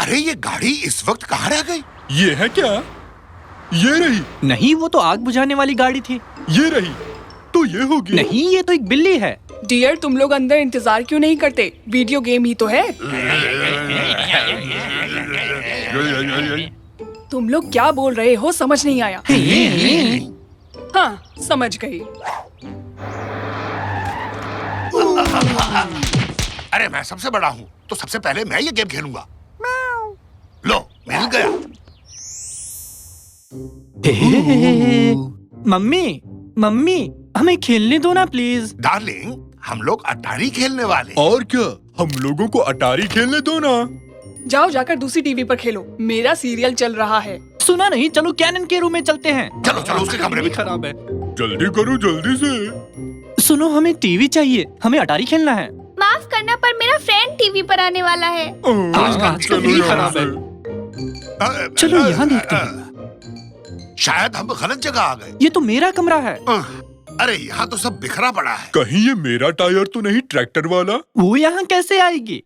अरे ये गाड़ी इस वक्त कहाँ रह गई? ये है क्या? ये रही। नहीं, वो तो आग बुझाने वाली गाड़ी थी। ये रही तो ये होगी। नहीं, ये तो एक बिल्ली है। डियर, तुम लोग अंदर इंतजार क्यों नहीं करते? वीडियो गेम ही तो है। तुम लोग क्या बोल रहे हो समझ नहीं आया। हाँ, समझ गई। अरे मैं सबसे बड़ा हूँ तो सबसे पहले मैं ये गेम खेलूंगा। लो, मिल गया। मम्मी, मम्मी, हमें खेलने दो ना प्लीज। डार्लिंग, हम लोग अटारी खेलने वाले। और क्या, हम लोगों को अटारी खेलने दो ना। जाओ जाकर दूसरी टीवी पर खेलो, मेरा सीरियल चल रहा है। सुना नहीं, चलो कैनन के रूम में चलते हैं। चलो चलो उसके कमरे में। खराब है। जल्दी करो, जल्दी से। सुनो, हमें टीवी चाहिए, हमें अटारी खेलना है। माफ करना पर मेरा फ्रेंड टीवी पर आने वाला है। आजकल चलो भी यहाँ खराब से। है। चलो यहाँ देखते हैं। शायद हम गलत जगह आ गए। ये तो मेरा कमरा है। अरे यहाँ तो सब बिखरा पड़ा है। कहीं ये मेरा टायर तो नहीं, ट्रैक्टर वाला? वो यहाँ कैसे आएगी?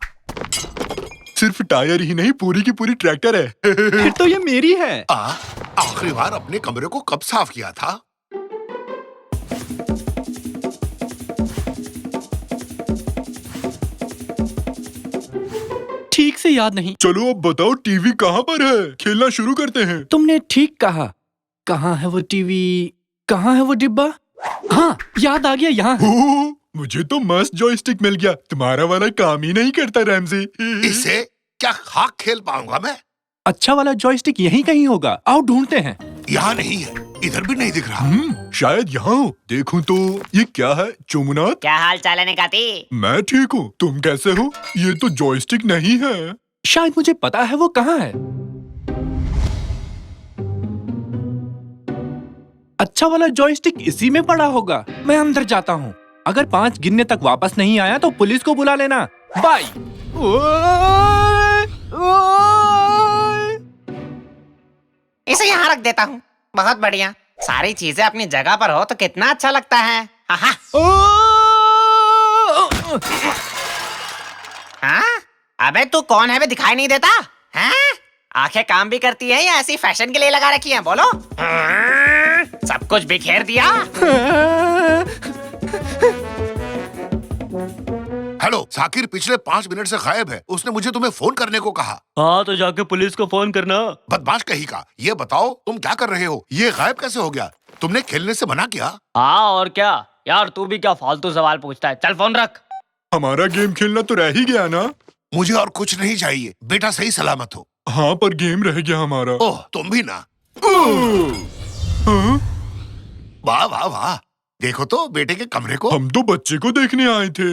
सिर्फ टायर ही नहीं, पूरी की पूरी ट्रैक्टर है। फिर तो ये मेरी है। आखिरी बार अपने कमरे को कब साफ किया था? ठीक से याद नहीं। चलो अब बताओ, टीवी कहाँ पर है? खेलना शुरू करते हैं। तुमने ठीक कहा। कहाँ है वो टीवी? कहाँ है वो डिब्बा? हाँ, याद आ गया, यहाँ है। ओह, मुझे तो मस्त जॉयस्टिक मिल गया। तुम्हारा वाला काम ही नहीं करता रैमजी। इससे क्या खाक खेल पाऊंगा मैं? अच्छा वाला जॉयस्टिक यहीं कहीं होगा, आओ ढूंढते हैं। यहाँ नहीं है, इधर भी नहीं दिख रहा। शायद यहाँ हो। देखूं तो ये क्या है? चुमनाथ, क्या हाल चाल है निकाती? मैं ठीक हूँ, तुम कैसे हो? ये तो जॉयस्टिक नहीं है। शायद मुझे पता है वो कहाँ है। अच्छा वाला जॉयस्टिक इसी में पड़ा होगा। मैं अंदर जाता हूँ। अगर 5 गिनने तक वापस नहीं आया तो पुलिस को बुला लेना। बाय। इसे यहाँ रख देता हूँ। बहुत बढ़िया, सारी चीजें अपनी जगह पर हो तो कितना अच्छा लगता है। हाँ, अबे तू कौन है बे, दिखाई नहीं देता? हाँ? आंखें काम भी करती हैं या ऐसी फैशन के लिए लगा रखी हैं? बोलो। सब कुछ बिखेर दिया। हेलो साकिर, पिछले 5 मिनट से गायब है। उसने मुझे तुम्हें फोन करने को कहा। हाँ तो जाके पुलिस को फोन करना। बदमाश कहीं का। ये बताओ तुम क्या कर रहे हो? ये गायब कैसे हो गया? तुमने खेलने से मना किया? हाँ और क्या यार, तू भी क्या फालतू सवाल पूछता है। चल फोन रख। हमारा गेम खेलना तो रह ही गया ना। मुझे और कुछ नहीं चाहिए, बेटा सही सलामत हो। हाँ, पर गेम रह गया हमारा। ओह, तुम भी ना। हाँ? वाह वाह वाह, देखो तो बेटे के कमरे को। हम तो बच्चे को देखने आए थे।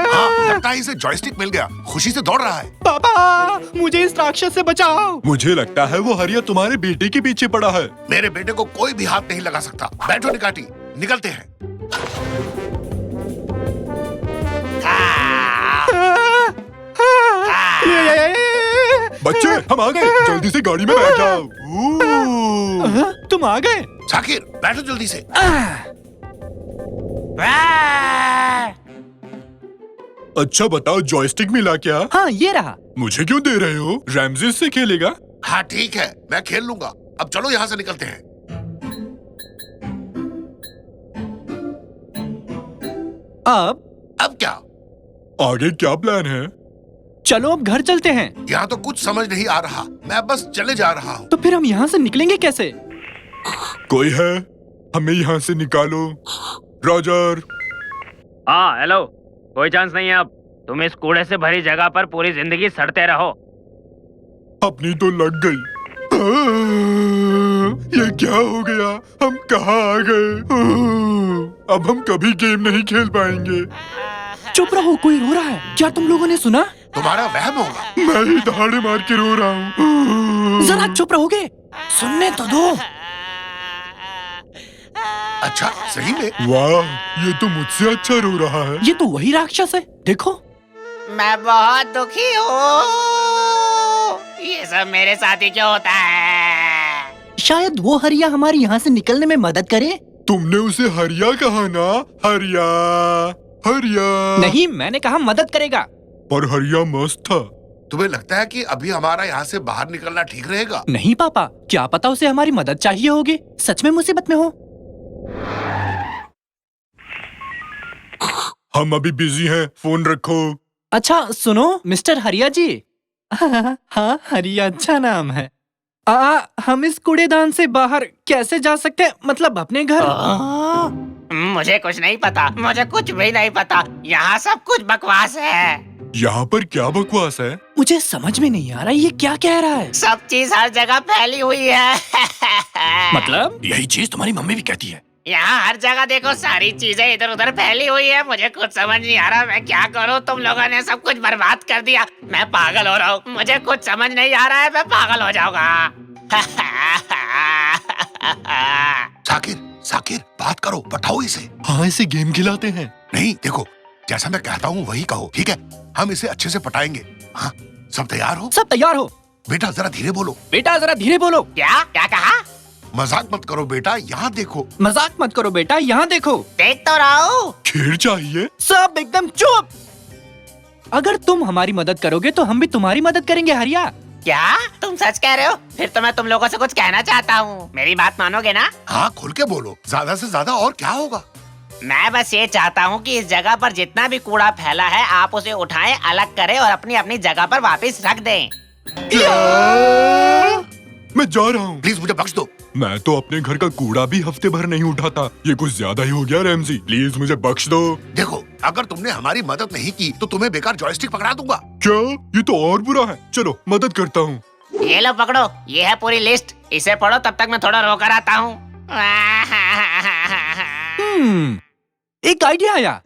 हाँ, लगता है इसे जॉयस्टिक मिल गया। खुशी से दौड़ रहा है। पापा, मुझे इस राक्षस से बचाओ। मुझे लगता है वो हरिया तुम्हारे बेटे के पीछे पड़ा है। मेरे बेटे को कोई भी हाथ नहीं लगा सकता। बैठो निकाटी, निकलते हैं। बच्चे, हम आ गए। जल्दी से गाड़ी में बैठ जाओ। तुम आ गए? साकिर, बैठो जल्दी से। अच्छा बताओ, जॉयस्टिक मिला क्या? हाँ, ये रहा। मुझे क्यों दे रहे हो? रैमजी से खेलेगा। हाँ ठीक है, मैं खेल लूंगा। अब चलो यहाँ से निकलते हैं। अब क्या? आगे क्या प्लान है? चलो अब घर चलते हैं। यहाँ तो कुछ समझ नहीं आ रहा। मैं बस चले जा रहा हूँ। तो फिर हम यहाँ से निकलेंगे कैसे? कोई है? हमें यहाँ से निकालो। रॉजर। हाँ हेलो, कोई चांस नहीं है अब। तुम इस कूड़े से भरी जगह पर पूरी जिंदगी सड़ते रहो। अपनी तो लग गई। ये क्या हो गया? हम कहाँ आ गए? अब हम कभी गेम नहीं खेल पाएंगे। चुप रहो, कोई रो रहा है। क्या तुम लोगों ने सुना? तुम्हारा वहम होगा। मैं ही दहाड़े मार के रो रहा हूँ। जरा चुप रहोगे? सुनने तो दो। अच्छा, सही में? वाह, ये तो मुझसे अच्छा रो रहा है। ये तो वही राक्षस है, देखो। मैं बहुत दुखी हूँ। ये सब मेरे साथ ही क्यों होता है? शायद वो हरिया हमारी यहाँ से निकलने में मदद करे। तुमने उसे हरिया कहा ना? हरिया, हरिया। नहीं, मैंने कहा मदद करेगा। पर हरिया मस्त था। तुम्हें लगता है कि अभी हमारा यहाँ से बाहर निकलना ठीक रहेगा? नहीं पापा, क्या पता उसे हमारी मदद चाहिए होगी, सच में मुसीबत में हो। हम अभी बिजी हैं, फोन रखो। अच्छा सुनो मिस्टर हरिया जी। हाँ, हरिया अच्छा नाम है। हम इस कूड़ेदान से बाहर कैसे जा सकते हैं, मतलब अपने घर? मुझे कुछ नहीं पता, मुझे कुछ भी नहीं पता। यहाँ सब कुछ बकवास है। यहाँ पर क्या बकवास है? मुझे समझ में नहीं आ रहा ये क्या कह रहा है। सब चीज हर जगह फैली हुई है। मतलब? यही चीज तुम्हारी मम्मी भी कहती है। यहाँ हर जगह देखो, सारी चीजें इधर उधर फैली हुई है। मुझे कुछ समझ नहीं आ रहा, मैं क्या करूँ? तुम लोगों ने सब कुछ बर्बाद कर दिया। मैं पागल हो रहा हूँ, मुझे कुछ समझ नहीं आ रहा है, मैं पागल हो जाऊंगा। साकिर, साकिर, बात करो, बताओ इसे। हाँ, इसे गेम खिलाते हैं। नहीं, देखो, जैसा मैं कहता हूँ वही कहो, ठीक है? हम इसे अच्छे से पटाएंगे। हाँ, सब तैयार हो? सब तैयार हो? बेटा जरा धीरे बोलो। बेटा जरा धीरे बोलो। क्या क्या कहा? मजाक मत करो बेटा, यहाँ देखो। मजाक मत करो बेटा, यहाँ देखो। देख तो रहा हूँ। खेल चाहिए। सब एकदम चुप। अगर तुम हमारी मदद करोगे तो हम भी तुम्हारी मदद करेंगे हरिया। क्या तुम सच कह रहे हो? फिर तो मैं तुम लोगों से कुछ कहना चाहता हूँ, मेरी बात मानोगे ना? हाँ, खुल के बोलो, ज्यादा से ज्यादा और क्या होगा? मैं बस ये चाहता हूँ कि इस जगह पर जितना भी कूड़ा फैला है आप उसे उठाएं, अलग करें और अपनी अपनी जगह पर वापस रख दें। मैं जा रहा हूँ। प्लीज मुझे बख्श दो। मैं तो अपने घर का कूड़ा भी हफ्ते भर नहीं उठाता। ये कुछ ज्यादा ही हो गया रैमजी, प्लीज मुझे बख्श दो। देखो, अगर तुमने हमारी मदद नहीं की तो तुम्हें बेकार जॉयस्टिक पकड़ा दूंगा। क्या? ये तो और बुरा है। चलो मदद करता हूँ। ये लो पकड़ो, ये है पूरी लिस्ट, इसे पढ़ो, तब तक मैं थोड़ा रोकर आता हूँ। एक आइडिया आया।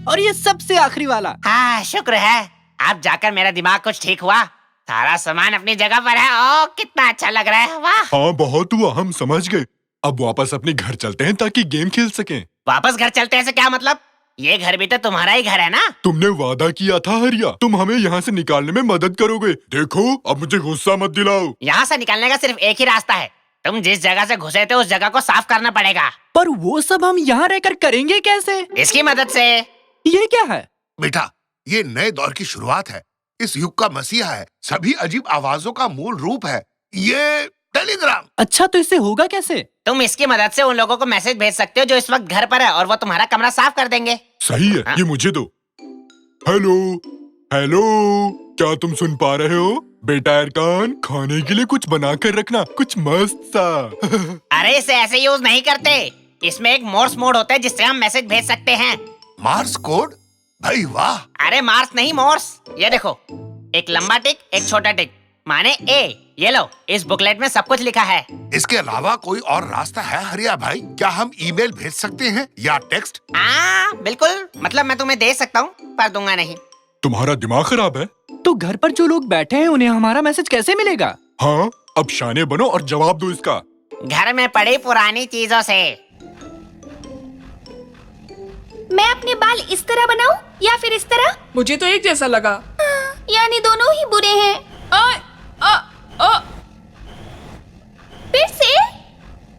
और ये सबसे आखिरी वाला। हाँ, शुक्र है, अब जाकर मेरा दिमाग कुछ ठीक हुआ। सारा सामान अपनी जगह पर है। ओ, कितना अच्छा लग रहा है। वाह। हाँ, बहुत हुआ, हम समझ गए। अब वापस अपने घर चलते हैं ताकि गेम खेल सकें। वापस घर चलते हैं से क्या मतलब? ये घर भी तो तुम्हारा ही घर है ना? तुमने वादा किया था हरिया, तुम हमें यहाँ से निकालने में मदद करोगे। देखो, अब मुझे गुस्सा मत दिलाओ। यहाँ से निकलने का सिर्फ एक ही रास्ता है। तुम जिस जगह से घुसे थे उस जगह को साफ करना पड़ेगा। पर वो सब हम यहाँ रहकर करेंगे कैसे? इसकी मदद से। ये क्या है? बेटा, ये नए दौर की शुरुआत है, इस युग का मसीहा है, सभी अजीब आवाजों का मूल रूप है ये टेलीग्राम। अच्छा, तो इससे होगा कैसे? तुम इसकी मदद से उन लोगों को मैसेज भेज सकते हो जो इस वक्त घर पर है, और वो तुम्हारा कमरा साफ कर देंगे। सही है, ये मुझे दो। हेलो हेलो, क्या तुम सुन पा रहे हो? बेटा अरकान, खाने के लिए कुछ बना कर रखना, कुछ मस्त सा। अरे इसे ऐसे यूज नहीं करते, इसमें एक मोर्स मोड होता है जिससे हम मैसेज भेज सकते हैं। Mars code? भाई वाह। अरे मार्स नहीं, मोर्स। ये देखो, एक लंबा टिक, एक छोटा टिक, माने ए। ये लो, इस बुकलेट में सब कुछ लिखा है। इसके अलावा कोई और रास्ता है हरिया भाई? क्या हम ईमेल भेज सकते हैं या टेक्स्ट? बिल्कुल, मतलब मैं तुम्हें दे सकता हूँ पर दूंगा नहीं। तुम्हारा दिमाग खराब है? तो घर पर जो लोग बैठे हैं उन्हें हमारा मैसेज कैसे मिलेगा? हाँ, अब शाने बनो और जवाब दो इसका। घर में पड़ी पुरानी चीजों से। मैं अपने बाल इस तरह बनाऊं या फिर इस तरह? मुझे तो एक जैसा लगा। यानी दोनों ही बुरे हैं। फिर से?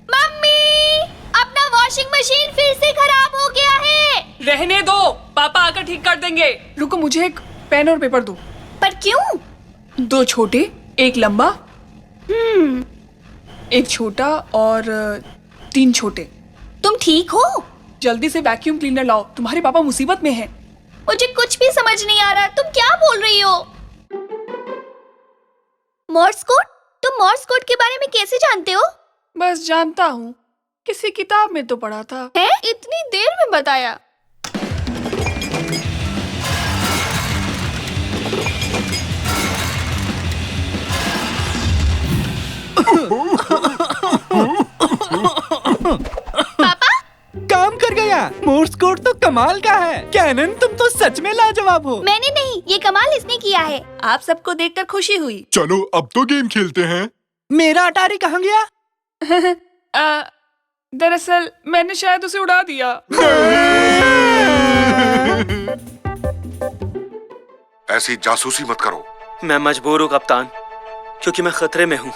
मम्मी, अपना वॉशिंग मशीन फिर से खराब हो गया है। रहने दो, पापा आकर ठीक कर देंगे। रुको, मुझे एक पेन और पेपर दो। पर क्यों? 2 छोटे, एक लंबा। एक छोटा और 3 छोटे। तुम ठीक हो? जल्दी से वैक्यूम क्लीनर लाओ, तुम्हारे पापा मुसीबत में हैं। मुझे कुछ भी समझ नहीं आ रहा, तुम क्या बोल रही हो? Morse code? तुम मोर्स कोड के बारे में कैसे जानते हो? बस जानता हूँ, किसी किताब में तो पढ़ा था। है? इतनी देर में बताया। पापा, काम कर गया। मोर्स कोड तो कमाल का है। कैनन, तुम तो सच में लाजवाब हो। मैंने नहीं, ये कमाल इसने किया है। आप सबको देखकर खुशी हुई। चलो अब तो गेम खेलते हैं। मेरा अटारी कहाँ गया? दरअसल मैंने शायद उसे उड़ा दिया। ऐसी जासूसी मत करो। मैं मजबूर हूँ कप्तान, क्योंकि मैं खतरे में हूँ।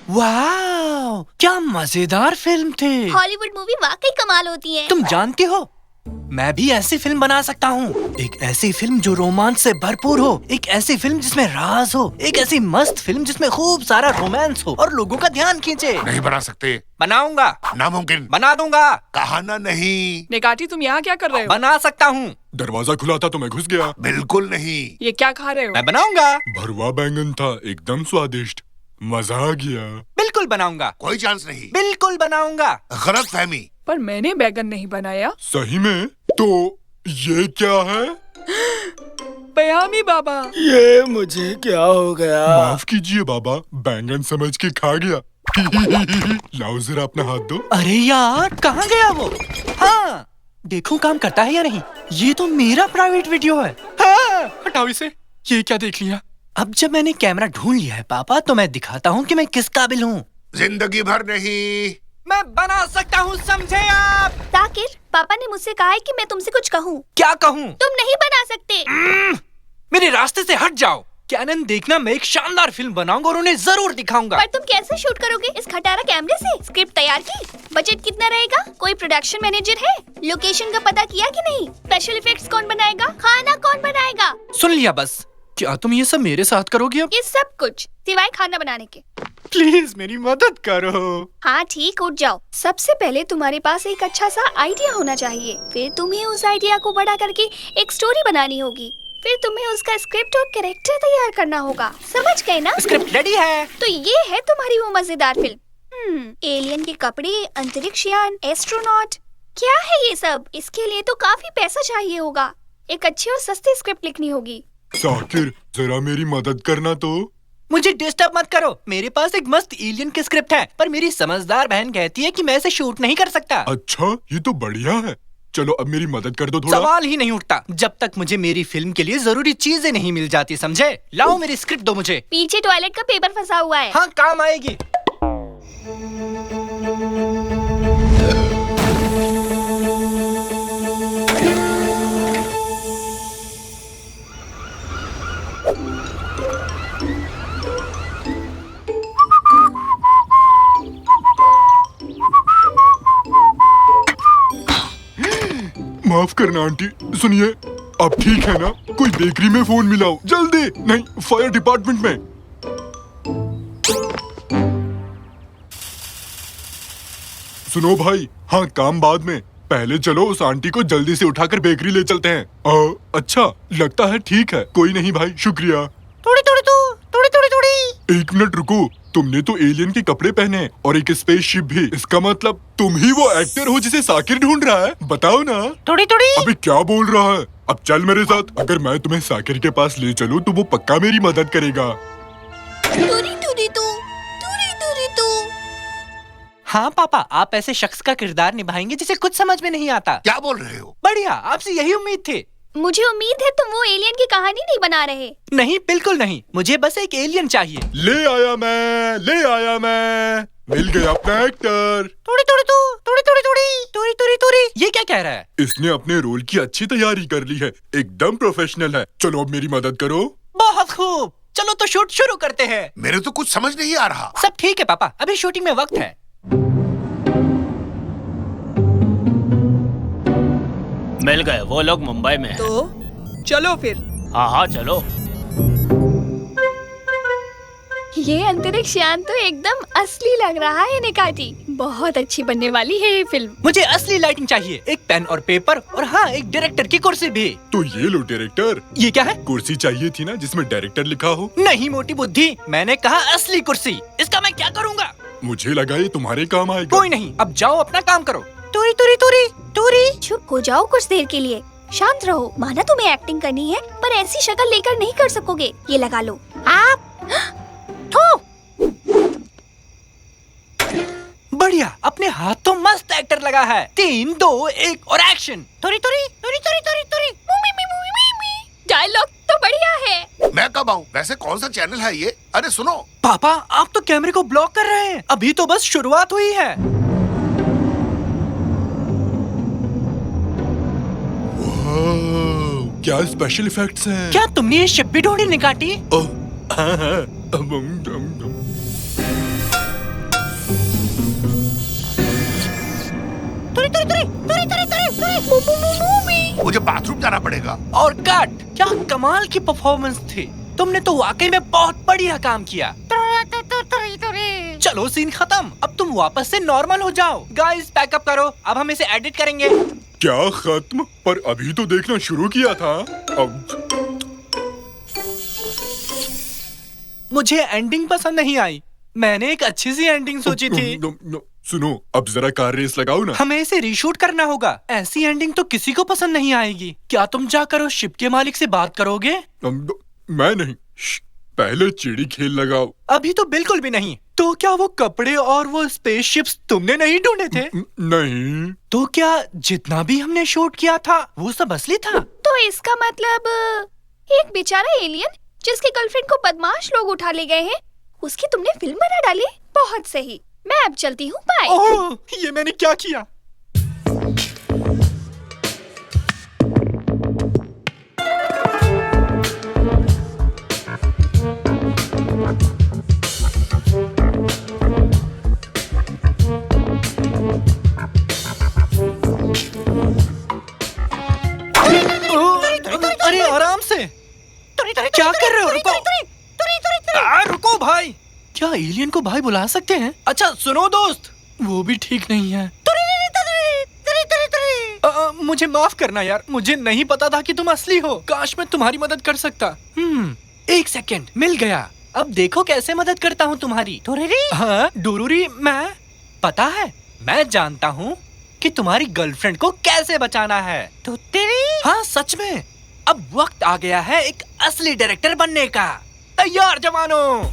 वाह, क्या मजेदार फिल्म थी। हॉलीवुड मूवी वाकई कमाल होती है। तुम जानती हो, मैं भी ऐसी फिल्म बना सकता हूँ। एक ऐसी फिल्म जो रोमांच से भरपूर हो, एक ऐसी फिल्म जिसमें राज हो, एक ऐसी मस्त फिल्म जिसमें खूब सारा रोमांस हो और लोगों का ध्यान खींचे। नहीं बना सकते। बनाऊंगा। नामुमकिन। बना दूंगा। कहा ना नहीं। नेगाटी, तुम यहाँ क्या कर रहे हो? बना सकता हूँ। दरवाजा खुला था तो मैं घुस गया। बिल्कुल नहीं। ये क्या खा रहे हो? मैं बनाऊंगा। भरवा बैंगन था, एकदम स्वादिष्ट, मजा आ गया। बिल्कुल बनाऊंगा। कोई चांस नहीं। बिल्कुल बनाऊंगा। गलत फहमी। पर मैंने बैगन नहीं बनाया। सही में? तो ये क्या है? बयामी बाबा। ये मुझे क्या हो गया? माफ कीजिए बाबा, बैंगन समझ के खा गया। लाओ जरा अपना हाथ दो। अरे यार, कहाँ गया वो? हाँ, देखूं काम करता है या नहीं। ये तो मेरा प्राइवेट वीडियो है। हाँ, हटाओ इसे। ये क्या देख लिया? अब जब मैंने कैमरा ढूंढ लिया है पापा, तो मैं दिखाता हूँ कि मैं किस काबिल हूँ। जिंदगी भर नहीं। मैं बना सकता हूँ, समझे आप? ताकिर, पापा ने मुझसे कहा है कि मैं तुमसे कुछ कहूँ। क्या कहूँ? तुम नहीं बना सकते। मेरे रास्ते से हट जाओ। कैनन, देखना, मैं एक शानदार फिल्म बनाऊंगा और उन्हें जरूर दिखाऊंगा। पर तुम कैसे शूट करोगे इस खटारा कैमरे से? स्क्रिप्ट तैयार की? बजट कितना रहेगा? कोई प्रोडक्शन मैनेजर है? लोकेशन का पता किया कि नहीं? स्पेशल इफेक्ट्स कौन बनाएगा? खाना कौन बनाएगा? सुन लिया बस। क्या तुम ये सब मेरे साथ करोगी अब? ये सब कुछ सिवाय खाना बनाने के। प्लीज मेरी मदद करो। हाँ ठीक, उठ जाओ। सबसे पहले तुम्हारे पास एक अच्छा सा आइडिया होना चाहिए। फिर तुम्हें उस आइडिया को बड़ा करके एक स्टोरी बनानी होगी। फिर तुम्हें उसका स्क्रिप्ट और कैरेक्टर तैयार करना होगा। समझ गए ना? स्क्रिप्ट रेडी है। तो ये है तुम्हारी वो मजेदार फिल्म। एलियन के कपड़े, अंतरिक्ष यान, एस्ट्रोनॉट, क्या है ये सब? इसके लिए तो काफी पैसा चाहिए होगा। एक अच्छी और सस्ती स्क्रिप्ट लिखनी होगी। साकिर, जरा मेरी मदद करना तो। मुझे डिस्टर्ब मत करो। मेरे पास एक मस्त एलियन की स्क्रिप्ट है, पर मेरी समझदार बहन कहती है कि मैं इसे शूट नहीं कर सकता। अच्छा, ये तो बढ़िया है। चलो अब मेरी मदद कर दो थोड़ा। सवाल ही नहीं उठता जब तक मुझे मेरी फिल्म के लिए जरूरी चीजें नहीं मिल जाती, समझे? लाओ मेरी स्क्रिप्ट दो मुझे। पीछे टॉयलेट का पेपर फंसा हुआ है। हाँ, काम आएगी। माफ करना आंटी, सुनिए, अब ठीक है ना? कोई बेकरी में फोन मिलाओ जल्दी। नहीं, फायर डिपार्टमेंट में। सुनो भाई, हाँ काम बाद में, पहले चलो उस आंटी को जल्दी से उठाकर बेकरी ले चलते हैं। अच्छा, लगता है ठीक है। कोई नहीं भाई, शुक्रिया। थोड़ी थोड़ी थोड़ी। एक मिनट रुको, तुमने तो एलियन के कपड़े पहने हैं और एक स्पेसशिप भी। इसका मतलब तुम ही वो एक्टर हो जिसे साकिर ढूंढ रहा है? बताओ ना। थोड़ी। अबे क्या बोल रहा है? अब चल मेरे साथ। अगर मैं तुम्हें साकिर के पास ले चलूं तो वो पक्का मेरी मदद करेगा। तू। हाँ पापा, आप ऐसे शख्स का किरदार निभाएंगे जिसे कुछ समझ में नहीं आता। क्या बोल रहे हो? बढ़िया, आपसे यही उम्मीद थी। मुझे उम्मीद है तुम वो एलियन की कहानी नहीं बना रहे। नहीं, बिल्कुल नहीं। मुझे बस एक एलियन चाहिए। ले आया मैं। मिल गया अपना एक्टर। थोड़ी। ये क्या कह रहा है? इसने अपने रोल की अच्छी तैयारी कर ली है, एकदम प्रोफेशनल है। चलो अब मेरी मदद करो। बहुत खूब, चलो तो शूट शुरू करते हैं। मेरे तो कुछ समझ नहीं आ रहा। सब ठीक है पापा, अभी शूटिंग में वक्त है। मिल गए, वो लोग मुंबई में हैं। तो चलो फिर। हाँ हाँ चलो। ये अंतरिक्ष यान तो एकदम असली लग रहा है निकाटी। बहुत अच्छी बनने वाली है ये फिल्म। मुझे असली लाइटिंग चाहिए, एक पेन और पेपर और हाँ एक डायरेक्टर की कुर्सी भी। तो ये लो डायरेक्टर। ये क्या है? कुर्सी चाहिए थी ना जिसमें डायरेक्टर लिखा हो। नहीं मोटी बुद्धि, मैंने कहा असली कुर्सी। इसका मैं क्या करूँगा? मुझे लगा ये तुम्हारे काम आएगा। कोई नहीं, अब जाओ अपना काम करो। तुरी तुरी तुरी तुरी। चुप हो जाओ कुछ देर के लिए, शांत रहो। माना तुम्हें एक्टिंग करनी है पर ऐसी शक्ल लेकर नहीं कर सकोगे। ये लगा लो आप। बढ़िया, अपने हाथ तो मस्त एक्टर लगा है। 3, 2, 1 और एक्शन। तुरी तुरी तुरी तुरी तुरी तुरी। डायलॉग तो बढ़िया है। मैं कब आऊँ? वैसे कौन सा चैनल है ये? अरे सुनो, पापा आप तो कैमरे को ब्लॉक कर रहे हैं। अभी तो बस शुरुआत हुई है। वाह, क्या स्पेशल इफेक्ट्स हैं। क्या तुमने ये शिप भी ढूंढी निकाटी? ओह, हाँ। तुरी तुरी तुरी तुरी तुरी तुरी तुरी। मुझे बाथरूम जाना पड़ेगा। और कट। क्या कमाल की परफॉर्मेंस थी। तुमने तो वाकई में बहुत बढ़िया काम किया। चलो सीन खत्म, अब तुम वापस से नॉर्मल हो जाओ। गाइस पैकअप करो, अब हम इसे एडिट करेंगे। क्या खत्म? पर अभी तो देखना शुरू किया था। अब मुझे एंडिंग पसंद नहीं आई। मैंने एक अच्छी सी एंडिंग सोची थी। सुनो, अब जरा कार रेस लगाओ ना। हमें इसे रीशूट करना होगा। ऐसी एंडिंग तो किसी को पसंद नहीं आएगी। क्या तुम जाकर उस शिप के मालिक से बात करोगे? मैं नहीं। पहले चिड़ी खेल लगाओ। अभी तो बिल्कुल भी नहीं। तो क्या वो कपड़े और वो स्पेसशिप्स तुमने नहीं ढूंढे थे? नहीं। तो क्या जितना भी हमने शूट किया था वो सब असली था? तो इसका मतलब एक बेचारा एलियन जिसकी गर्लफ्रेंड को बदमाश लोग उठा ले गए हैं, उसकी तुमने फिल्म बना डाली। बहुत सही, मैं अब चलती हूँ। बाय। ओह, ये मैंने क्या किया? अरे आराम से। क्या कर रहे हो? रुको। रुको भाई। क्या एलियन को भाई बुला सकते हैं? अच्छा सुनो दोस्त, वो भी ठीक नहीं है। मुझे माफ करना यार, मुझे नहीं पता था कि तुम असली हो। काश मैं तुम्हारी मदद कर सकता। 1 सेकंड, मिल गया। अब देखो कैसे मदद करता हूँ तुम्हारी। हाँ डोरूरी, मैं पता है, मैं जानता हूँ कि तुम्हारी गर्लफ्रेंड को कैसे बचाना है। तो तेरी हाँ सच में। अब वक्त आ गया है एक असली डायरेक्टर बनने का। तैयार जवानों।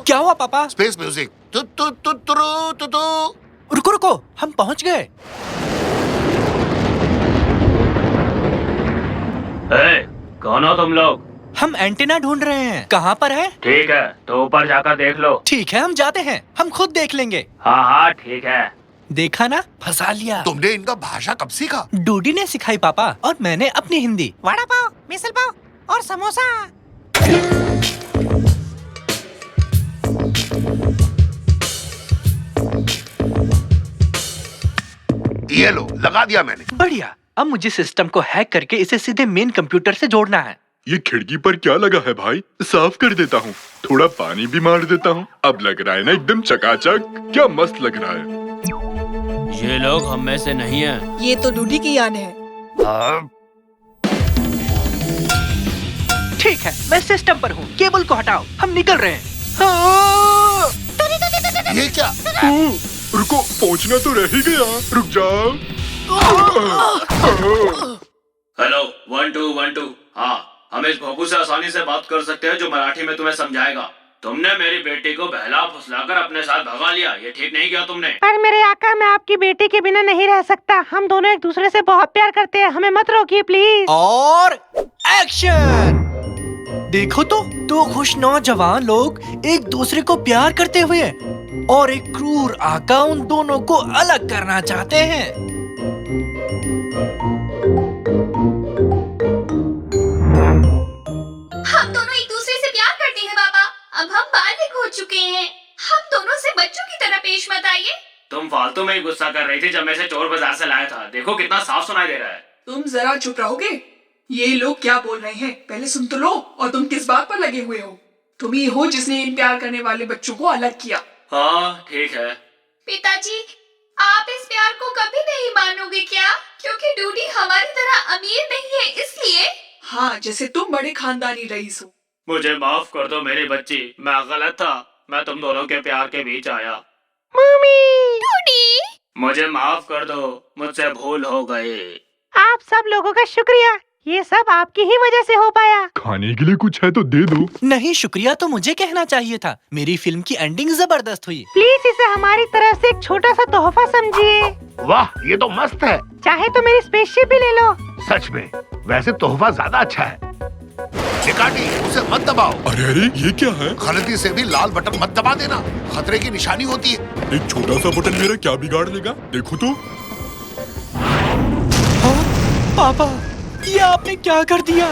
क्या हुआ पापा? Space music. रुको रुको, हम पहुंच गए। कौन हो तुम लोग? हम एंटीना ढूंढ रहे हैं। कहाँ पर है? ठीक है, तो ऊपर जाकर देख लो। ठीक है, हम जाते हैं। हम खुद देख लेंगे। हाँ हाँ ठीक है। देखा ना, फंसा लिया। तुमने इनका भाषा कब सीखा? डूडी ने सिखाई पापा, और मैंने अपनी हिंदी। वड़ा पाव, मिसल पाव और समोसा। ये लो, लगा दिया मैंने। बढ़िया। अब मुझे सिस्टम को हैक करके इसे सीधे मेन कंप्यूटर से जोड़ना है। ये खिड़की पर क्या लगा है भाई? साफ कर देता हूँ। थोड़ा पानी भी मार देता हूँ। अब लग रहा है ना एकदम चकाचक। क्या मस्त लग रहा है। ये लोग हम में से नहीं है। ये तो डूडी की यान है। ठीक है, मैं सिस्टम पर हूँ। केबल को हटाओ, हम निकल रहे हैं। हाँ! ये क्या? रुको, पहुँचना तो रह ही गया। रुक जाओ। हेलो 1 2 1 2 हाँ, हम इस भोपू से आसानी से बात कर सकते हैं जो मराठी में तुम्हें समझाएगा। तुमने मेरी बेटी को बहला फुसलाकर अपने साथ भगा लिया, ये ठीक नहीं किया तुमने। पर मेरे आका, मैं आपकी बेटी के बिना नहीं रह सकता। हम दोनों एक दूसरे से बहुत प्यार करते हैं, हमें मत रोकिए प्लीज। और एक्शन। देखो तो, दो खुश नौजवान लोग एक दूसरे को प्यार करते हुए और एक क्रूर आका उन दोनों को अलग करना चाहते हैं। हम दोनों एक दूसरे से प्यार करते हैं पापा। अब हम बालिग हो चुके हैं। हम दोनों से बच्चों की तरह पेश मत आइए। तुम फालतू में ही गुस्सा कर रही थी जब मैं इसे चोर बाजार से लाया था। देखो कितना साफ सुनाई दे रहा है। तुम जरा चुप रहोगे? ये लोग क्या बोल रहे हैं पहले सुन तो लो। और तुम किस बात पर लगे हुए हो? तुम ही हो जिसने इन प्यार करने वाले बच्चों को अलग किया। हाँ ठीक है। पिताजी, आप इस प्यार को कभी नहीं मानोगे क्या? क्योंकि डूडी हमारी तरह अमीर नहीं है इसलिए। हाँ, जैसे तुम बड़े खानदानी रईस हो। मुझे माफ कर दो मेरी बच्ची, मैं गलत था। मैं तुम दोनों के प्यार के बीच आया। मम्मी, डूडी, मुझे माफ कर दो, मुझसे भूल हो गई। आप सब लोगों का शुक्रिया, ये सब आपकी ही वजह से हो पाया। खाने के लिए कुछ है तो दे दो। नहीं, शुक्रिया तो मुझे कहना चाहिए था। मेरी फिल्म की एंडिंग जबरदस्त हुई। प्लीज इसे हमारी तरफ से एक छोटा सा तोहफा समझिए। वाह, ये तो मस्त है। चाहे तो मेरी स्पेसशिप भी ले लो। सच में, वैसे तोहफा ज्यादा अच्छा है। निकाटी, उसे मत दबाओ। अरे अरे, ये क्या है? गलती से भी लाल बटन मत दबा देना, खतरे की निशानी होती है। एक छोटा सा बटन मेरा क्या बिगाड़ देगा? देखो तो। हाँ, पापा, ये आपने क्या कर दिया?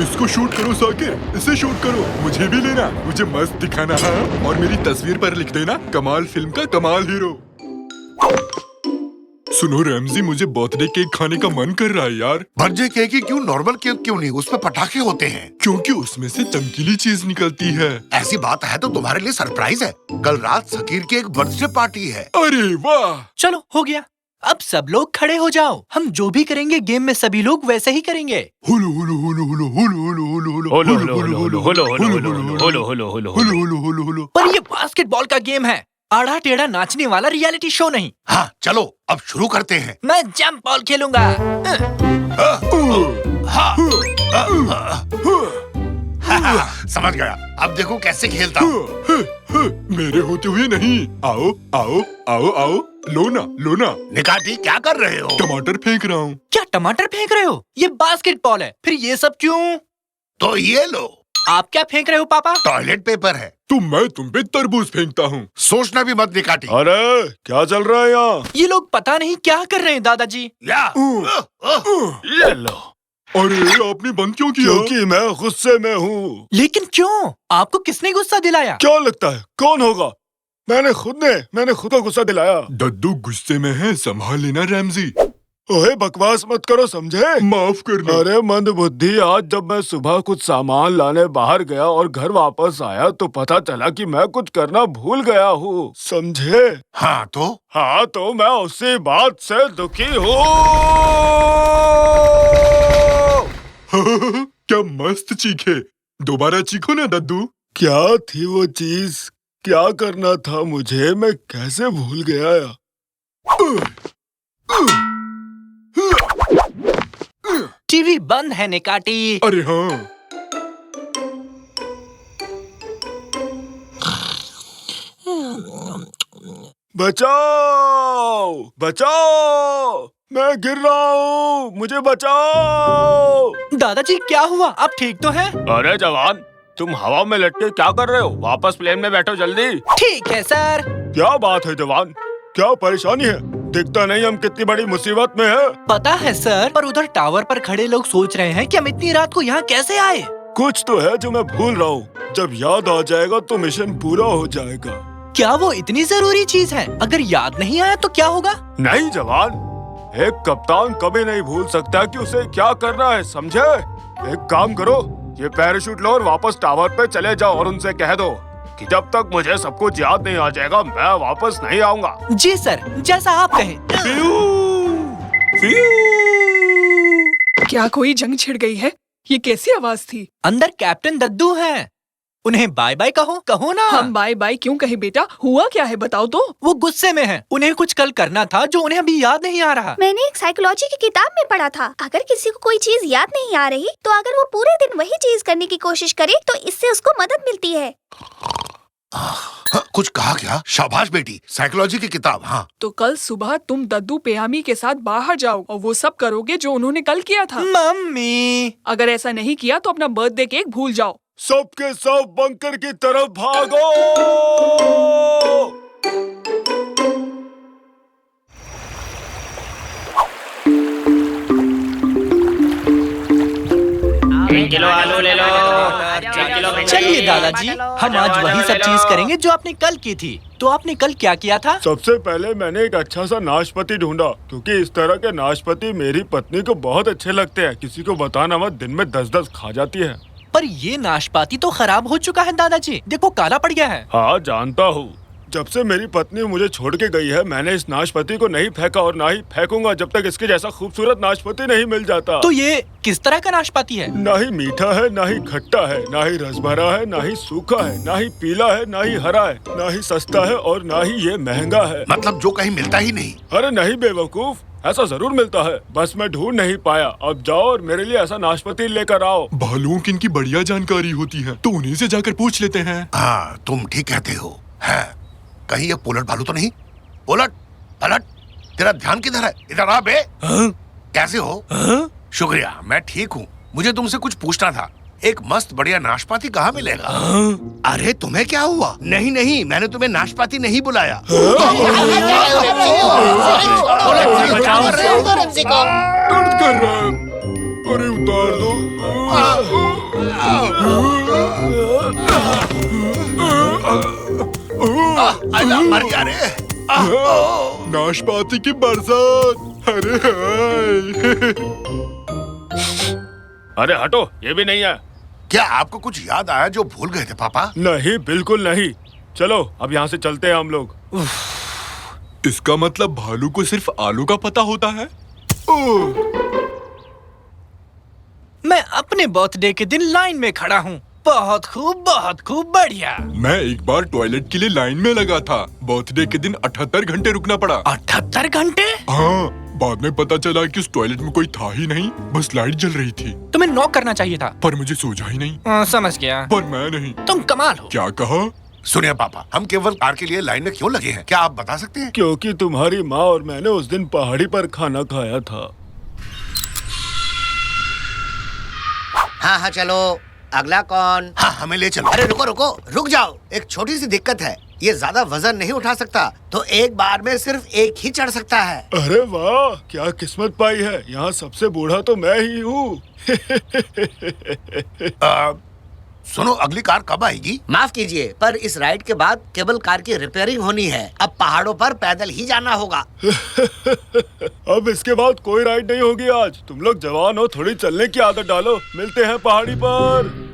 इसको शूट करो साकिर, इसे शूट करो। मुझे भी लेना, मुझे मस्त दिखाना है और मेरी तस्वीर पर लिख देना कमाल फिल्म का कमाल हीरो। सुनो रैमजी, मुझे बर्थडे केक खाने का मन कर रहा है यार। बर्थडे केक ही क्यों, नॉर्मल केक क्यों नहीं? उसमें पटाखे होते हैं। क्योंकि उसमें से चमकीली चीज निकलती है। ऐसी बात है तो तुम्हारे लिए सरप्राइज है। कल रात सकीर की एक बर्थडे पार्टी है। अरे वाह! चलो, हो गया। अब सब लोग खड़े हो जाओ। हम जो भी करेंगे गेम में सभी लोग वैसे ही करेंगे। हुलो हुलो हुलो हुलो हुलो हुलो हुलो हुलो हुलो हुलो हुलो हुलो हुलो हुलो हुलो हुलो हुलो। पर ये बास्केटबॉल का गेम है, आड़ा टेढ़ा नाचने वाला रियलिटी शो नहीं। हाँ चलो, अब शुरू करते हैं। मैं जंप बॉल खेलूंगा। समझ गया, अब देखो कैसे खेलता हूँ। मेरे होते हुए नहीं। आओ आओ आओ आओ, लो ना लो ना। निकाटी, क्या कर रहे हो? टमाटर फेंक रहा हूँ। क्या टमाटर फेंक रहे हो? ये बास्केटबॉल है, फिर ये सब क्यों? तो ये लो। आप क्या फेंक रहे हो पापा? टॉयलेट पेपर है। तो मैं तुम पे तरबूज फेंकता हूँ। सोचना भी मत निकाटी। अरे क्या चल रहा है यहाँ? ये लोग पता नहीं क्या कर रहे हैं दादाजी। ये लो। अरे आपने बंद क्यों किया? क्योंकि मैं गुस्से में हूँ। लेकिन क्यों? आपको किसने गुस्सा दिलाया? क्या लगता है कौन होगा? मैंने खुद को गुस्सा दिलाया। दद्दू गुस्से में है, संभाल लेना रैमजी। ओए बकवास मत करो, समझे? माफ करना। अरे मंद बुद्धि, आज जब मैं सुबह कुछ सामान लाने बाहर गया और घर वापस आया तो पता चला कि मैं कुछ करना भूल गया हूँ, समझे? हाँ तो मैं उसी बात से दुखी हूँ। क्या मस्त चीखे। दोबारा चीखो ना दद्दू। क्या थी वो चीज? क्या करना था मुझे? मैं कैसे भूल गया? टीवी बंद है निकाटी। अरे हाँ। बचाओ बचाओ, मैं गिर रहा हूँ, मुझे बचाओ। दादाजी क्या हुआ? आप ठीक तो हैं? अरे जवान, तुम हवा में लटके क्या कर रहे हो? वापस प्लेन में बैठो जल्दी। ठीक है सर। क्या बात है जवान, क्या परेशानी है? दिखता नहीं हम कितनी बड़ी मुसीबत में है। पता है सर, पर उधर टावर पर खड़े लोग सोच रहे हैं कि हम इतनी रात को यहाँ कैसे आए। कुछ तो है जो मैं भूल रहा हूँ। जब याद आ जाएगा तो मिशन पूरा हो जाएगा। क्या वो इतनी जरूरी चीज है? अगर याद नहीं आया तो क्या होगा? नहीं जवान, एक कप्तान कभी नहीं भूल सकता कि उसे क्या करना है, समझे? एक काम करो, ये पैराशूट लो और वापस टावर पे चले जाओ और उनसे कह दो कि जब तक मुझे सब कुछ याद नहीं आ जाएगा मैं वापस नहीं आऊंगा। जी सर, जैसा आप कहें। क्या कोई जंग छिड़ गई है? ये कैसी आवाज थी? अंदर कैप्टन दद्दू हैं। उन्हें बाय बाय कहो, कहो ना। हम बाय बाय क्यों कहे बेटा? हुआ क्या है बताओ तो। वो गुस्से में हैं। उन्हें कुछ कल करना था जो उन्हें अभी याद नहीं आ रहा। मैंने एक साइकोलॉजी की किताब में पढ़ा था, अगर किसी को कोई चीज याद नहीं आ रही तो अगर वो पूरे दिन वही चीज करने की कोशिश करे तो इससे उसको मदद मिलती है। हाँ, कुछ कहा क्या? शाबाश बेटी, साइकोलॉजी की किताब। हाँ तो कल सुबह तुम दद्दू पेयामी के साथ बाहर जाओ और वो सब करोगे जो उन्होंने कल किया था। मम्मी, अगर ऐसा नहीं किया तो अपना बर्थडे केक भूल जाओ। सबके सब बंकर की तरफ भागो। किलो आलू ले लो, 1 किलो मिर्ची। चलिए दादाजी, हम आज वही सब चीज करेंगे जो आपने कल की थी। तो आपने कल क्या किया था? सबसे पहले मैंने एक अच्छा सा नाशपाती ढूंढा, क्योंकि इस तरह के नाशपाती मेरी पत्नी को बहुत अच्छे लगते हैं। किसी को बताना मत, दिन में 10-10 खा जाती है। पर ये नाशपाती तो खराब हो चुका है दादाजी, देखो काला पड़ गया है। हाँ जानता हूँ, जब से मेरी पत्नी मुझे छोड़ के गई है मैंने इस नाशपाती को नहीं फेंका और ना ही फेंकूंगा जब तक इसके जैसा खूबसूरत नाशपाती नहीं मिल जाता। तो ये किस तरह का नाशपाती है? ना ही मीठा है, ना ही खट्टा है, ना ही रस भरा है, ना ही सूखा है, ना ही पीला है, ना ही हरा है, ना ही सस्ता है और ना ही ये महंगा है। मतलब जो कहीं मिलता ही नहीं। अरे नहीं बेवकूफ, ऐसा जरूर मिलता है, बस मैं ढूंढ नहीं पाया। अब जाओ और मेरे लिए ऐसा नाशपाती लेकर आओ। भालुओं की इनकी बढ़िया जानकारी होती है, तो उन्हीं से जाकर पूछ लेते हैं। हाँ तुम ठीक कहते हो। है कहीं ये पोलट भालू तो नहीं? पोलट, पलट, तेरा ध्यान किधर है? इधर आ बे। कैसे हो? शुक्रिया, मैं ठीक हूँ। मुझे तुमसे कुछ पूछना था। एक मस्त बढ़िया नाशपाती कहाँ मिलेगा? अरे तुम्हें क्या हुआ? नहीं नहीं, मैंने तुम्हें नाशपाती नहीं बुलाया। दर्द कर रहा है, अरे उतार दो। मर गया रे। नाशपाती की बरसात। अरे हाय। अरे हटो, ये भी नहीं है। क्या आपको कुछ याद आया जो भूल गए थे पापा? नहीं, बिल्कुल नहीं। चलो अब यहाँ से चलते हैं हम लोग। इसका मतलब भालू को सिर्फ आलू का पता होता है। मैं अपने बर्थडे के दिन लाइन में खड़ा हूँ। बहुत खूब बढ़िया। मैं एक बार टॉयलेट के लिए लाइन में लगा था। बर्थडे के दिन 78 घंटे रुकना पड़ा। 78 घंटे? हाँ, बाद में पता चला कि उस टॉयलेट में कोई था ही नहीं, बस लाइट जल रही थी। तुम्हें नॉक करना चाहिए था। पर मुझे सूझा ही नहीं। समझ गया। पर मैं नहीं। तुम कमाल हो। क्या कहा? सुनिए पापा, हम केवल कार के लिए लाइन में क्यों लगे हैं? क्या आप बता सकते हैं? क्योंकि तुम्हारी माँ और मैंने उस दिन पहाड़ी पर खाना खाया था। हाँ चलो, अगला कौन? हाँ हमें ले चलो। अरे रुक जाओ, एक छोटी सी दिक्कत है। ये ज्यादा वजन नहीं उठा सकता, तो एक बार में सिर्फ एक ही चढ़ सकता है। अरे वाह, क्या किस्मत पाई है। यहाँ सबसे बूढ़ा तो मैं ही हूँ। सुनो, अगली कार कब आएगी? माफ कीजिए, पर इस राइड के बाद केबल कार की रिपेयरिंग होनी है। अब पहाड़ों पर पैदल ही जाना होगा। अब इसके बाद कोई राइड नहीं होगी आज। तुम लोग जवान हो, थोड़ी चलने की आदत डालो। मिलते हैं पहाड़ी पर।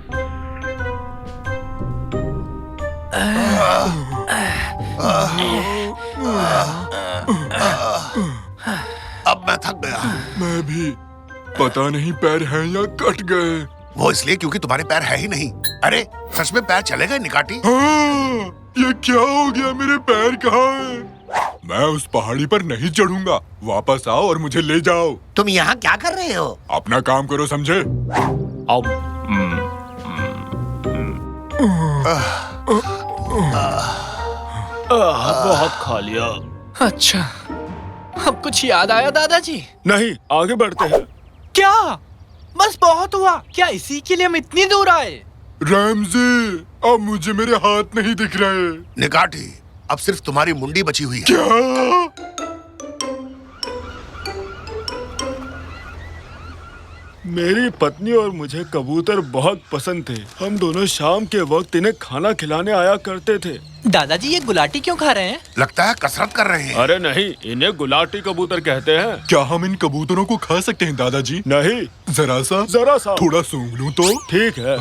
अब मैं थक गया। मैं भी। पता नहीं पैर हैं या कट गए। वो इसलिए क्योंकि तुम्हारे पैर है ही नहीं। अरे सच में पैर चले गए निकाटी? हाँ, ये क्या हो गया? मेरे पैर कहाँ हैं? मैं उस पहाड़ी पर नहीं चढ़ूंगा। वापस आओ और मुझे ले जाओ। तुम यहाँ क्या कर रहे हो? अपना काम करो, समझे? बहुत खा लिया। अच्छा, अब कुछ याद आया दादाजी? नहीं, आगे बढ़ते हैं। क्या? बस बहुत हुआ। क्या इसी के लिए हम इतनी दूर आए? रैमजी, अब मुझे मेरे हाथ नहीं दिख रहे। निकाटी, अब सिर्फ तुम्हारी मुंडी बची हुई है। क्या? मेरी पत्नी और मुझे कबूतर बहुत पसंद थे। हम दोनों शाम के वक्त इन्हें खाना खिलाने आया करते थे। दादाजी, ये गुलाटी क्यों खा रहे हैं? लगता है कसरत कर रहे हैं। अरे नहीं, इन्हें गुलाटी कबूतर कहते हैं। क्या हम इन कबूतरों को खा सकते हैं दादाजी? नहीं। जरा सा थोड़ा सूंघ लूं तो? ठीक है।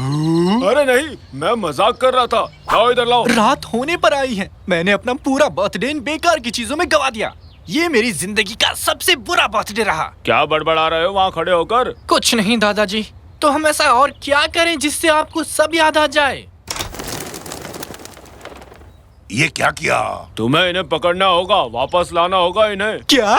अरे नहीं, मैं मजाक कर रहा था। लाओ इधर लाओ। रात होने पर आई है। मैंने अपना पूरा बर्थडे इन बेकार की चीजों में गवा दिया। ये मेरी जिंदगी का सबसे बुरा बर्थडे रहा। क्या बड़बड़ा रहे हो वहाँ खड़े होकर? कुछ नहीं दादाजी। तो हम ऐसा और क्या करें जिससे आपको सब याद आ जाए? ये क्या किया? तुम्हें इन्हें पकड़ना होगा, वापस लाना होगा इन्हें। क्या?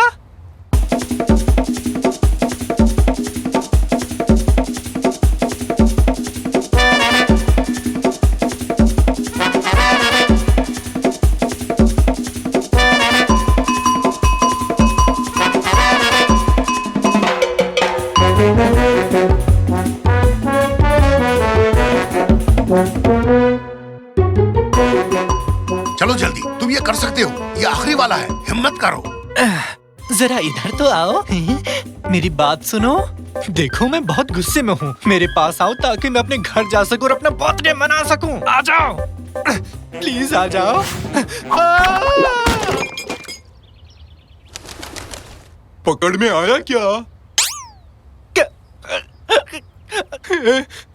चलो जल्दी, तुम ये कर सकते हो, ये आखिरी वाला है, हिम्मत करो। जरा इधर तो आओ। मेरी बात सुनो। देखो मैं बहुत गुस्से में हूँ, मेरे पास आओ ताकि मैं अपने घर जा सकूं और अपना बर्थडे मना सकूं। आ जाओ, प्लीज आ जाओ। पकड़ में आया क्या?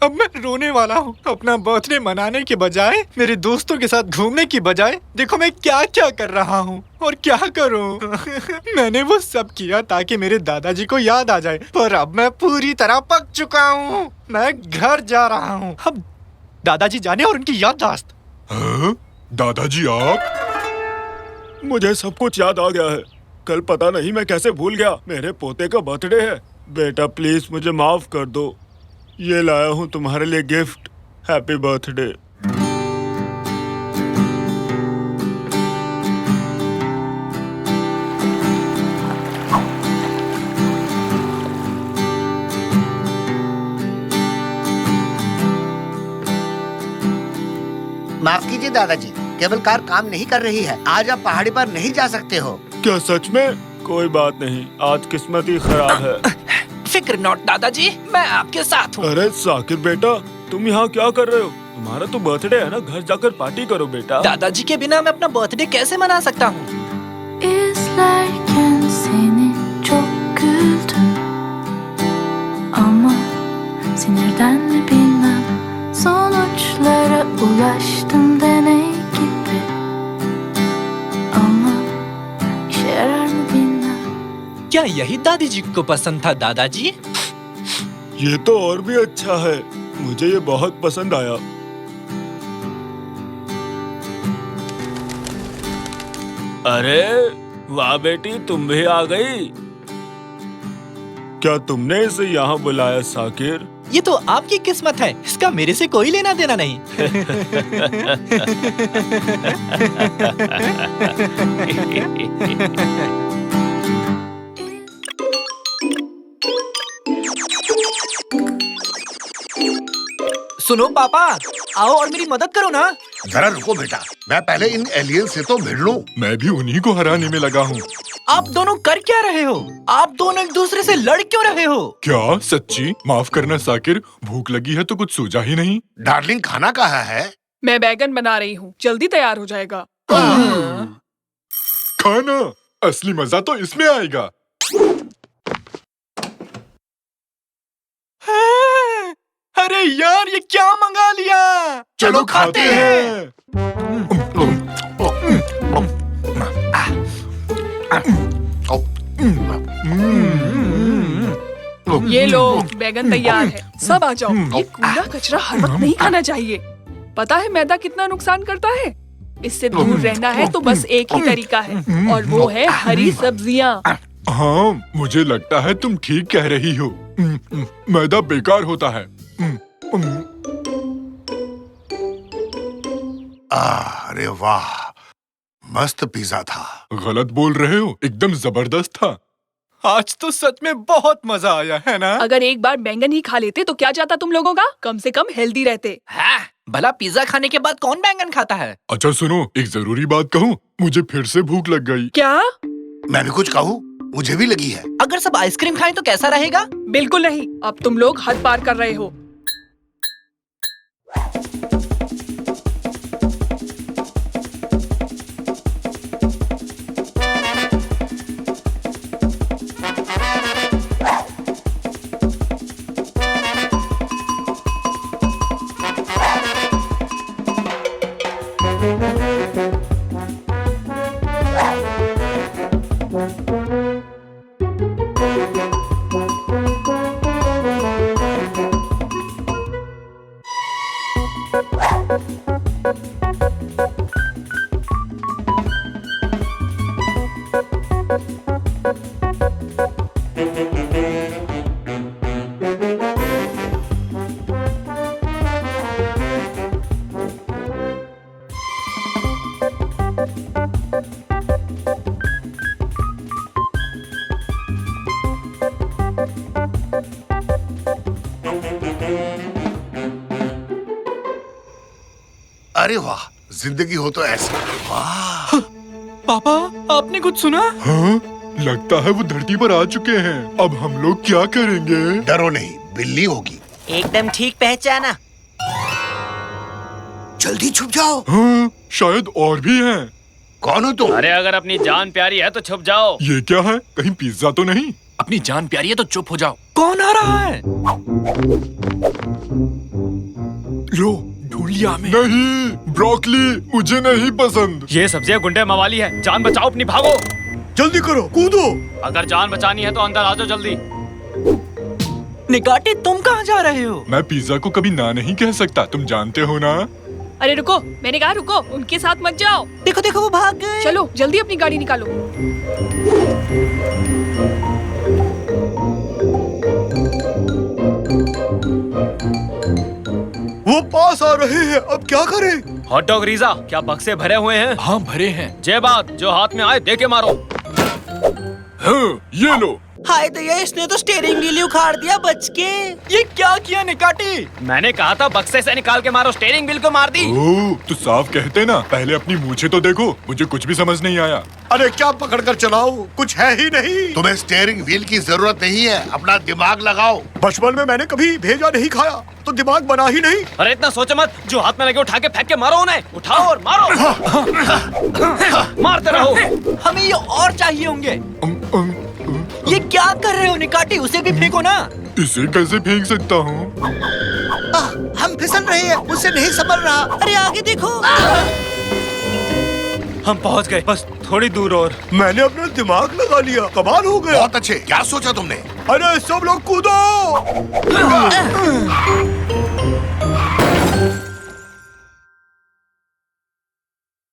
अब मैं रोने वाला हूँ। अपना बर्थडे मनाने के बजाय, मेरे दोस्तों के साथ घूमने की बजाय, देखो मैं क्या क्या कर रहा हूँ और क्या करूँ। मैंने वो सब किया ताकि मेरे दादाजी को याद आ जाए, पर अब मैं पूरी तरह पक चुका हूँ। मैं घर जा रहा हूँ। अब दादाजी जाने और उनकी याददाश्त। हाँ? दादाजी आप? मुझे सब कुछ याद आ गया है। कल पता नहीं मैं कैसे भूल गया, मेरे पोते का बर्थडे है। बेटा प्लीज मुझे माफ कर दो। ये लाया हूँ तुम्हारे लिए गिफ्ट। Happy birthday. माफ कीजिए दादाजी, केबल कार काम नहीं कर रही है। आज आप पहाड़ी पर नहीं जा सकते हो। क्या सच में? कोई बात नहीं, आज किस्मत ही खराब है। फिक्र नॉट दादाजी, मैं आपके साथ हूँ। अरे साकिर बेटा, तुम यहाँ क्या कर रहे हो? तुम्हारा तो बर्थडे है ना, घर जाकर पार्टी करो बेटा। दादाजी के बिना मैं अपना बर्थडे कैसे मना सकता हूँ? İzlerken seni çok güldüm Ama sinirden mi bilmem Sonuçlara ulaştım deney gibi Ama işe yarar mı bilmem क्या यही दादी जी को पसंद था दादाजी? ये तो और भी अच्छा है, मुझे ये बहुत पसंद आया। अरे वाह बेटी, तुम भी आ गई। क्या तुमने इसे यहाँ बुलाया साकिर? ये तो आपकी किस्मत है, इसका मेरे से कोई लेना देना नहीं। सुनो पापा, आओ और मेरी मदद करो ना। जरा रुको बेटा, मैं पहले इन एलियन से तो भिड़ लूं। मैं भी उन्हीं को हराने में लगा हूँ। आप दोनों कर क्या रहे हो? आप दोनों एक दूसरे से लड़ क्यों रहे हो? क्या सच्ची? माफ करना साकिर, भूख लगी है तो कुछ सूझा ही नहीं। डार्लिंग खाना कहाँ है? मैं बैगन बना रही हूँ, जल्दी तैयार हो जाएगा। खाना असली मजा तो इसमें आएगा। अरे यार, ये क्या मंगा लिया? चलो खाते हैं। ये लो, बैगन तैयार है। सब आ जाओ। ये कूड़ा कचरा हर वक्त नहीं खाना चाहिए। पता है मैदा कितना नुकसान करता है? इससे दूर रहना है तो बस एक ही तरीका है, और वो है हरी सब्जियाँ। हाँ, मुझे लगता है तुम ठीक कह रही हो। मैदा बेकार होता है। अरे वाह, मस्त पिज्जा था। गलत बोल रहे हो, एकदम जबरदस्त था। आज तो सच में बहुत मजा आया है ना? अगर एक बार बैंगन ही खा लेते तो क्या जाता तुम लोगों का? कम से कम हेल्दी रहते। हाँ, भला पिज्जा खाने के बाद कौन बैंगन खाता है? अच्छा सुनो, एक जरूरी बात कहूँ, मुझे फिर से भूख लग गई। क्या? मैं भी कुछ कहूँ? मुझे भी लगी है। अगर सब आइसक्रीम खाएं तो कैसा रहेगा? बिल्कुल नहीं, अब तुम लोग हद पार कर रहे हो। अरे वाह, जिंदगी हो तो ऐसी। वाह पापा, आपने कुछ सुना? हाँ, लगता है वो धरती पर आ चुके हैं। अब हम लोग क्या करेंगे? डरो नहीं, बिल्ली होगी। एकदम ठीक पहचाना। जल्दी छुप जाओ। हाँ, शायद और भी हैं। कौन हो तुम? अरे अगर अपनी जान प्यारी है तो छुप जाओ। ये क्या है? कहीं पिज्जा तो नहीं? अपनी जान प्यारी है तो चुप हो जाओ। कौन आ रहा है? लो, ढूंढ लिया हमें। नहीं, ब्रोकली मुझे नहीं पसंद। ये सब्जियां गुंडे मवाली है। जान बचाओ अपनी, भागो। जल्दी करो, कूदो। अगर जान बचानी है तो अंदर आ जाओ जल्दी। निकाटी, तुम कहाँ जा रहे हो? मैं पिज्जा को कभी ना नहीं कह सकता, तुम जानते हो ना। अरे रुको, मैंने कहा रुको, उनके साथ मत जाओ। देखो देखो, वो भाग गए। चलो जल्दी अपनी गाड़ी निकालो। वो पास आ रहे हैं, अब क्या करें? हॉट डॉग रीजा, क्या बक्से भरे हुए हैं? हाँ, भरे हैं। जय बात, जो हाथ में आए दे के मारो। हाँ, ये लो। हाय दया, इसने तो स्टीयरिंग व्हील ही उखाड़ दिया बच के। ये क्या किया निकाटी? मैंने कहा था बक्से से निकाल के मारो, स्टीयरिंग व्हील को मार दी। ओह, तो साफ कहते ना। पहले अपनी मूछें तो देखो, मुझे कुछ भी समझ नहीं आया। अरे क्या पकड़ कर चलाओ, कुछ है ही नहीं। तुम्हें स्टीयरिंग व्हील की जरूरत नहीं है, अपना दिमाग लगाओ। बचपन में मैंने कभी भेजा नहीं खाया, तो दिमाग बना ही नहीं। अरे इतना सोचो मत, जो हाथ में लगे उठा के फेंक के मारो उन्हें। उठाओ और मारो। मारते रहो। हमें ये और चाहिए होंगे। ये क्या कर रहे हो निकाटी? उसे भी फेंको ना। इसे कैसे फेंक सकता हूँ? हम फिसल रहे हैं, मुझसे नहीं संभल रहा। अरे आगे देखो। हम पहुंच गए, बस थोड़ी दूर और। मैंने अपना दिमाग लगा लिया, कमाल हो गया। बहुत अच्छे, क्या सोचा तुमने? अरे सब लोग कूदो।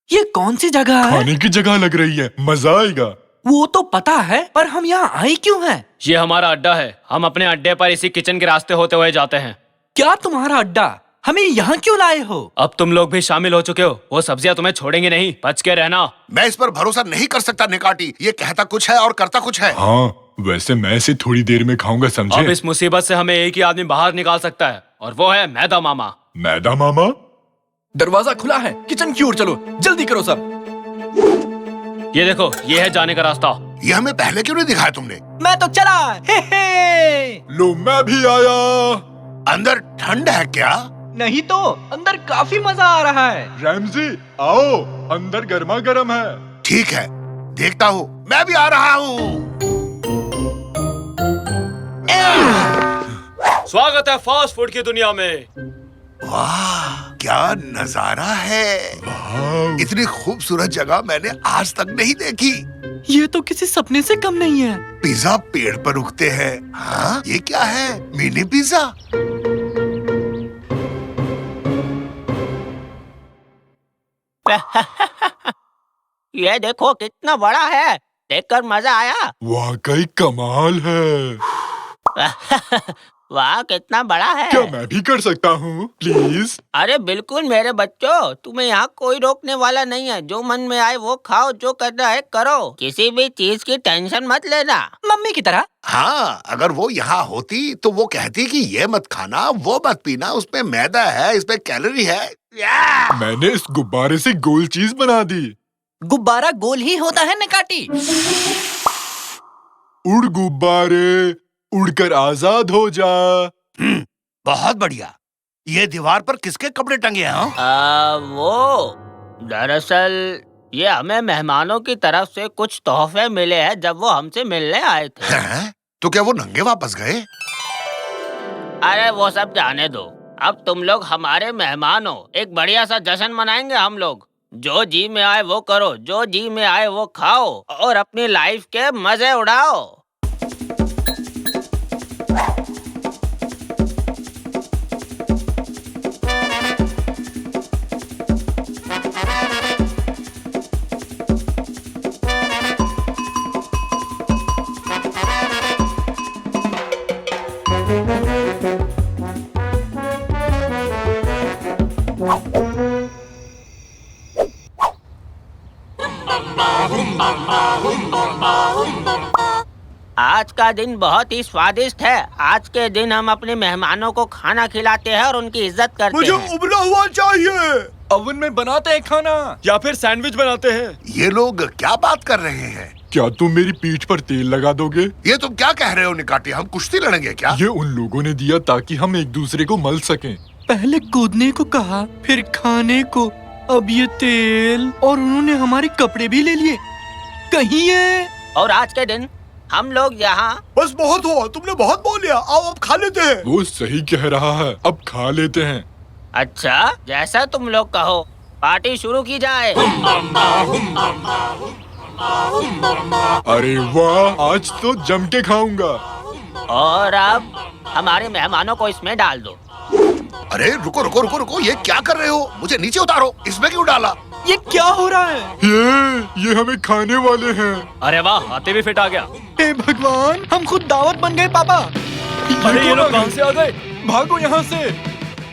ये कौन सी जगह है? खाने की जगह लग रही है, मजा आएगा। वो तो पता है, पर हम यहाँ आए क्यों हैं? ये हमारा अड्डा है। हम अपने अड्डे पर इसी किचन के रास्ते होते हुए जाते हैं। क्या तुम्हारा अड्डा? हमें यहाँ क्यों लाए हो? अब तुम लोग भी शामिल हो चुके हो, वो सब्जियां तुम्हें छोड़ेंगे नहीं, बच के रहना। मैं इस पर भरोसा नहीं कर सकता निकाटी। ये कहता कुछ है और करता कुछ है। हाँ, वैसे मैं इसे थोड़ी देर में खाऊंगा, समझे? अब इस मुसीबत से हमें एक ही आदमी बाहर निकाल सकता है, और वो है मैदा मामा। मैदा मामा? दरवाजा खुला है, किचन की ओर चलो, जल्दी करो सब। ये देखो, ये है जाने का रास्ता। ये हमें पहले क्यों नहीं दिखाया तुमने? मैं तो चला। हे हे। लो, मैं भी आया। अंदर ठंड है क्या? नहीं तो, अंदर काफी मजा आ रहा है। रैमजी, आओ, अंदर गर्मा गर्म है। ठीक है, देखता हूँ। मैं भी आ रहा हूँ। स्वागत है फास्ट फूड की दुनिया में। वाह, क्या नजारा है। इतनी खूबसूरत जगह मैंने आज तक नहीं देखी। ये तो किसी सपने से कम नहीं है। पिज्जा पेड़ पर उगते हैं। हाँ, ये क्या है? Mini pizza. ये देखो कितना बड़ा है, देखकर मजा आया। वाकई कमाल है। वाह, कितना बड़ा है। क्या मैं भी कर सकता हूँ, प्लीज? अरे बिल्कुल मेरे बच्चों, तुम्हें यहाँ कोई रोकने वाला नहीं है। जो मन में आए वो खाओ, जो करना है करो, किसी भी चीज की टेंशन मत लेना। मम्मी की तरह। हाँ, अगर वो यहाँ होती तो वो कहती कि ये मत खाना, वो मत पीना, उसमें मैदा है, इसमें कैलोरी है। मैंने इस गुब्बारे से गोल चीज बना दी। गुब्बारा गोल ही होता है निकाटी। उड़ गुब्बारे, उड़कर आजाद हो जा। बहुत बढ़िया। ये दीवार पर किसके कपड़े टंगे हैं? वो दरअसल ये हमें मेहमानों की तरफ से कुछ तोहफे मिले हैं जब वो हमसे मिलने आए थे। हैं? तो क्या वो नंगे वापस गए? अरे वो सब जाने दो, अब तुम लोग हमारे मेहमान हो। एक बढ़िया सा जश्न मनाएंगे हम लोग। जो जी में आए वो करो, जो जी में आए वो खाओ, और अपनी लाइफ के मजे उड़ाओ। आज का दिन बहुत ही स्वादिष्ट है। आज के दिन हम अपने मेहमानों को खाना खिलाते हैं और उनकी इज्जत करते मुझे हैं। उबला हुआ चाहिए। ओवन में बनाते हैं खाना या फिर सैंडविच बनाते हैं। ये लोग क्या बात कर रहे हैं? क्या तुम मेरी पीठ पर तेल लगा दोगे? ये तुम क्या कह रहे हो निकाटी? हम कुश्ती लड़ेंगे क्या? ये उन लोगों ने दिया ताकि हम एक दूसरे को मल सकें। पहले कूदने को कहा, फिर खाने को, अब ये तेल, और उन्होंने हमारे कपड़े भी ले लिए। कहीं ये और आज के दिन हम लोग यहाँ बस बहुत हुआ, तुमने बहुत बोल लिया। आओ अब खा लेते हैं। वो सही कह रहा है, अब खा लेते हैं। अच्छा, जैसा तुम लोग कहो, पार्टी शुरू की जाए। अरे वाह, आज तो जम के खाऊंगा। और अब हमारे मेहमानों को इसमें डाल दो। अरे रुको रुको रुको रुको, ये क्या कर रहे हो? मुझे नीचे उतारो। इसमें क्यों डाला? ये क्या हो रहा है? ये हमें खाने वाले हैं। अरे वाह, हाथी भी फिट आ गया। हे भगवान, हम खुद दावत बन गए पापा। अरे ये लोग कहाँ से आ गए? भागो यहाँ से।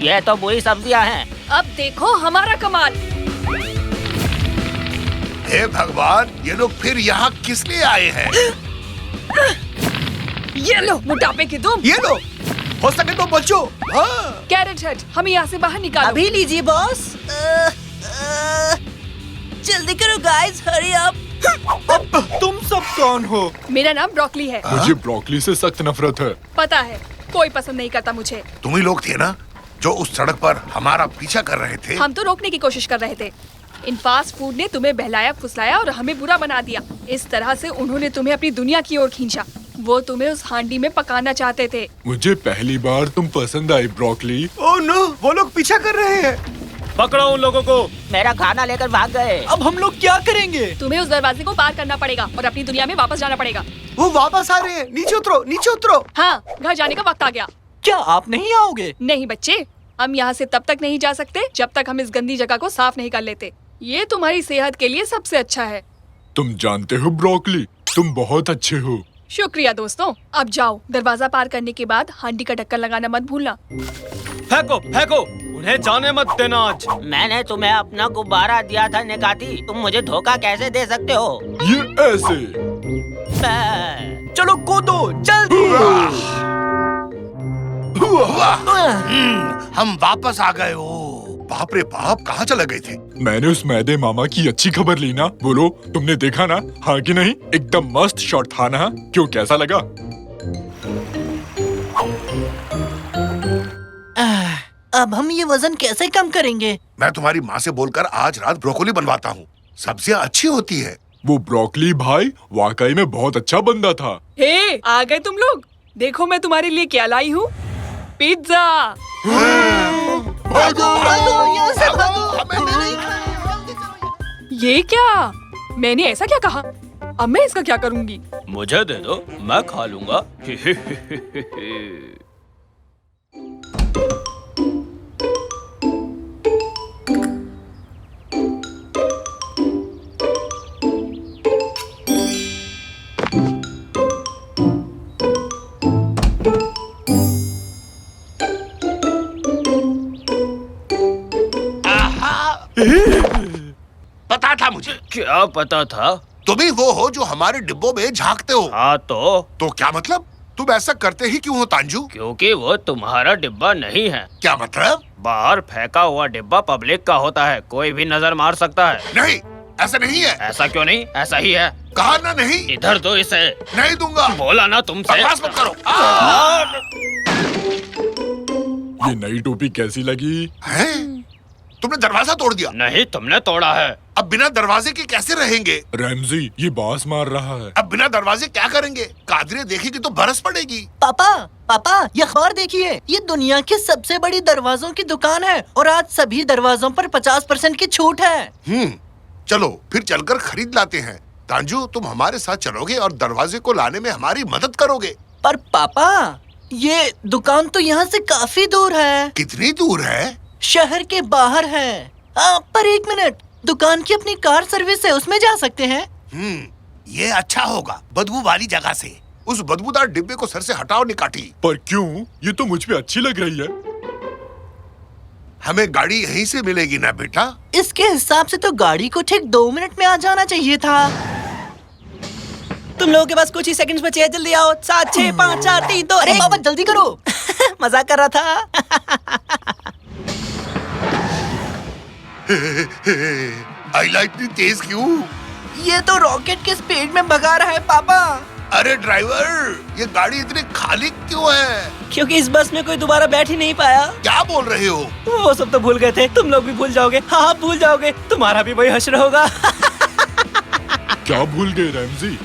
ये तो बुरी सब्जियाँ हैं। अब देखो हमारा कमाल। हे भगवान, ये लोग फिर यहाँ किस लिए आए हैं? ये लो मोटापे की तुम। ये लो, हो सके तो बचो। कैरेट हेड, हमें यहाँ से बाहर निकालो। अभी लीजिए बॉस। जल्दी करो गाइस, हरी अप। तुम सब कौन हो? मेरा नाम ब्रोकली है। मुझे ब्रोकली से सख्त नफरत है। पता है, कोई पसंद नहीं करता मुझे। तुम ही लोग थे ना जो उस सड़क पर हमारा पीछा कर रहे थे? हम तो रोकने की कोशिश कर रहे थे। इन फास्ट फूड ने तुम्हें बहलाया फुसलाया और हमें बुरा बना दिया। इस तरह से उन्होंने तुम्हें अपनी दुनिया की ओर खींचा। वो तुम्हें उस हांडी में पकाना चाहते थे। मुझे पहली बार तुम पसंद आई ब्रोकली। ओह नो, वो लोग पीछा कर रहे हैं। पकड़ो उन लोगों को। मेरा खाना लेकर भाग गए। अब हम लोग क्या करेंगे? तुम्हें उस दरवाजे को पार करना पड़ेगा और अपनी दुनिया में वापस जाना पड़ेगा। वो वापस आ रहे हैं। नीचे उतरो, नीचे उतरो। हाँ, घर जाने का वक्त आ गया। क्या आप नहीं आओगे? नहीं बच्चे, हम यहाँ से तब तक नहीं जा सकते जब तक हम इस गंदी जगह को साफ नहीं कर लेते। ये तुम्हारी सेहत के लिए सबसे अच्छा है। तुम जानते हो ब्रोकली, तुम बहुत अच्छे हो। शुक्रिया दोस्तों। अब जाओ, दरवाजा पार करने के बाद हांडी का ढक्कन लगाना मत भूलना। फेंको फेंको, उन्हें जाने मत देना आज। मैंने तुम्हें अपना गुब्बारा दिया था निकाती, तुम मुझे धोखा कैसे दे सकते हो? ये ऐसे। चलो कूदो, जल्दी। हम वापस आ गए हो। बाप रे बाप, कहाँ चले गए थे? मैंने उस मैदे मामा की अच्छी खबर ली ना। बोलो, तुमने देखा ना? हाँ कि नहीं? एकदम मस्त शॉट था ना? क्यों, कैसा लगा? अब हम ये वजन कैसे कम करेंगे? मैं तुम्हारी माँ से बोलकर आज रात ब्रोकोली बनवाता हूँ। सब्जियाँ अच्छी होती है। वो ब्रोकली भाई वाकई में बहुत अच्छा बंदा था। हे, आ गए तुम लोग। देखो मैं तुम्हारे लिए क्या लाई हूँ। पिज्जा। यहाँ से भागो। ये क्या? मैंने ऐसा क्या कहा? अब मैं इसका क्या करूँगी? मुझे दे दो, मैं खा लूंगा। पता था मुझे। क्या पता था? तुम ही वो हो जो हमारे डिब्बों में झांकते हो। हाँ तो क्या मतलब? तुम ऐसा करते ही क्यों हो तांजू? क्योंकि वो तुम्हारा डिब्बा नहीं है। क्या मतलब? बाहर फेंका हुआ डिब्बा पब्लिक का होता है, कोई भी नजर मार सकता है। नहीं, ऐसा नहीं है। ऐसा क्यों नहीं? ऐसा ही है। कहा ना नहीं? इधर दो इसे। नहीं दूंगा। बोला ना तुमसे। बकवास मत करो। ये नई टोपी कैसी लगी? हैं? तुमने दरवाजा तोड़ दिया? नहीं, तुमने तोड़ा है। अब बिना दरवाजे के कैसे रहेंगे? रैमजी, ये बांस मार रहा है। अब बिना दरवाजे क्या करेंगे? कादरे देखेगी तो बरस पड़ेगी। पापा, पापा, ये अखबार देखिए। ये दुनिया की सबसे बड़ी दरवाजों की दुकान है और आज सभी दरवाजों पर 50% की छूट है। चलो फिर चलकर खरीद लाते हैं। तांजू, तुम हमारे साथ चलोगे और दरवाजे को लाने में हमारी मदद करोगे। पर पापा, ये दुकान तो यहाँ से काफी दूर है। कितनी दूर है? शहर के बाहर है। पर एक मिनट, दुकान की अपनी कार सर्विस है, उसमें जा सकते हैं। ये अच्छा होगा, बदबू वाली जगह से। उस बदबूदार डिब्बे को सर से हटाओ निकाटी। पर क्यों? ये तो मुझ पे अच्छी लग रही है। हमें गाड़ी यहीं से मिलेगी ना बेटा? इसके हिसाब से तो गाड़ी को ठीक 2 मिनट में आ जाना चाहिए था। तुम लोगों के पास कुछ ही सेकंड्स बचे हैं, जल्दी आओ। 7 6 5 4 3 2 अरे बाबा जल्दी करो। मजाक कर रहा था। आईला इतनी तेज क्यों? ये तो रॉकेट के स्पीड में भगा रहा है पापा। अरे ड्राइवर, ये गाड़ी इतनी खाली क्यों है? क्योंकि इस बस में कोई दोबारा बैठ ही नहीं पाया। क्या बोल रहे हो? वो सब तो भूल गए थे, तुम लोग भी भूल जाओगे। हाँ भूल जाओगे, तुम्हारा भी वही हश्र होगा। क्या भूल गए रैमजी?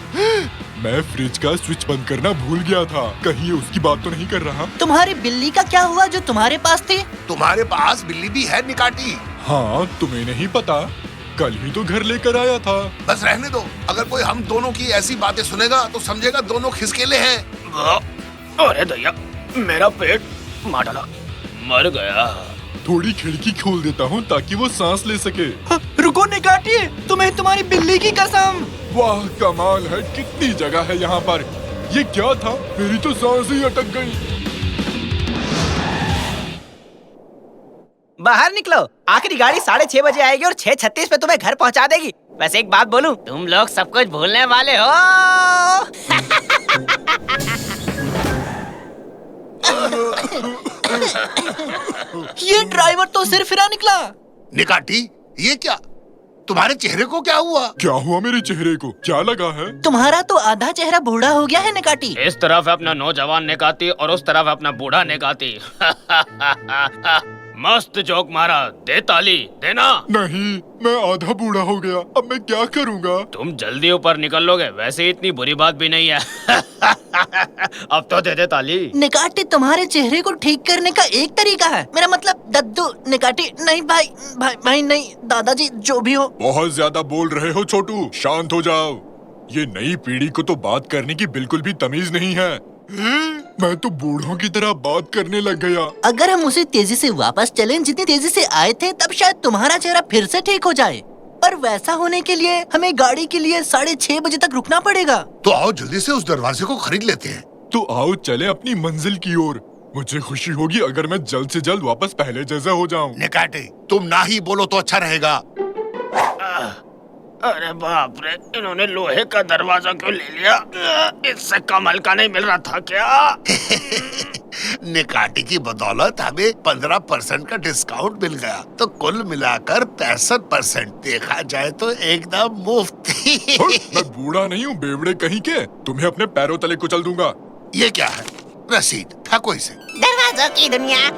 मैं फ्रिज का स्विच बंद करना भूल गया था। कहीं ये उसकी बात तो नहीं कर रहा? तुम्हारी बिल्ली का क्या हुआ जो तुम्हारे पास थी? तुम्हारे पास बिल्ली भी है निकाटी? हाँ, तुम्हें नहीं पता, कल ही तो घर लेकर आया था। बस रहने दो। अगर कोई हम दोनों की ऐसी बातें सुनेगा तो समझेगा दोनों खिसकेले हैं। अरे दया, मेरा पेट मार डाला, मर गया। थोड़ी खिड़की खोल देता हूँ ताकि वो सांस ले सके। रुको निकाटी, तुम्हें तुम्हारी बिल्ली की कसम। वाह कमाल है, कितनी जगह है यहाँ पर। ये क्या था? मेरी तो सांस ही अटक गई। बाहर निकलो, आखिरी गाड़ी 6:30 बजे आएगी और 6:36 पे तुम्हें घर पहुंचा देगी। वैसे एक बात बोलूं, तुम लोग सब कुछ भूलने वाले हो। ये ड्राइवर तो सिर फिरा निकला। निकाटी, ये क्या? तुम्हारे चेहरे को क्या हुआ? क्या हुआ मेरे चेहरे को? क्या लगा है? तुम्हारा तो आधा चेहरा बूढ़ा हो गया है निकाटी। इस तरफ अपना नौजवान निकाती और उस तरफ अपना बूढ़ा निकाती। मस्त जोक मारा, दे ताली, देना। नहीं, मैं आधा बूढ़ा हो गया, अब मैं क्या करूँगा? तुम जल्दी ऊपर निकल लोगे, वैसे इतनी बुरी बात भी नहीं है। अब तो दे दे ताली। निकाटी, तुम्हारे चेहरे को ठीक करने का एक तरीका है। मेरा मतलब दद्दू। निकाटी नहीं भाई, भाई नहीं, दादाजी जो भी हो। बहुत ज्यादा बोल रहे हो छोटू, शांत हो जाओ। ये नई पीढ़ी को तो बात करने की बिल्कुल भी तमीज नहीं है। मैं तो बूढ़ों की तरह बात करने लग गया। अगर हम उसी तेजी से वापस चलें जितनी तेजी से आए थे, तब शायद तुम्हारा चेहरा फिर से ठीक हो जाए। पर वैसा होने के लिए हमें गाड़ी के लिए 6:30 बजे तक रुकना पड़ेगा। तो आओ जल्दी से उस दरवाजे को खरीद लेते हैं। तो आओ चले अपनी मंजिल की ओर। मुझे खुशी होगी अगर मैं जल्द से जल्द वापस पहले जैसा हो जाऊं। निकाटे, तुम ना ही बोलो तो अच्छा रहेगा। अरे बाप रे, इन्होंने लोहे का दरवाजा क्यों ले लिया? इससे कम हल्का नहीं मिल रहा था क्या? निकाटी की बदौलत हमें 15% का डिस्काउंट मिल गया, तो कुल मिलाकर 65%। देखा जाए तो एकदम मुफ्त। मैं बूढ़ा नहीं हूँ बेवड़े कहीं के, तुम्हें अपने पैरों तले कुचल दूंगा। ये क्या है? रसीद, फेंको इसे। दरवाजों की दुनिया,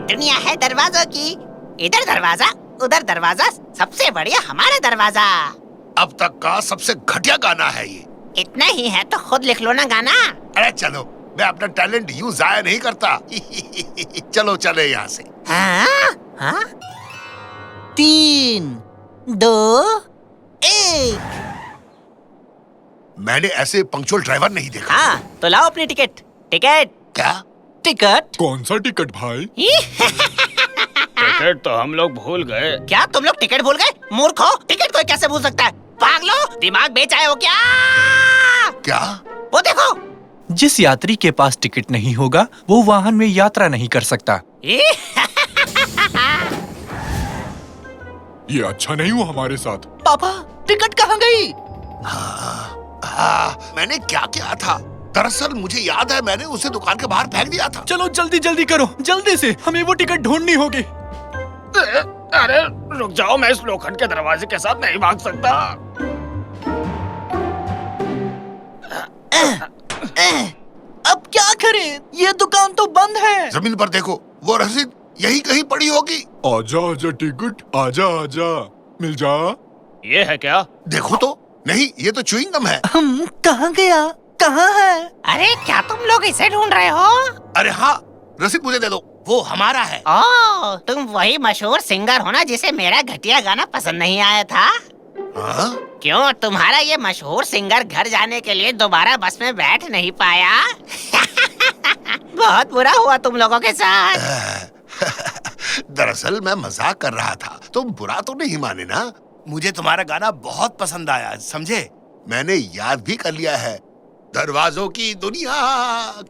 दुनिया है दरवाजों की। इधर दरवाजा, उधर दरवाजा, सबसे बढ़िया हमारा दरवाजा। अब तक का सबसे घटिया गाना है ये। इतना ही है तो खुद लिख लो ना गाना। अरे चलो, मैं अपना टैलेंट यूं जाया नहीं करता। चलो चले यहाँ से। हाँ? 3 2 1। मैंने ऐसे पंक्चुअल ड्राइवर नहीं देखा। हाँ, तो लाओ अपनी टिकट। टिकट क्या? टिकट? कौन सा टिकट भाई? टिकट तो हम लोग भूल गए। क्या तुम लोग टिकट भूल गए? मूर्ख हो, टिकट कोई कैसे भूल सकता है? पागलो, दिमाग बेच आए हो क्या? क्या? वो देखो। जिस यात्री के पास टिकट नहीं होगा वो वाहन में यात्रा नहीं कर सकता। ये अच्छा नहीं हुआ हमारे साथ। पापा, टिकट कहाँ गई? मैंने क्या किया था? दरअसल मुझे याद है, मैंने उसे दुकान के बाहर फेंक दिया था। चलो जल्दी जल्दी करो, जल्दी से, हमें वो टिकट ढूंढनी होगी। अरे रुक जाओ, मैं इस लोखंड के दरवाजे के साथ नहीं भाग सकता। अब क्या करें? ये दुकान तो बंद है। जमीन पर देखो, वो रसीद यही कहीं पड़ी होगी। आजा आजा टिकट, आजा आजा, मिल जा। ये है क्या? देखो तो। नहीं, ये तो च्युइंग गम है। कहाँ गया? कहाँ है? अरे क्या तुम लोग इसे ढूंढ रहे हो? अरे हाँ, रसीद मुझे दे दो, वो हमारा है। ओह, तुम वही मशहूर सिंगर हो ना जिसे मेरा घटिया गाना पसंद नहीं आया था? हाँ? क्यों, तुम्हारा ये मशहूर सिंगर घर जाने के लिए दोबारा बस में बैठ नहीं पाया? बहुत बुरा हुआ तुम लोगों के साथ। दरअसल मैं मजाक कर रहा था, तुम बुरा तो नहीं माने ना? मुझे तुम्हारा गाना बहुत पसंद आया, समझे? मैंने याद भी कर लिया है। दरवाजों की दुनिया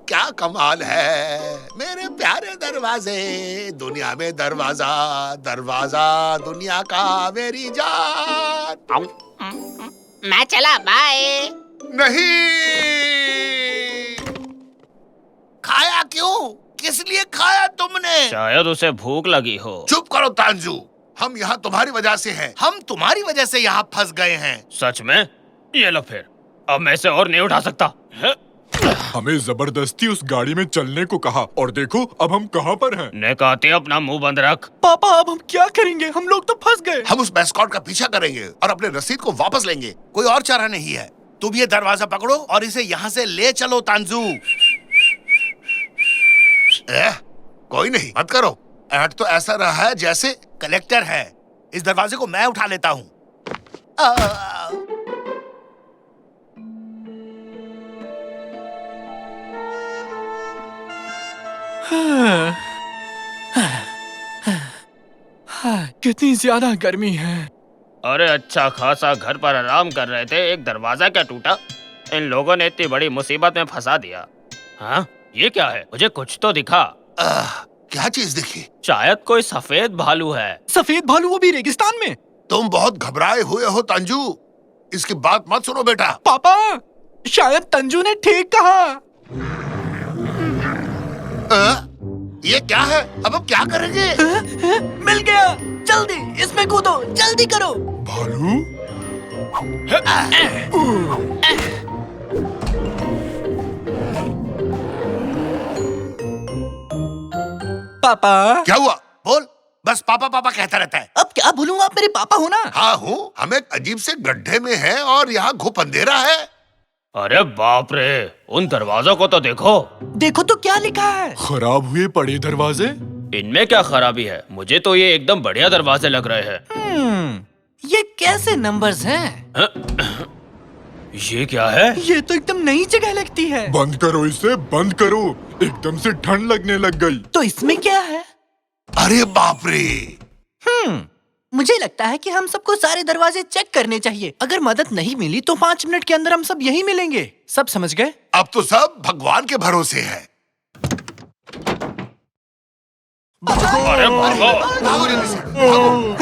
क्या कमाल है, मेरे प्यारे दरवाजे, दुनिया में दरवाजा, दरवाजा दुनिया का मेरी जान। मैं चला, बाय। नहीं। खाया क्यों? किस लिए खाया तुमने? शायद उसे भूख लगी हो। चुप करो तांजू, हम यहाँ तुम्हारी वजह से हैं। हम तुम्हारी वजह से यहाँ फंस गए हैं। सच में? ये लो फिर, अब मैं इसे और नहीं उठा सकता। हमें जबरदस्ती उस गाड़ी में चलने को कहा और देखो अब हम कहाँ पर हैं। नेकाती अपना मुंह बंद रख। पापा अब हम क्या करेंगे? हम लोग तो फंस गए। हम उस मैस्कॉट का पीछा करेंगे और अपने रसीद को वापस लेंगे। कोई और चारा नहीं है। तुम ये दरवाजा पकड़ो और इसे यहाँ से ले चलो तांजू। कोई नहीं, मत करो। ऐड तो ऐसा रहा है जैसे कलेक्टर है। इस दरवाजे को मैं उठा लेता हूँ। कितनी ज्यादा गर्मी है। अरे अच्छा खासा घर पर आराम कर रहे थे, एक दरवाजा क्या टूटा? इन लोगों ने इतनी बड़ी मुसीबत में फंसा दिया। हाँ, ये क्या है? मुझे कुछ तो दिखा। क्या चीज दिखी? शायद कोई सफेद भालू है। सफेद भालू, वो भी रेगिस्तान में? तुम बहुत घबराए हुए हो तांजू। इसकी बात मत सुनो बेटा। पापा, शायद तंजू ने ठीक कहा। ये क्या है? अब हम क्या करेंगे? मिल गया, जल्दी इसमें कूदो, जल्दी करो। भालू? पापा। क्या हुआ? बोल। बस पापा पापा कहता रहता है। अब क्या बोलूं, आप मेरे पापा हो ना? हाँ हूँ। हम एक अजीब से गड्ढे में हैं और यहाँ घुप अंधेरा है। अरे बाप रे, उन दरवाजों को तो देखो। देखो तो क्या लिखा है। खराब हुए पड़े दरवाजे। इनमें क्या खराबी है? मुझे तो ये एकदम बढ़िया दरवाजे लग रहे हैं। ये कैसे नंबर्स हैं? ये क्या है? ये तो एकदम नई जगह लगती है। बंद करो इसे, बंद करो। एकदम से ठंड लगने लग गई। तो इसमें क्या है? अरे बाप रे। मुझे लगता है कि हम सबको सारे दरवाजे चेक करने चाहिए। अगर मदद नहीं मिली तो 5 मिनट के अंदर हम सब यहीं मिलेंगे। सब समझ गए? अब तो सब भगवान के भरोसे है। अरे भागो। भागो जल्दी से, भागो।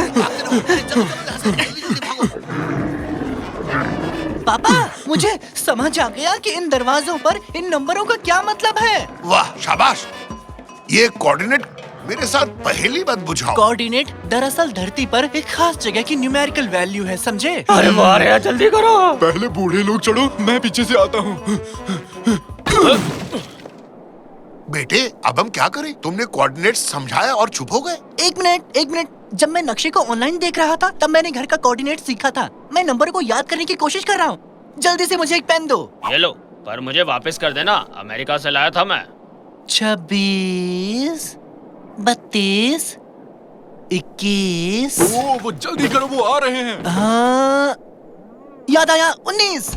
पापा, मुझे समझ आ गया कि इन दरवाजों पर इन नंबरों का क्या मतलब है। वाह, शाबाश। ये कोऑर्डिनेट मेरे साथ पहेली मत बुझाओ। कोऑर्डिनेट दरअसल धरती पर एक खास जगह की न्यूमेरिकल वैल्यू है, समझे? अरे वाह रे, जल्दी करो। पहले बूढ़े लोग चढ़ो, मैं पीछे से आता हूँ। बेटे, अब हम क्या करें? तुमने कोऑर्डिनेट समझाया और चुप हो गए। एक मिनट। जब मैं नक्शे को ऑनलाइन देख रहा था तब मैंने घर का कोऑर्डिनेट सीखा था। मैं नंबर को याद करने की कोशिश कर रहा हूँ। जल्दी से मुझे एक पेन दो। ये लो, पर मुझे वापस कर देना। अमेरिका से लाया था मैं। 26, 32, 21। वो जल्दी करो, वो आ रहे हैं। हाँ, याद आया, 19।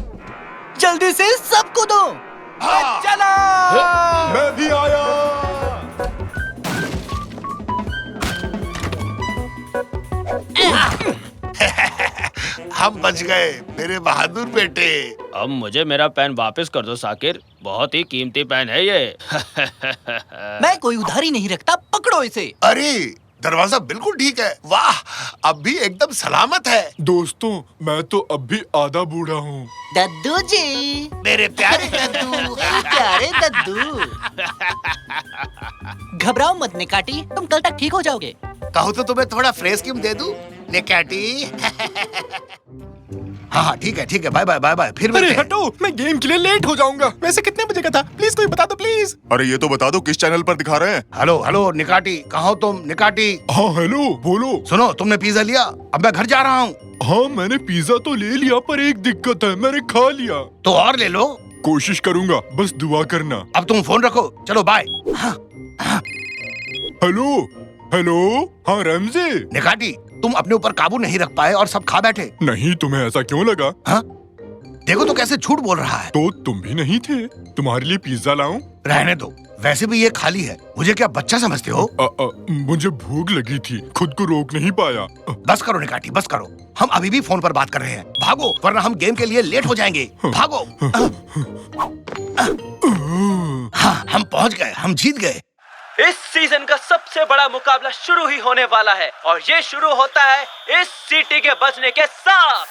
जल्दी से सबको दो। चला। मैं भी आया। हम बच गए मेरे बहादुर बेटे। अब मुझे मेरा पेन वापस कर दो साकिर, बहुत ही कीमती पेन है ये। मैं कोई उधारी नहीं रखता, पकड़ो इसे। अरे दरवाजा बिल्कुल ठीक है। वाह, अब भी एकदम सलामत है। दोस्तों, मैं तो अब भी आधा बूढ़ा हूँ। दद्दू जी, मेरे प्यारे दद्दू। प्यारे दद्दू। घबराओ मत निकाटी, तुम कल तक ठीक हो जाओगे। कहो तो तुम्हें थोड़ा फ्रेश क्रीम दे दूं, निकाटी? हाँ ठीक है, बाय बाय, फिर अरे हटो, मैं गेम के लिए लेट हो जाऊंगा। वैसे कितने बजे का था? प्लीज कोई बता दो प्लीज। अरे ये तो बता दो किस चैनल पर दिखा रहे हैं। हेलो निकाटी, कहाँ हो तुम? निकाटी। हाँ हेलो, बोलो। सुनो, तुमने पिज्जा लिया? अब मैं घर जा रहा हूँ। हाँ मैंने पिज्जा तो ले लिया, पर एक दिक्कत है, मैंने खा लिया। तो और ले लो। कोशिश करूंगा, बस दुआ करना। अब तुम फोन रखो, चलो बाय। हेलो, हाँ रमजे। निकाटी, तुम अपने ऊपर काबू नहीं रख पाए और सब खा बैठे। नहीं, तुम्हें ऐसा क्यों लगा? हाँ? देखो तो कैसे झूठ बोल रहा है। तो तुम भी नहीं थे? तुम्हारे लिए पिज्जा लाऊं? रहने दो, वैसे भी ये खाली है। मुझे क्या बच्चा समझते हो? मुझे भूख लगी थी, खुद को रोक नहीं पाया। बस करो निकाटी, बस करो। हम अभी भी फोन पर बात कर रहे हैं। भागो, वरना हम गेम के लिए लेट हो जाएंगे। भागो। हाँ, हम पहुंच गए, हम जीत गए। इस सीजन का सबसे बड़ा मुकाबला शुरू ही होने वाला है और ये शुरू होता है इस सीटी के बजने के साथ।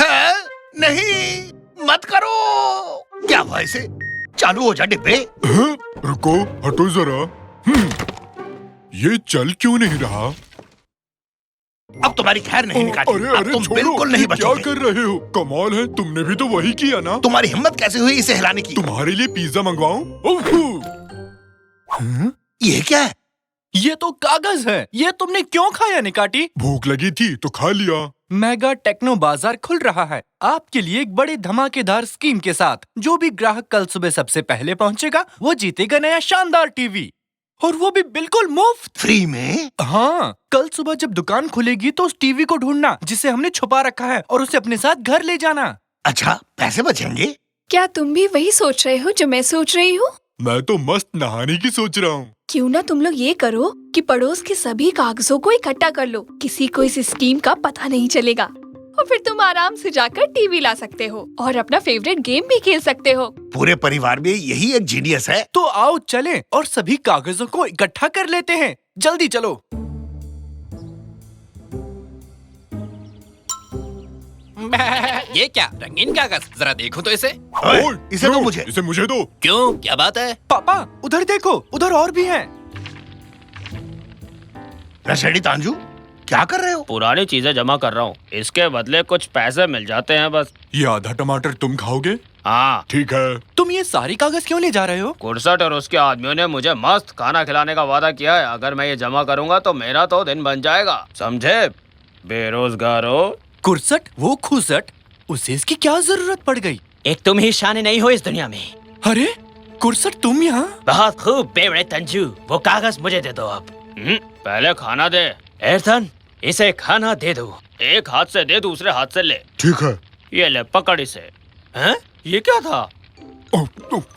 है? नहीं, मत करो। क्या हुआ इसे? चालू हो जा डिब्बे। रुको, हटो जरा। ये चल क्यों नहीं रहा? अब तुम्हारी खैर नहीं निकाली। अरे अब तुम छोड़ो, बिल्कुल नहीं ये बचोगे। क्या कर रहे हो? कमाल है, तुमने भी तो वही किया ना। तुम्हारी हिम्मत कैसे हुई इसे हिलाने की? तुम्हारे लिए पिज्जा मंगवाऊं? ये क्या है? ये तो कागज है। ये तुमने क्यों खाया निकाटी? भूख लगी थी तो खा लिया। मेगा टेक्नो बाजार खुल रहा है आपके लिए एक बड़ी धमाकेदार स्कीम के साथ। जो भी ग्राहक कल सुबह सबसे पहले पहुंचेगा वो जीतेगा नया शानदार टीवी, और वो भी बिल्कुल मुफ्त। फ्री में? हाँ, कल सुबह जब दुकान खुलेगी तो उस टीवी को ढूंढना जिसे हमने छुपा रखा है और उसे अपने साथ घर ले जाना। अच्छा, पैसे बचेंगे? क्या तुम भी वही सोच रहे हो जो मैं सोच रही हूँ? मैं तो मस्त नहाने की सोच रहा हूँ। क्यों ना तुम लोग ये करो कि पड़ोस के सभी कागजों को इकट्ठा कर लो। किसी को इस स्कीम का पता नहीं चलेगा और फिर तुम आराम से जाकर टीवी ला सकते हो और अपना फेवरेट गेम भी खेल सकते हो। पूरे परिवार में यही एक जीनियस है। तो आओ चलें और सभी कागजों को इकट्ठा कर लेते हैं। जल्दी चलो। ये क्या रंगीन कागज? जरा देखो तो इसे। ओए, इसे दो मुझे। इसे मुझे दो। क्यों, क्या बात है? पापा उधर देखो, उधर और भी हैं। रशेडी तांजू, क्या कर रहे हो? पुरानी चीजें जमा कर रहा हूँ, इसके बदले कुछ पैसे मिल जाते हैं बस। ये आधा टमाटर तुम खाओगे? हाँ। ठीक है। तुम ये सारी कागज क्यों ले जा रहे हो? कुर्सट और उसके आदमियों ने मुझे मस्त खाना खिलाने का वादा किया है। अगर मैं ये जमा करूँगा तो मेरा तो दिन बन जाएगा, समझे बेरोजगारों। कुर्सट, वो खुसट, उसे इसकी क्या जरूरत पड़ गई? एक तुम ही शान नहीं हो इस दुनिया में। अरे कुर्सट, तुम यहाँ? बहुत खूब बेवड़े तंजू, वो कागज मुझे दे दो अब। पहले खाना दे। एर्थन, इसे खाना दे दो। एक हाथ से दे, दूसरे हाथ से ले। ठीक है। ये ले, पकड़ इसे। हैं? ये क्या था?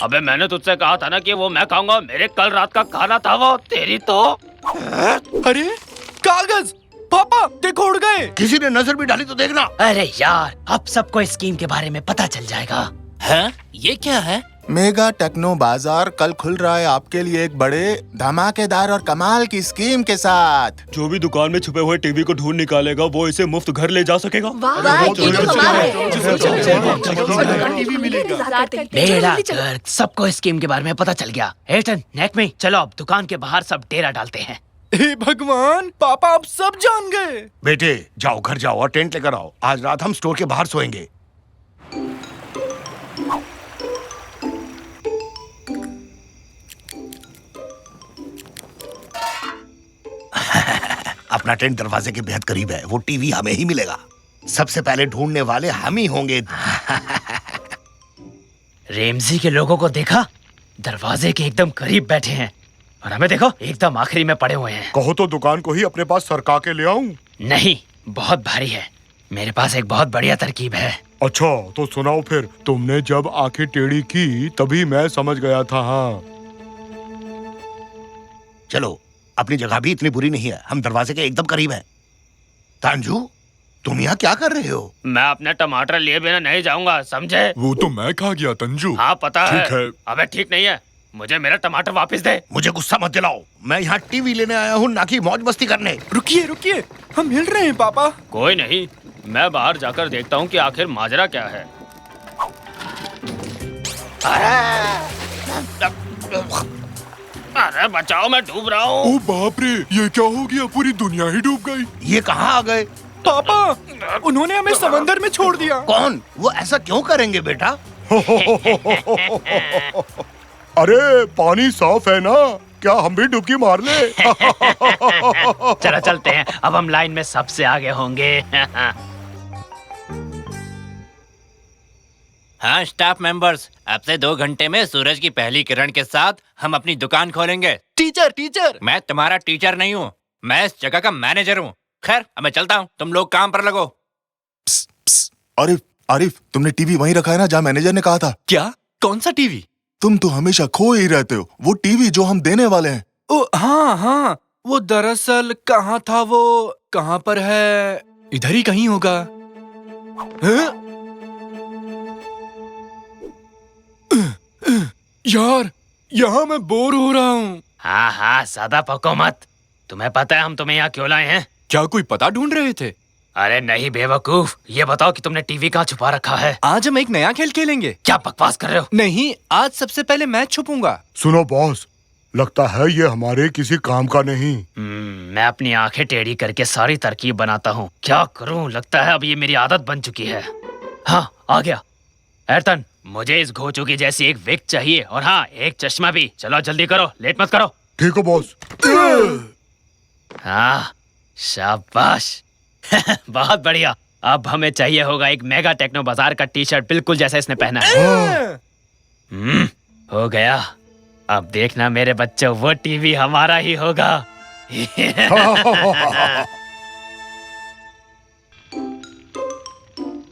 अबे मैंने तुझसे कहा था ना कि वो मैं खाऊंगा। मेरे कल रात का खाना था वो। तेरी तो। अरे कागज! पापा देखो, उड़ गए। किसी ने नजर भी डाली तो देखना। अरे यार, अब सबको इस स्कीम के बारे में पता चल जाएगा। हैं? ये क्या है? मेगा टेक्नो बाजार कल खुल रहा है आपके लिए एक बड़े धमाकेदार और कमाल की स्कीम के साथ। जो भी दुकान में छुपे हुए टीवी को ढूंढ निकालेगा वो इसे मुफ्त घर ले जा सकेगा। बेड़ा गर्क, सबको इस स्कीम के बारे में पता चल गया। एर्थन, नेक में चलो, अब दुकान के बाहर सब डेरा डालते हैं। हे भगवान, पापा अब सब जान गए। बेटे जाओ, घर जाओ और टेंट लेकर आओ। आज रात हम स्टोर के बाहर सोएंगे। अपना टेंट दरवाजे के बेहद करीब है। वो टीवी हमें ही मिलेगा। सबसे पहले ढूंढने वाले हम ही होंगे। रेमजी के लोगों को देखा? दरवाजे के एकदम करीब बैठे हैं और हमें देखो एकदम आखिरी में पड़े हुए हैं। कहो तो दुकान को ही अपने पास सरका के ले आऊं? नहीं, बहुत भारी है। मेरे पास एक बहुत बढ़िया तरकीब है। अच्छा तो सुनाओ फिर। तुमने जब आंखें टेढ़ी की तभी मैं समझ गया था। हाँ चलो, अपनी जगह भी इतनी बुरी नहीं है। हम दरवाजे के एकदम करीब हैं। तांजू, तुम यहाँ क्या कर रहे हो? मैं अपने टमाटर लिए बिना नहीं जाऊंगा, समझे? वो तो मैं खा गया तंजू। हाँ पता है। ठीक है। अबे ठीक नहीं है, मुझे मेरा टमाटर वापस दे। मुझे गुस्सा मत दिलाओ। मैं यहाँ टीवी लेने आया हूँ, ना कि मौज मस्ती करने। रुकिए रुकिए, हम हिल रहे हैं पापा। कोई नहीं, मैं बाहर जाकर देखता हूँ कि आखिर माजरा क्या है। अरे बचाओ, मैं डूब रहा हूँ। ओ बाप रे, ये क्या हो गया? पूरी दुनिया ही डूब गई। ये कहाँ आ गए? पापा, उन्होंने हमें समंदर में छोड़ दिया। कौन? वो ऐसा क्यों करेंगे बेटा? अरे पानी साफ है ना, क्या हम भी डुबकी मार ले? चलो चलते हैं, अब हम लाइन में सबसे आगे होंगे। हाँ स्टाफ मेंबर्स, अब से 2 घंटे में सूरज की पहली किरण के साथ हम अपनी दुकान खोलेंगे। टीचर, मैं तुम्हारा टीचर नहीं हूँ, मैं इस जगह का मैनेजर हूँ। खैर अब मैं चलता हूँ, तुम लोग काम पर लगो। आरिफ, तुमने टीवी वहीं रखा है ना जहाँ मैनेजर ने कहा था? क्या? कौन सा टीवी? तुम तो हमेशा खो ही रहते हो। वो टीवी जो हम देने वाले हैं। ओ हाँ, वो दरअसल कहाँ था? वो कहाँ पर है? इधर ही कहीं होगा। यार, यहाँ मैं बोर हो रहा हूँ। हाँ, ज्यादा पको मत। तुम्हें पता है हम तुम्हें यहाँ क्यों लाए हैं? क्या कोई पता ढूंढ रहे थे? अरे नहीं बेवकूफ, ये बताओ कि तुमने टीवी कहाँ छुपा रखा है? आज हम एक नया खेल खेलेंगे। क्या बकवास कर रहे हो? नहीं, आज सबसे पहले मैं छुपूंगा। सुनो बॉस, लगता है ये हमारे किसी काम का नहीं। मैं अपनी आंखें टेढ़ी करके सारी तरकीब बनाता हूँ। क्या करूँ, लगता है अब ये मेरी आदत बन चुकी है। हाँ, आ गया। एयरटन, मुझे इस घोचू की जैसी एक विग चाहिए, और हाँ, एक चश्मा भी। चलो जल्दी करो, लेट मत करो। ठीक है बॉस। हाँ, शाबाश। बहुत बढ़िया। अब हमें चाहिए होगा एक मेगा टेक्नो बाजार का टी शर्ट, बिल्कुल जैसा इसने पहना है। हो गया। अब देखना मेरे बच्चों, वो टीवी हमारा ही होगा।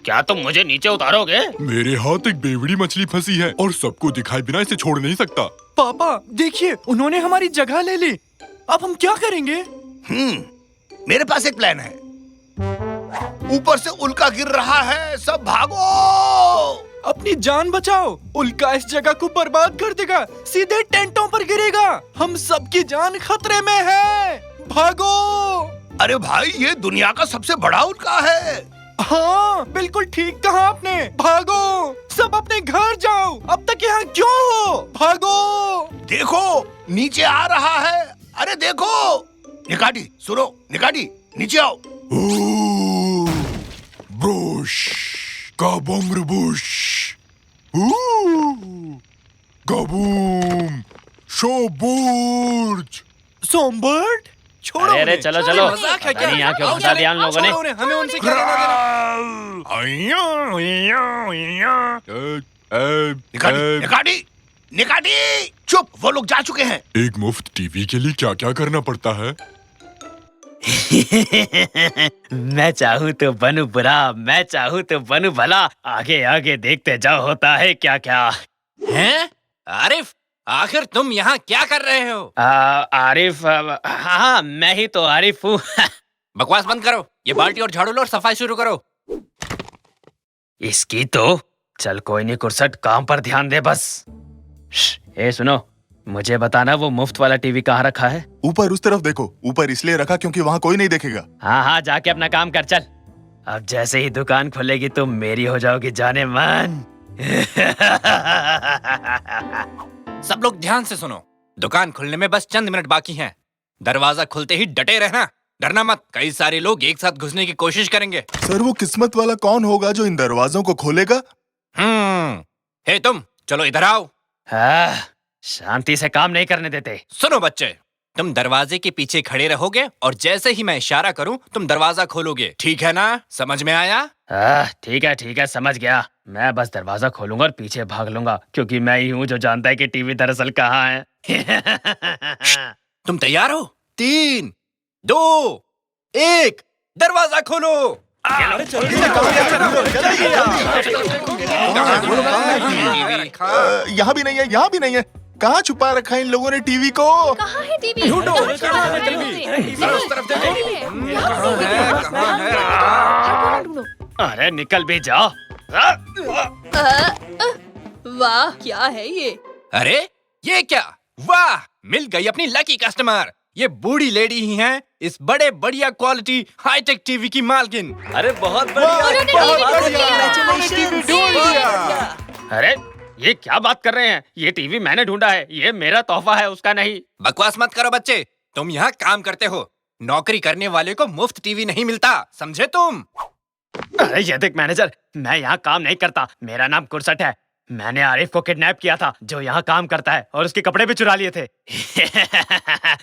क्या तुम मुझे नीचे उतारोगे? मेरे हाथ एक बेवड़ी मछली फंसी है और सबको दिखाए बिना इसे छोड़ नहीं सकता। पापा देखिए, उन्होंने हमारी जगह ले ली। अब हम क्या करेंगे? मेरे पास एक प्लान है। ऊपर से उल्का गिर रहा है, सब भागो। अपनी जान बचाओ, उल्का इस जगह को बर्बाद कर देगा, सीधे टेंटों पर गिरेगा। हम सबकी जान खतरे में है, भागो। अरे भाई, ये दुनिया का सबसे बड़ा उल्का है। हाँ, बिल्कुल ठीक कहा आपने। भागो, सब अपने घर जाओ। अब तक यहाँ क्यों हो? भागो। देखो, नीचे आ रहा है। अरे देखो। निकाटी, सुनो, निकाटी, नीचे आओ। ब्रूश, काबूम रुबूश, काबूम, शोबूर्ज, सोमबर्ड। छोड़ो अरे उन्हें। चलो चलो, मजाक है क्या? नहीं यहाँ क्यों फंसा दिया उन लोगों ने? हमें उनसे क्या लेना देना? निकाटी, निकाटी, चुप, वो लोग जा चुके हैं। एक मुफ्त टीवी के लिए क्या क्या करना पड़ता है? मैं चाहूँ तो बनूं बुरा, मैं चाहूँ तो बनूं भला। आगे आगे देखते जाओ, होता है क्या क्या। हैं? आरिफ, आखिर तुम यहाँ क्या कर रहे हो? आरिफ, हाँ, मैं ही तो आरिफ हूँ। बकवास बंद करो, ये बाल्टी और झाड़ू लो और सफाई शुरू करो। इसकी तो चल कोई नहीं कुर्सट, काम पर ध्यान दे बस। ए सुनो, मुझे बताना वो मुफ्त वाला टीवी कहाँ रखा है? ऊपर उस तरफ देखो। ऊपर इसलिए रखा क्योंकि वहाँ कोई नहीं देखेगा। हाँ हाँ, जाके अपना काम कर चल। अब जैसे ही दुकान खुलेगी तुम मेरी हो जाओगी जाने मन। सब लोग ध्यान से सुनो, दुकान खुलने में बस चंद मिनट बाकी हैं। दरवाजा खुलते ही डटे रहना, डरना मत। कई सारे लोग एक साथ घुसने की कोशिश करेंगे। सर, वो किस्मत वाला कौन होगा जो इन दरवाजों को खोलेगा? हे तुम, चलो इधर आओ। शांति से काम नहीं करने देते। सुनो बच्चे, तुम दरवाजे के पीछे खड़े रहोगे और जैसे ही मैं इशारा करूं तुम दरवाजा खोलोगे, ठीक है ना? समझ में आया? ठीक है, समझ गया। मैं बस दरवाजा खोलूंगा और पीछे भाग लूंगा, क्योंकि मैं ही हूँ जो जानता है कि टीवी दरअसल कहाँ है। तुम तैयार हो? 3, 2, 1, दरवाजा खोलो। यहाँ भी नहीं है, यहाँ भी नहीं है। कहाँ छुपा रखा है इन लोगों ने टीवी को? कहाँ है टीवी? अरे निकल भी जाओ। वाह, क्या है ये? अरे ये क्या? वाह, मिल गई अपनी लकी कस्टमर। ये बूढ़ी लेडी ही हैं इस बड़े बढ़िया क्वालिटी हाईटेक टीवी की मालकिन। अरे बहुत बढ़िया। अरे ये क्या बात कर रहे हैं? ये टीवी मैंने ढूंढा है, ये मेरा तोहफा है, उसका नहीं। बकवास मत करो बच्चे, तुम यहाँ काम करते हो। नौकरी करने वाले को मुफ्त टीवी नहीं मिलता, समझे तुम? अरे ये देख मैनेजर, मैं यहाँ काम नहीं करता, मेरा नाम कुरसट है। मैंने आरिफ को किडनैप किया था जो यहाँ काम करता है, और उसके कपड़े भी चुरा लिए थे।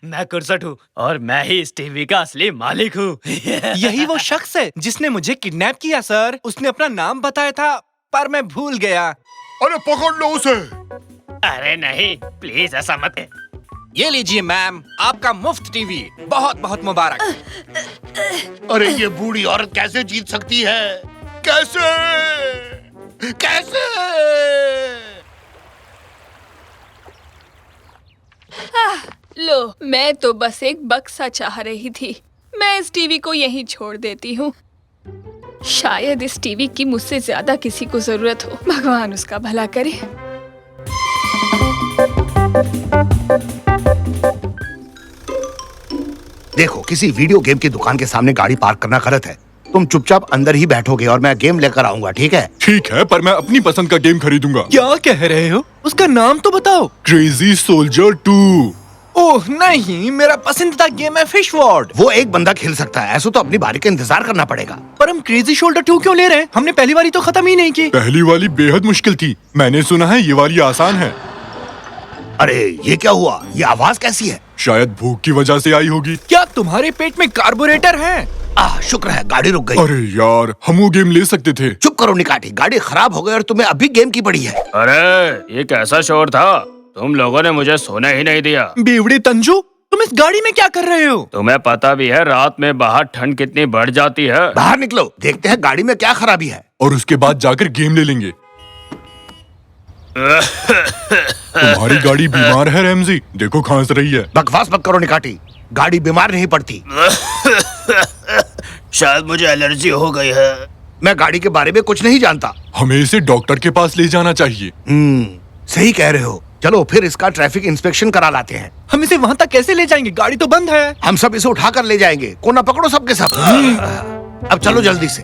मैं कुरसट हूँ और मैं ही इस टीवी का असली मालिक हूँ। यही वो शख्स है जिसने मुझे किडनैप किया सर। उसने अपना नाम बताया था पर मैं भूल गया। अरे पकड़ लो उसे। अरे नहीं, प्लीज ऐसा मत। ये लीजिए मैम, आपका मुफ्त टीवी। बहुत बहुत मुबारक। अरे ये बूढ़ी औरत कैसे जीत सकती है? कैसे? लो, मैं तो बस एक बक्सा चाह रही थी। मैं इस टीवी को यहीं छोड़ देती हूँ। शायद इस टीवी की मुझसे ज्यादा किसी को जरूरत हो। भगवान उसका भला करे। देखो, किसी वीडियो गेम की दुकान के सामने गाड़ी पार्क करना गलत है। तुम चुपचाप अंदर ही बैठोगे और मैं गेम लेकर आऊंगा, ठीक है? ठीक है, पर मैं अपनी पसंद का गेम खरीदूंगा। क्या कह रहे हो? उसका नाम तो बताओ। Crazy soldier 2। ओह नहीं, मेरा पसंदीदा गेम है फिश वॉर्ड। वो एक बंदा खेल सकता है, ऐसा तो अपनी बारी का इंतजार करना पड़ेगा। पर हम क्रेजी शोल्डर 2 क्यों ले रहे हैं? हमने पहली वाली तो खत्म ही नहीं की। पहली वाली बेहद मुश्किल थी, मैंने सुना है ये वाली आसान है। अरे ये क्या हुआ? ये आवाज कैसी है? शायद भूख की वजह से आई होगी। क्या तुम्हारे पेट में कार्बोरेटर है? शुक्र है गाड़ी रुक गई। अरे यार, हम वो गेम ले सकते थे। चुप करो निकाटी, गाड़ी खराब हो गई और तुम्हें अभी गेम की पड़ी है। अरे ये कैसा शोर था? तुम लोगों ने मुझे सोने ही नहीं दिया। बेवड़े तंजू, तुम इस गाड़ी में क्या कर रहे हो? तुम्हें पता भी है रात में बाहर ठंड कितनी बढ़ जाती है। बाहर निकलो, देखते हैं गाड़ी में क्या खराबी है। और उसके बाद जाकर गेम ले लेंगे। तुम्हारी गाड़ी बीमार है रैमजी, देखो खांस रही है। बकवास मत करो निकाटी, गाड़ी बीमार नहीं पड़ती। शायद मुझे एलर्जी हो गई है। मैं गाड़ी के बारे में कुछ नहीं जानता। हमें इसे डॉक्टर के पास ले जाना चाहिए। सही कह रहे हो। चलो फिर इसका ट्रैफिक इंस्पेक्शन करा लाते हैं। हम इसे वहाँ तक कैसे ले जाएंगे? गाड़ी तो बंद है। हम सब इसे उठा कर ले जाएंगे। कोना पकड़ो सबके सब। अब चलो जल्दी से।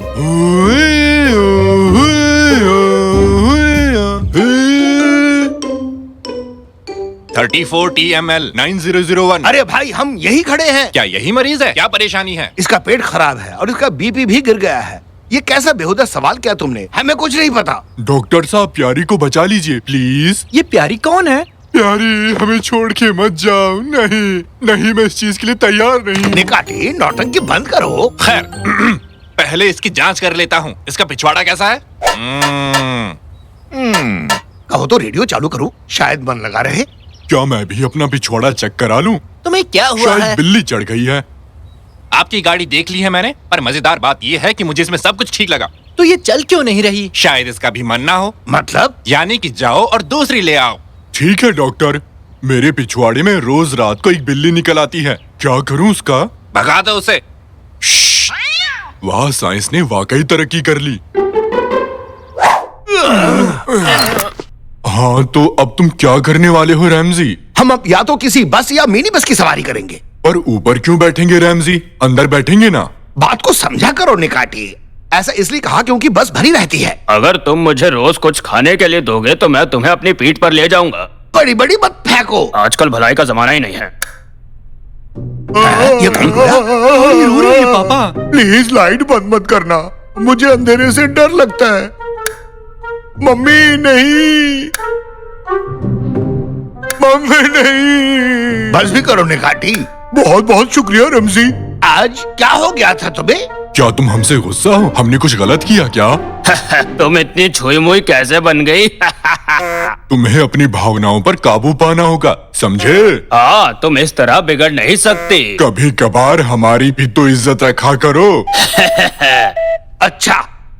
34 TML 9001। अरे भाई हम यही खड़े हैं। क्या यही मरीज है? क्या परेशानी है? इसका पेट खराब है और इसका बीपी भी गिर गया है। ये कैसा बेहुदा सवाल किया तुमने? हमें कुछ नहीं पता। डॉक्टर साहब, प्यारी को बचा लीजिए प्लीज। ये प्यारी कौन है? प्यारी, हमें छोड़ के मत जाओ। नहीं नहीं, मैं इस चीज के लिए तैयार नहीं। निकाटी, नौटंकी बंद करो। खैर पहले इसकी जांच कर लेता हूँ। इसका पिछवाड़ा कैसा है? कहो तो रेडियो चालू करूँ, शायद मन लगा रहे। क्या मैं भी अपना पिछवाड़ा चेक करा लूं? तुम्हें क्या हुआ शायद है? बिल्ली चढ़ गई है। आपकी गाड़ी देख ली है मैंने, पर मजेदार बात यह है कि मुझे इसमें सब कुछ ठीक लगा। तो ये चल क्यों नहीं रही? शायद इसका भी मन ना हो। मतलब? यानी कि जाओ और दूसरी ले आओ। ठीक है डॉक्टर, मेरे पिछवाड़े में रोज रात को एक बिल्ली निकल आती है, क्या करूं उसका? भगा दो उसे। वाह, साइंस ने वाकई तरक्की कर ली। हाँ, तो अब तुम क्या करने वाले हो रैमजी? हम अब या तो किसी बस या मिनी बस की सवारी करेंगे। पर ऊपर क्यों बैठेंगे रैमजी? अंदर बैठेंगे ना। बात को समझा करो निकाटी। ऐसा इसलिए कहा क्योंकि बस भरी रहती है। अगर तुम मुझे रोज कुछ खाने के लिए दोगे तो मैं तुम्हें अपनी पीठ पर ले जाऊंगा। बड़ी बड़ी मत फेंको। आजकल भलाई का जमाना ही नहीं है। ये कौन रो रही है पापा? प्लीज लाइट बंद मत करना, मुझे अंधेरे से डर लगता है। मम्मी नहीं, मम्मी नहीं। बस भी करो निकाटी। बहुत बहुत शुक्रिया रमजी। आज क्या हो गया था तुम्हें? क्या तुम हमसे गुस्सा हो? हमने कुछ गलत किया क्या? तुम इतनी छुई मुई कैसे बन गई? तुम्हें अपनी भावनाओं पर काबू पाना होगा, समझे? हाँ, तुम इस तरह बिगड़ नहीं सकती। कभी कभार हमारी भी तो इज्जत रखा करो। अच्छा,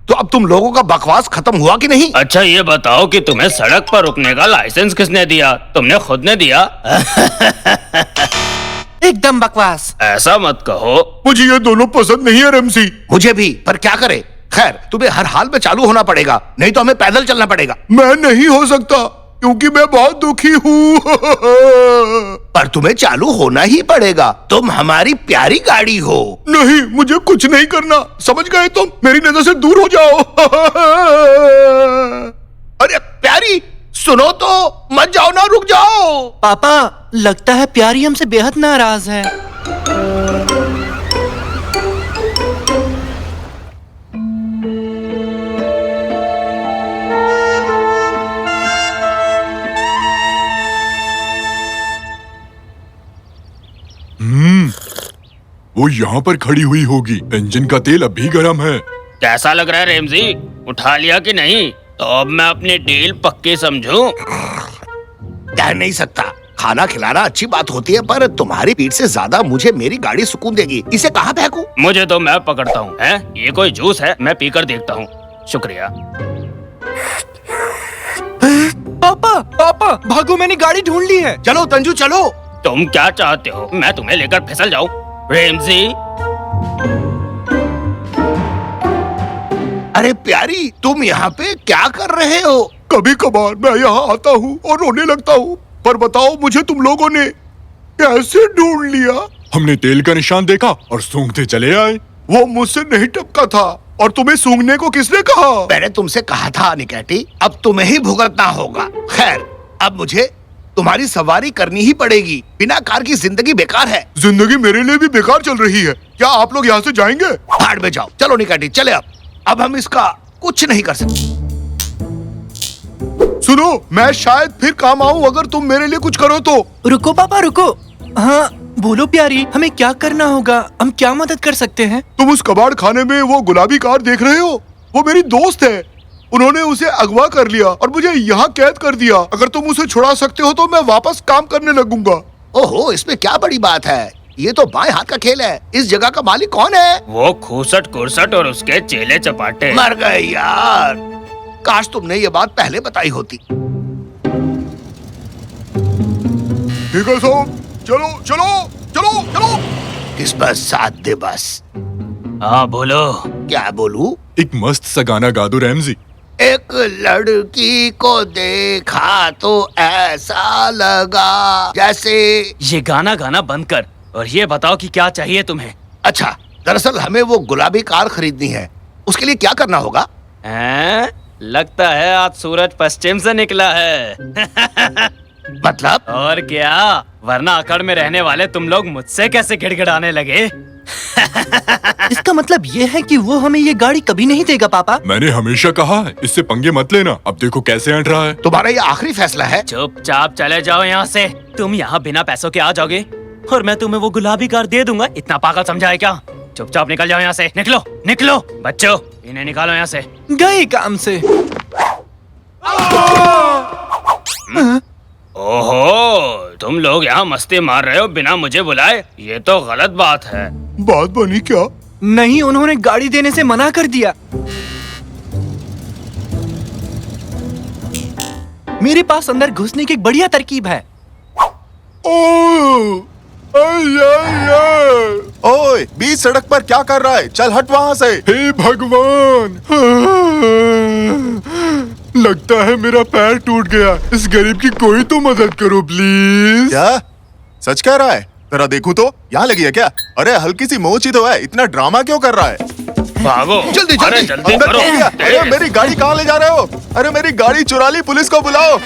तो अब तुम लोगों का बकवास खत्म हुआ कि नहीं? अच्छा ये बताओ कि तुम्हें सड़क पर रुकने का लाइसेंस किसने दिया? तुमने खुद ने दिया? एकदम बकवास। ऐसा मत कहो। मुझे ये दोनों पसंद नहीं है रमसी। मुझे भी, पर क्या करे? खैर, तुम्हें हर हाल में चालू होना पड़ेगा, नहीं तो हमें पैदल चलना पड़ेगा। मैं नहीं हो सकता क्योंकि मैं बहुत दुखी हूँ। पर तुम्हें चालू होना ही पड़ेगा, तुम हमारी प्यारी गाड़ी हो। नहीं, मुझे कुछ नहीं करना, समझ गए तुम? मेरी नजर से दूर हो जाओ। अरे प्यारी, सुनो तो, मत जाओ ना, रुक जाओ। पापा, लगता है प्यारी हमसे बेहद नाराज है। वो यहाँ पर खड़ी हुई होगी। इंजन का तेल अभी गर्म है। कैसा लग रहा है रेमजी? उठा लिया कि नहीं? तो अब मैं अपनी डील पक्की समझूं? कह नहीं सकता। खाना खिलाना अच्छी बात होती है, पर तुम्हारी पीठ से ज्यादा मुझे मेरी गाड़ी सुकून देगी। इसे कहाँ फेंकूं? मुझे तो मैं पकड़ता हूँ। हैं? ये कोई जूस है? मैं पीकर देखता हूँ। शुक्रिया। पापा, पापा, भागो, मैंने गाड़ी ढूंढ ली है। चलो तंजू चलो। तुम क्या चाहते हो? मैं तुम्हें लेकर फिसल जाऊं? रेमजी, अरे प्यारी, तुम यहाँ पे क्या कर रहे हो? कभी कभार मैं यहाँ आता हूँ और रोने लगता हूँ, पर बताओ मुझे तुम लोगों ने कैसे ढूंढ लिया? हमने तेल का निशान देखा और सूंघते चले आए। वो मुझसे नहीं टपका था। और तुम्हें सूंघने को किसने कहा? मैंने तुमसे कहा था निकैटी, अब तुम्हें ही भुगतना होगा। खैर, अब मुझे तुम्हारी सवारी करनी ही पड़ेगी। बिना कार की जिंदगी बेकार है। जिंदगी मेरे लिए भी बेकार चल रही है। क्या आप लोग यहाँ से जाएंगे? भाड़ में जाओ। चलो निकैटी, चले। अब हम इसका कुछ नहीं कर सकते। सुनो, मैं शायद फिर काम आऊँ अगर तुम मेरे लिए कुछ करो तो। रुको पापा, रुको। हाँ बोलो प्यारी, हमें क्या करना होगा? हम क्या मदद कर सकते हैं? तुम उस कबाड़ खाने में वो गुलाबी कार देख रहे हो? वो मेरी दोस्त है। उन्होंने उसे अगवा कर लिया और मुझे यहाँ कैद कर दिया। अगर तुम उसे छुड़ा सकते हो तो मैं वापस काम करने लगूंगा। ओहो, इसमें क्या बड़ी बात है? ये तो बाएं हाथ का खेल है। इस जगह का मालिक कौन है? वो खूसट कुरसट और उसके चेले चपाटे। मर गए यार। काश तुमने ये बात पहले बताई होती। ठीक है साहब, चलो चलो चलो चलो। किस्मत साथ दे बस। हाँ बोलो। क्या बोलूं? एक मस्त सा गाना गा दो रैमजी। एक लड़की को देखा तो ऐसा लगा जैसे। ये गाना गाना बंद कर और ये बताओ कि क्या चाहिए तुम्हें? अच्छा, दरअसल हमें वो गुलाबी कार खरीदनी है। उसके लिए क्या करना होगा? लगता है आज सूरज पश्चिम से निकला है। मतलब? और क्या, वरना अकड़ में रहने वाले तुम लोग मुझसे कैसे गिड़गिड़ाने लगे? इसका मतलब ये है कि वो हमें ये गाड़ी कभी नहीं देगा पापा। मैंने हमेशा कहा है, इससे पंगे मत लेना। अब देखो कैसे हट रहा है। तुम्हारा ये आखिरी फैसला है? चुपचाप चले जाओ यहाँ से। तुम यहाँ बिना पैसों के आ जाओगे और मैं तुम्हें वो गुलाबी कार दे दूंगा। इतना पागल समझा है क्या? चुपचाप निकल जाओ यहाँ से। निकलो निकलो बच्चों, इन्हें निकालो यहाँ से। गए काम से। ओहो, तुम लोग यहाँ मस्ती मार रहे हो बिना मुझे बुलाए? ये तो गलत बात है। बात बनी क्या? नहीं, उन्होंने गाड़ी देने से मना कर दिया। मेरे पास अंदर घुसने की एक बढ़िया तरकीब है। ओए, बीच सड़क पर क्या कर रहा है? चल हट वहाँ से। हे भगवान, लगता है मेरा पैर टूट गया। इस गरीब की कोई तो मदद करो प्लीज। क्या सच कह रहा है? जरा देखूं तो। यहाँ लगी है क्या? अरे हल्की सी मोच ही तो है, इतना ड्रामा क्यों कर रहा है? भागो जल्दी अरे जल्दी। जल्दी करो। अरे मेरी गाड़ी कहाँ ले जा रहे हो? अरे मेरी गाड़ी चुरा ली, पुलिस को बुलाओ।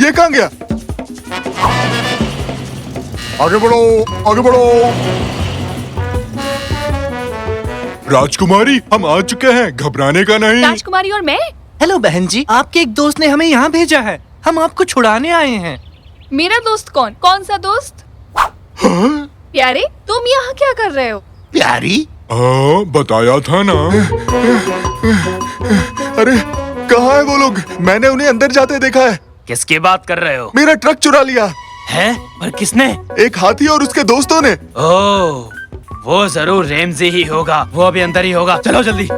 ये कहाँ गया? आगे बढ़ो, आगे बढ़ो। राजकुमारी, हम आ चुके हैं, घबराने का नहीं। राजकुमारी और मैं? हेलो बहन जी, आपके एक दोस्त ने हमें यहाँ भेजा है। हम आपको छुड़ाने आए हैं। मेरा दोस्त कौन? कौन सा दोस्त? प्यारे, तुम यहाँ क्या कर रहे हो? प्यारी? हाँ, बताया था ना। अरे कहाँ है वो लोग? मैंने उन्हें अंदर जाते देखा है। किसकी बात कर रहे हो? मेरा ट्रक चुरा लिया है? पर किसने? एक हाथी और उसके दोस्तों ने। ओह, वो जरूर रेमजी ही होगा। वो अभी अंदर ही होगा। चलो जल्दी।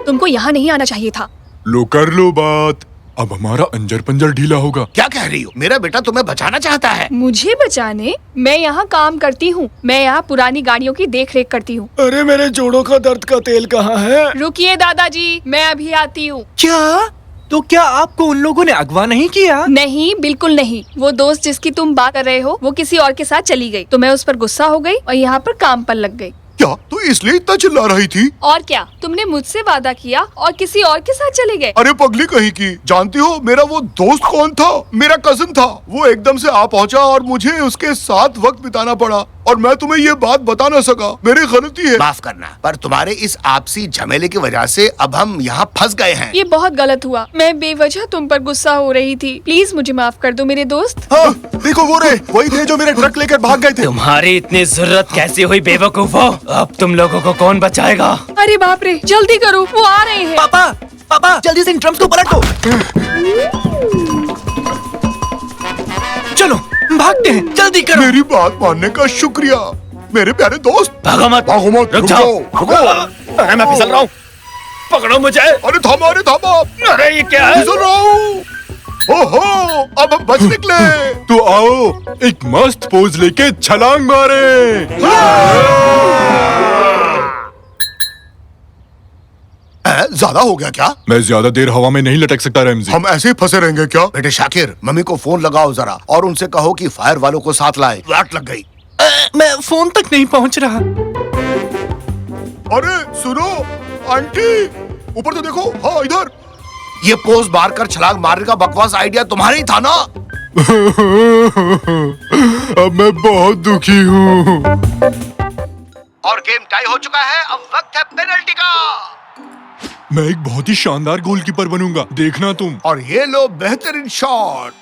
तुमको यहाँ नहीं आना चाहिए था। लो कर लो बात। अब हमारा अंजर पंजर ढीला होगा। क्या कह रही हो? मेरा बेटा तुम्हें बचाना चाहता है। मुझे बचाने? मैं यहाँ काम करती हूँ। मैं यहाँ पुरानी गाड़ियों की देख रेख करती हूँ। अरे मेरे जोड़ों का दर्द का तेल कहाँ है? रुकिए दादाजी, मैं अभी आती हूँ। क्या? तो क्या आपको उन लोगों ने अगवा नहीं किया? नहीं, बिल्कुल नहीं। वो दोस्त जिसकी तुम बात कर रहे हो, वो किसी और के साथ चली गई, तो मैं उस पर गुस्सा हो गई और यहाँ पर काम पर लग गई। क्या? तो इसलिए इतना चिल्ला रही थी? और क्या, तुमने मुझसे वादा किया और किसी और के साथ चले गए। अरे पगली कहीं की, जानती हो मेरा वो दोस्त कौन था? मेरा कजिन था। वो एकदम से आ पहुंचा और मुझे उसके साथ वक्त बिताना पड़ा और मैं तुम्हें ये बात बता ना सका। मेरी गलती है। माफ करना, पर तुम्हारे इस आपसी झमेले की वजह से अब हम यहाँ फंस गए हैं। ये बहुत गलत हुआ। मैं बेवजह तुम पर गुस्सा हो रही थी। प्लीज मुझे माफ कर दो मेरे दोस्त। हाँ, देखो वो रहे, वही थे जो मेरा ट्रक लेकर भाग गए थे। तुम्हारी इतनी जरूरत कैसी हुई बेवकूफो? अब तुम लोगों को कौन बचाएगा? अरे बाप रे, जल्दी करो, वो आ रहे हैं। पापा, पापा जल्दी से इन ड्रम्स को पलटो। चलो भागते हैं, जल्दी करो। मेरी बात मानने का शुक्रिया मेरे प्यारे दोस्त। भागो मत, भागो मत, रुक जाओ। रुको। अरे मैं फिसल रहा हूँ, पकड़ो मुझे। अरे थामा, अरे थामा। अरे ये क्या है? फिसल रहा हूँ। ओहो, अब हम बच निकले। तो आओ एक मस्त पोज लेके छलांग मारे। ज्यादा हो गया क्या? मैं ज्यादा देर हवा में नहीं लटक सकता रैमजी। हम ऐसे ही फंसे रहेंगे क्या? बेटे शाकिर, मम्मी को फोन लगाओ जरा और उनसे कहो कि फायर वालों को साथ लाए। वाट लग गई। मैं फोन तक नहीं पहुंच रहा। अरे सुनो आंटी, ऊपर तो देखो। हाँ इधर। ये पोज मार कर छलांग मारने का बकवास आइडिया तुम्हारा ही था ना? अब मैं बहुत दुखी हूँ। और गेम टाई हो चुका है। अब वक्त है पेनल्टी का। मैं एक बहुत ही शानदार गोलकीपर बनूंगा, देखना तुम। और ये लो बेहतरीन शॉट।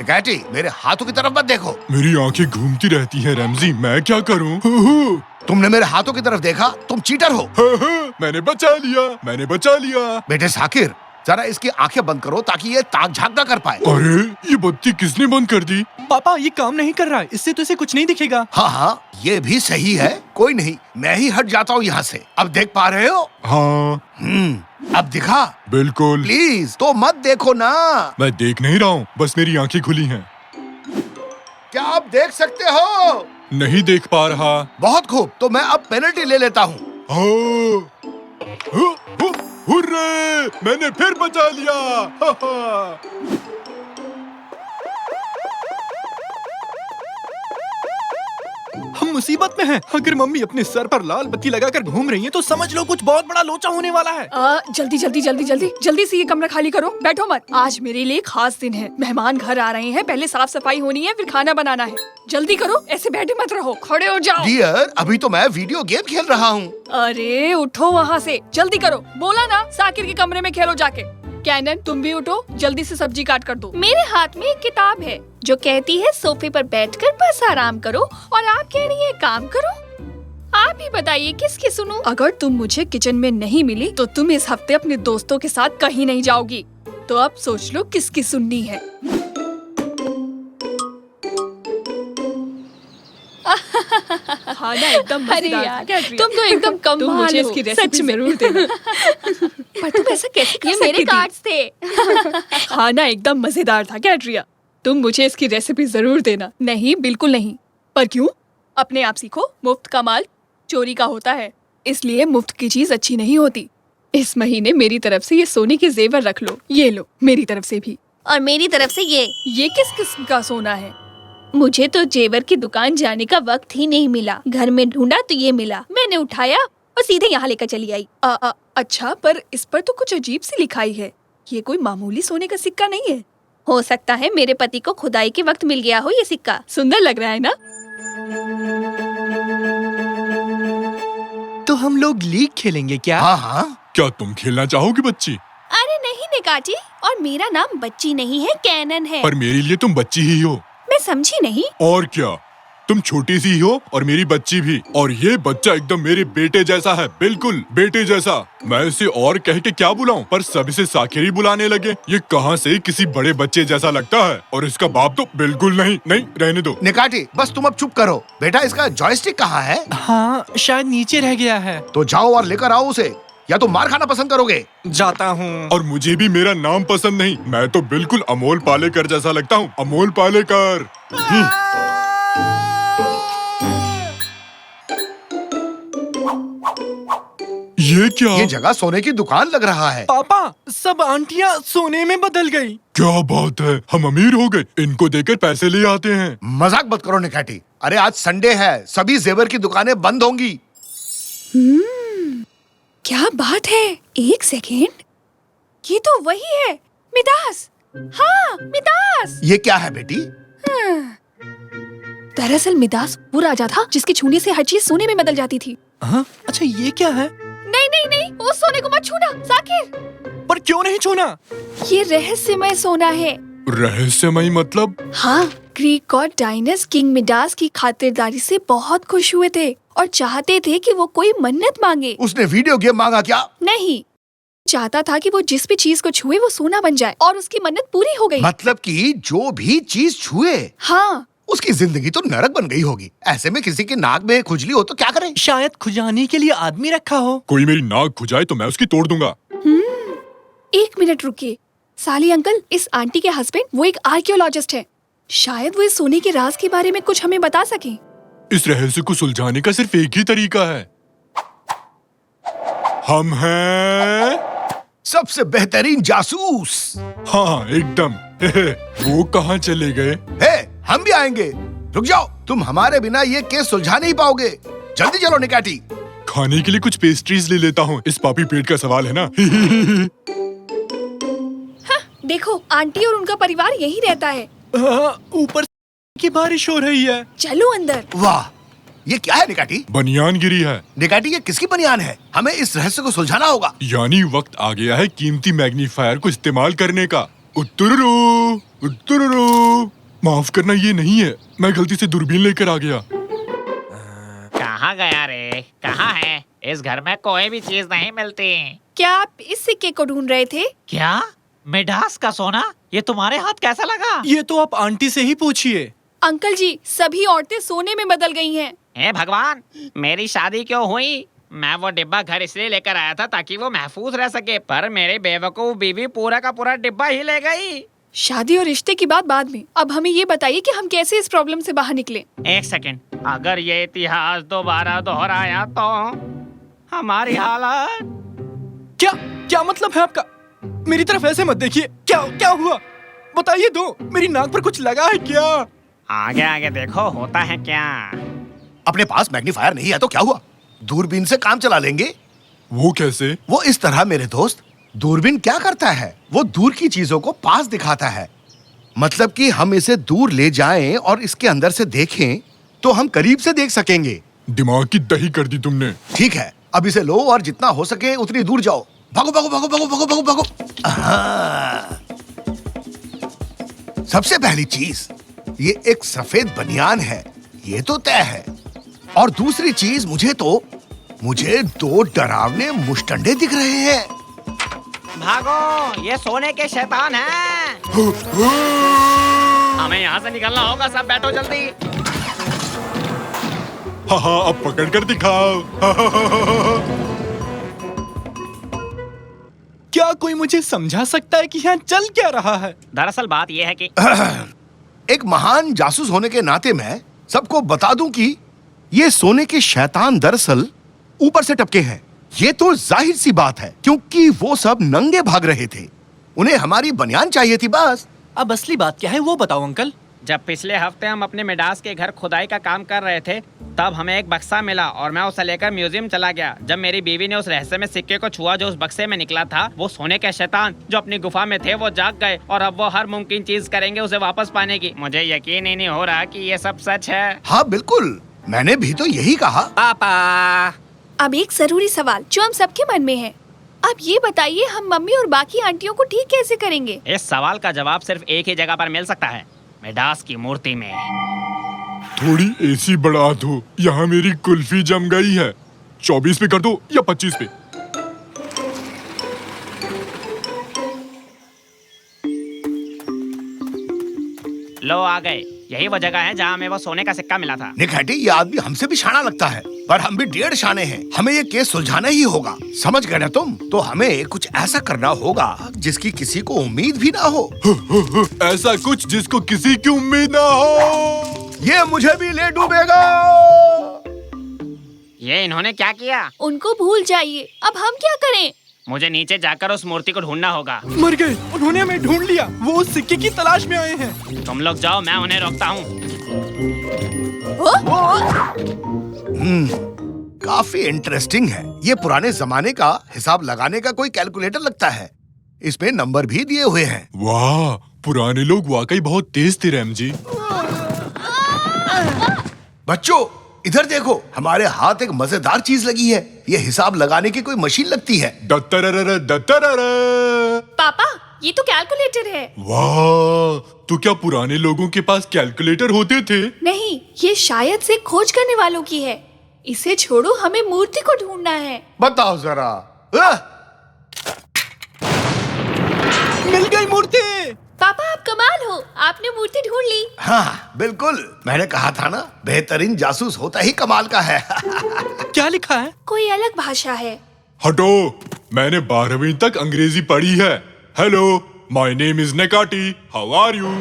कैटी, मेरे हाथों की तरफ मत देखो। मेरी आंखें घूमती रहती हैं रैमजी, मैं क्या करूं? तुमने मेरे हाथों की तरफ देखा? तुम चीटर हो। मैंने बचा लिया। बेटे शाकिर, जरा इसकी आंखें बंद करो ताकि ये ताक झांक ना कर पाए। अरे ये बत्ती किसने बंद कर दी? पापा ये काम नहीं कर रहा है, इससे तो इसे कुछ नहीं दिखेगा। हाँ, ये भी सही है। कोई नहीं, मैं ही हट जाता हूँ यहाँ से। अब देख पा रहे हो? हाँ। अब दिखा। बिल्कुल। प्लीज तो मत देखो ना। मैं देख नहीं रहा हूँ, बस मेरी आंखें खुली हैं। क्या आप देख सकते हो? नहीं देख पा रहा। बहुत खूब, तो मैं अब पेनल्टी ले लेता हूँ। हुर्रे! मैंने फिर बचा लिया। हम मुसीबत में हैं। अगर मम्मी अपने सर पर लाल बत्ती लगाकर घूम रही हैं, तो समझ लो कुछ बहुत बड़ा लोचा होने वाला है। जल्दी से ये कमरा खाली करो। बैठो मत। आज मेरे लिए खास दिन है। मेहमान घर आ रहे हैं। पहले साफ सफाई होनी है, फिर खाना बनाना है। जल्दी करो, ऐसे बैठे मत रहो, खड़े हो जाओ। डियर, अभी तो मैं वीडियो गेम खेल रहा हूँ। अरे उठो वहाँ से, जल्दी करो। बोला ना साकिर के कमरे में खेलो जाके। कैनन, तुम भी उठो, जल्दी से सब्जी काट कर दो। मेरे हाथ में एक किताब है जो कहती है सोफे पर बैठकर बस आराम करो, और आप कह रही है काम करो। आप ही बताइए किसकी सुनूं? अगर तुम मुझे किचन में नहीं मिली तो तुम इस हफ्ते अपने दोस्तों के साथ कहीं नहीं जाओगी। तो अब सोच लो किसकी सुननी है। खाना एकदम मजेदार था। क्या तुम तो एकदम कमाल तुम मुझे हो, इसकी रेसिपी सच में। जरूर देना। पर तुम ऐसा कैसे कर सकती थी? मेरे कार्ड्स थे। खाना एकदम मजेदार था कैट्रिया। तुम मुझे इसकी रेसिपी जरूर देना। नहीं, बिल्कुल नहीं। पर क्यों? अपने आप सीखो, मुफ्त का माल चोरी का होता है, इसलिए मुफ्त की चीज अच्छी नहीं होती। इस महीने मेरी तरफ से ये सोने के जेवर रख लो। ये लो, मेरी तरफ से भी। और मेरी तरफ से ये किस किस्म का सोना है? मुझे तो जेवर की दुकान जाने का वक्त ही नहीं मिला। घर में ढूंढा तो ये मिला। मैंने उठाया और सीधे यहाँ लेकर चली आई। अच्छा, पर इस पर तो कुछ अजीब सी लिखाई है। ये कोई मामूली सोने का सिक्का नहीं है। हो सकता है मेरे पति को खुदाई के वक्त मिल गया हो ये सिक्का। सुंदर लग रहा है ना? तो हम लोग लीग खेलेंगे क्या? हाँ। क्या तुम खेलना चाहोगी बच्ची? अरे नहीं निकाची, और मेरा नाम बच्ची नहीं है, कैनन है। पर मेरे लिए तुम बच्ची ही हो। मैं समझी नहीं। और क्या, तुम छोटी सी हो और मेरी बच्ची भी। और ये बच्चा एकदम मेरे बेटे जैसा है, बिल्कुल बेटे जैसा। मैं इसे और कह के क्या बुलाऊं, पर सब इसे साकिर ही बुलाने लगे। ये कहां से किसी बड़े बच्चे जैसा लगता है। और इसका बाप तो बिल्कुल नहीं। रहने दो। निकाटी, बस तुम अब चुप करो। बेटा, इसका जॉयस्टिक कहाँ है? हाँ, शायद नीचे रह गया है। तो जाओ और लेकर आओ उसे, या तो मार खाना पसंद करोगे? जाता हूँ। और मुझे भी मेरा नाम पसंद नहीं। मैं तो बिल्कुल अमोल पालेकर जैसा लगता हूँ, अमोल पालेकर। ये क्या? ये जगह सोने की दुकान लग रहा है। पापा, सब आंटियाँ सोने में बदल गई। क्या बात है, हम अमीर हो गए। इनको देकर पैसे ले आते हैं। मजाक मत करो निकाटी। अरे आज संडे है, सभी जेवर की दुकानें बंद होंगी। क्या बात है। एक सेकेंड, ये तो वही है, मिदास। हाँ, मिदास। ये क्या है बेटी? दरअसल मिदास वो राजा था जिसके छूने से हर चीज सोने में बदल जाती थी। हाँ? अच्छा, ये क्या है? नहीं, वो सोने को मत छूना साकिर। पर क्यों नहीं छूना? ये रहस्यमय सोना है। रहस्यमय मतलब? हाँ, ग्रीक गॉड डायनस किंग मिडास की खातिरदारी से बहुत खुश हुए थे और चाहते थे कि वो कोई मन्नत मांगे। उसने वीडियो गेम मांगा क्या? नहीं, चाहता था कि वो जिस भी चीज को छुए वो सोना बन जाए, और उसकी मन्नत पूरी हो गई। मतलब कि जो भी चीज छुए, हाँ, उसकी जिंदगी तो नरक बन गई होगी। ऐसे में किसी के नाक में खुजली हो तो क्या करें? शायद खुजाने के लिए आदमी रखा हो। कोई मेरी नाक खुजाए तो मैं उसकी तोड़ दूंगा। 1 मिनट रुकिए। साली अंकल, इस आंटी के हस्बैंड वो एक आर्कियोलॉजिस्ट है। शायद वो इस सोने के राज के बारे में कुछ हमें बता सके। इस रहस्य को सुलझाने का सिर्फ एक ही तरीका है। हम हैं सबसे बेहतरीन जासूस। हाँ एकदम। वो कहाँ चले गए? हम भी आएंगे। रुक जाओ, तुम हमारे बिना ये केस सुलझा नहीं पाओगे। जल्दी चलो निकाटी। खाने के लिए कुछ पेस्ट्रीज ले लेता हूँ, इस पापी पेट का सवाल है ना। देखो आंटी और उनका परिवार यही रहता है। ऊपर की बारिश हो रही है। चलो अंदर। वाह, ये क्या है निकाटी? बनियान गिरी है। निकाटी, ये किसकी बनियान है? हमें इस रहस्य को सुलझाना होगा। यानी वक्त आ गया है कीमती मैग्नीफायर को इस्तेमाल करने का। उत्तुरुरु, उत्तुरुरु। माफ करना, ये नहीं है, मैं गलती से दूरबीन लेकर आ गया। कहाँ गया रे? कहाँ है? इस घर में कोई भी चीज नहीं मिलती। क्या आप इस सिक्के को ढूंढ रहे थे? क्या? मिडास का सोना? ये तुम्हारे हाथ कैसा लगा? ये तो आप आंटी से ही पूछिए। अंकल जी, सभी औरतें सोने में बदल गई हैं। हे भगवान, मेरी शादी क्यों हुई? मैं वो डिब्बा घर इसलिए लेकर आया था ताकि वो महफूज रह सके, पर मेरी बेवकूफ बीवी पूरा का पूरा डिब्बा ही ले गई। शादी और रिश्ते की बात बाद में, अब हमें ये बताइए कि हम कैसे इस प्रॉब्लम से बाहर निकले। एक सेकंड, अगर ये इतिहास दोबारा दोहराया तो हमारी हालत। क्या क्या मतलब है आपका? मेरी तरफ ऐसे मत देखिए। क्या क्या हुआ बताइए दो। मेरी नाक पर कुछ लगा है क्या? आगे आगे देखो, होता है क्या। अपने पास मैग्नीफायर नहीं है तो क्या हुआ? दूरबीन से काम चला लेंगे। वो कैसे? वो इस तरह मेरे दोस्त, दूरबीन क्या करता है? वो दूर की चीजों को पास दिखाता है। मतलब कि हम इसे दूर ले जाएं और इसके अंदर से देखें तो हम करीब से देख सकेंगे। दिमाग की दही कर दी तुमने। ठीक है, अब इसे लो और जितना हो सके उतनी दूर जाओ। भागो भागो भागो भागो भागो भागो भागो। सबसे पहली चीज, ये एक सफेद बनियान है, ये तो तय है। और दूसरी चीज, मुझे दो डरावने मुश्तंडे दिख रहे हैं। भागो, ये सोने के शैतान हैं। हमें यहाँ से निकलना होगा, सब बैठो जल्दी। हाँ, अब पकड़ कर दिखाओ। क्या कोई मुझे समझा सकता है कि यहाँ चल क्या रहा है? दरअसल बात यह है कि एक महान जासूस होने के नाते मैं सबको बता दूं कि ये सोने के शैतान दरअसल ऊपर से टपके हैं। ये तो जाहिर सी बात है, क्योंकि वो सब नंगे भाग रहे थे। उन्हें हमारी बनियान चाहिए थी बस। अब असली बात क्या है वो बताओ अंकल। जब पिछले हफ्ते हम अपने मिडास के घर खुदाई का काम कर रहे थे, तब हमें एक बक्सा मिला और मैं उसे लेकर म्यूजियम चला गया। जब मेरी बीवी ने उस रहस्य में सिक्के को छुआ जो उस बक्से में निकला था, वो सोने के शैतान जो अपनी गुफा में थे वो जाग गए और अब वो हर मुमकिन चीज करेंगे उसे वापस पाने की। मुझे यकीन ही नहीं हो रहा कि ये सब सच है। हाँ बिल्कुल, मैंने भी तो यही कहा। पापा, अब एक जरूरी सवाल जो हम सबके मन में है। अब ये बताइए, हम मम्मी और बाकी आंटियों को ठीक कैसे करेंगे? इस सवाल का जवाब सिर्फ एक ही जगह पर मिल सकता है, मिडास की मूर्ति में। थोड़ी एसी बढ़ा दो, यहाँ मेरी कुल्फी जम गई है। 24 पे कर दो या 25 पे। लो आ गए, यही वो जगह है जहाँ हमें वो सोने का सिक्का मिला था। निकहटी, ये आदमी हमसे भी शाना लगता है, पर हम भी 1.5 शाने हैं। हमें ये केस सुलझाना ही होगा, समझ गए ना तुम? तो हमें कुछ ऐसा करना होगा जिसकी किसी को उम्मीद भी ना हो। ऐसा कुछ जिसको किसी की उम्मीद ना हो। ये मुझे भी ले डूबेगा। ये इन्होंने क्या किया? उनको भूल जाइए, अब हम क्या करें? मुझे नीचे जाकर उस मूर्ति को ढूंढना होगा। मर गए, उन्होंने हमें ढूंढ लिया। वो उस सिक्के की तलाश में आए हैं। तुम लोग जाओ, मैं उन्हें रोकता हूँ। काफी इंटरेस्टिंग है। ये पुराने जमाने का हिसाब लगाने का कोई कैलकुलेटर लगता है। इसमें नंबर भी दिए हुए हैं। वाह, पुराने लोग वाकई बहुत तेज थे रैम जी। बच्चों इधर देखो, हमारे हाथ एक मजेदार चीज लगी है। ये हिसाब लगाने की कोई मशीन लगती है। दत्तररर दत्तररर। पापा, ये तो कैलकुलेटर है। वाह, तो क्या पुराने लोगों के पास कैलकुलेटर होते थे? नहीं, ये शायद से खोज करने वालों की है। इसे छोड़ो, हमें मूर्ति को ढूंढना है। बताओ जरा। मिल गई मूर्ति। पापा आप कमाल हो, आपने मूर्ति ढूंढ ली। हाँ बिल्कुल, मैंने कहा था ना, बेहतरीन जासूस होता ही कमाल का है। क्या लिखा है? कोई अलग भाषा है। हटो, मैंने 12वीं तक अंग्रेजी पढ़ी है। Hello, my name is Nekati, how are you?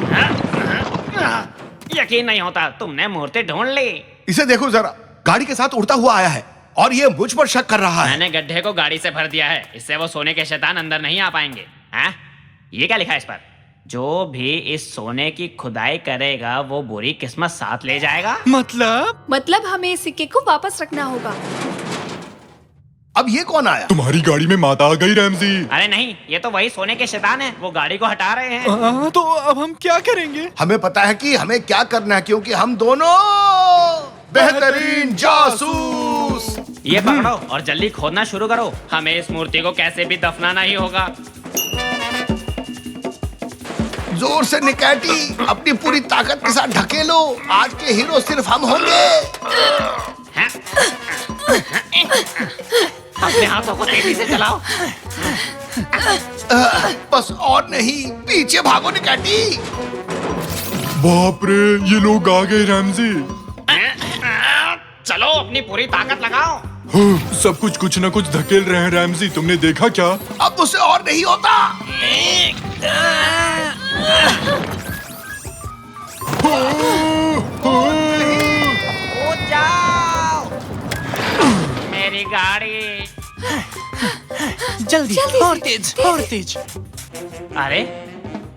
यकीन नहीं होता, तुमने मूर्ति ढूंढ ली। इसे देखो जरा, गाड़ी के साथ उड़ता हुआ आया है। और ये मुझ पर शक कर रहा है। मैंने गड्ढे को गाड़ी से भर दिया है, इससे वो सोने के शैतान अंदर नहीं आ पाएंगे। हैं? ये क्या लिखा है इस पर? जो भी इस सोने की खुदाई करेगा वो बुरी किस्मत साथ ले जाएगा। मतलब हमें इस सिक्के को वापस रखना होगा। अब ये कौन आया? तुम्हारी गाड़ी में माता आ गई रैमजी। अरे नहीं, ये तो वही सोने के शैतान है, वो गाड़ी को हटा रहे हैं। तो अब हम क्या करेंगे? हमें पता है कि हमें क्या करना है, क्योंकि हम दोनों बेहतरीन जासूस। ये पकड़ो और जल्दी खोदना शुरू करो। हमें इस मूर्ति को कैसे भी दफनाना ही होगा। जोर से निकैटी, अपनी पूरी ताकत के साथ ढकेलो। आज के हीरो सिर्फ हम होंगे। अपने हाथों को तेजी से चलाओ। बस और नहीं, पीछे भागो निकैटी। बाप रे, ये लोग आ गए रैमजी। चलो अपनी पूरी ताकत लगाओ। सब कुछ न कुछ धकेल रहे हैं रैमजी, तुमने देखा क्या? अब मुझसे और नहीं होता। जाओ मेरी गाड़ी। जल्दी और तेज और तेज। अरे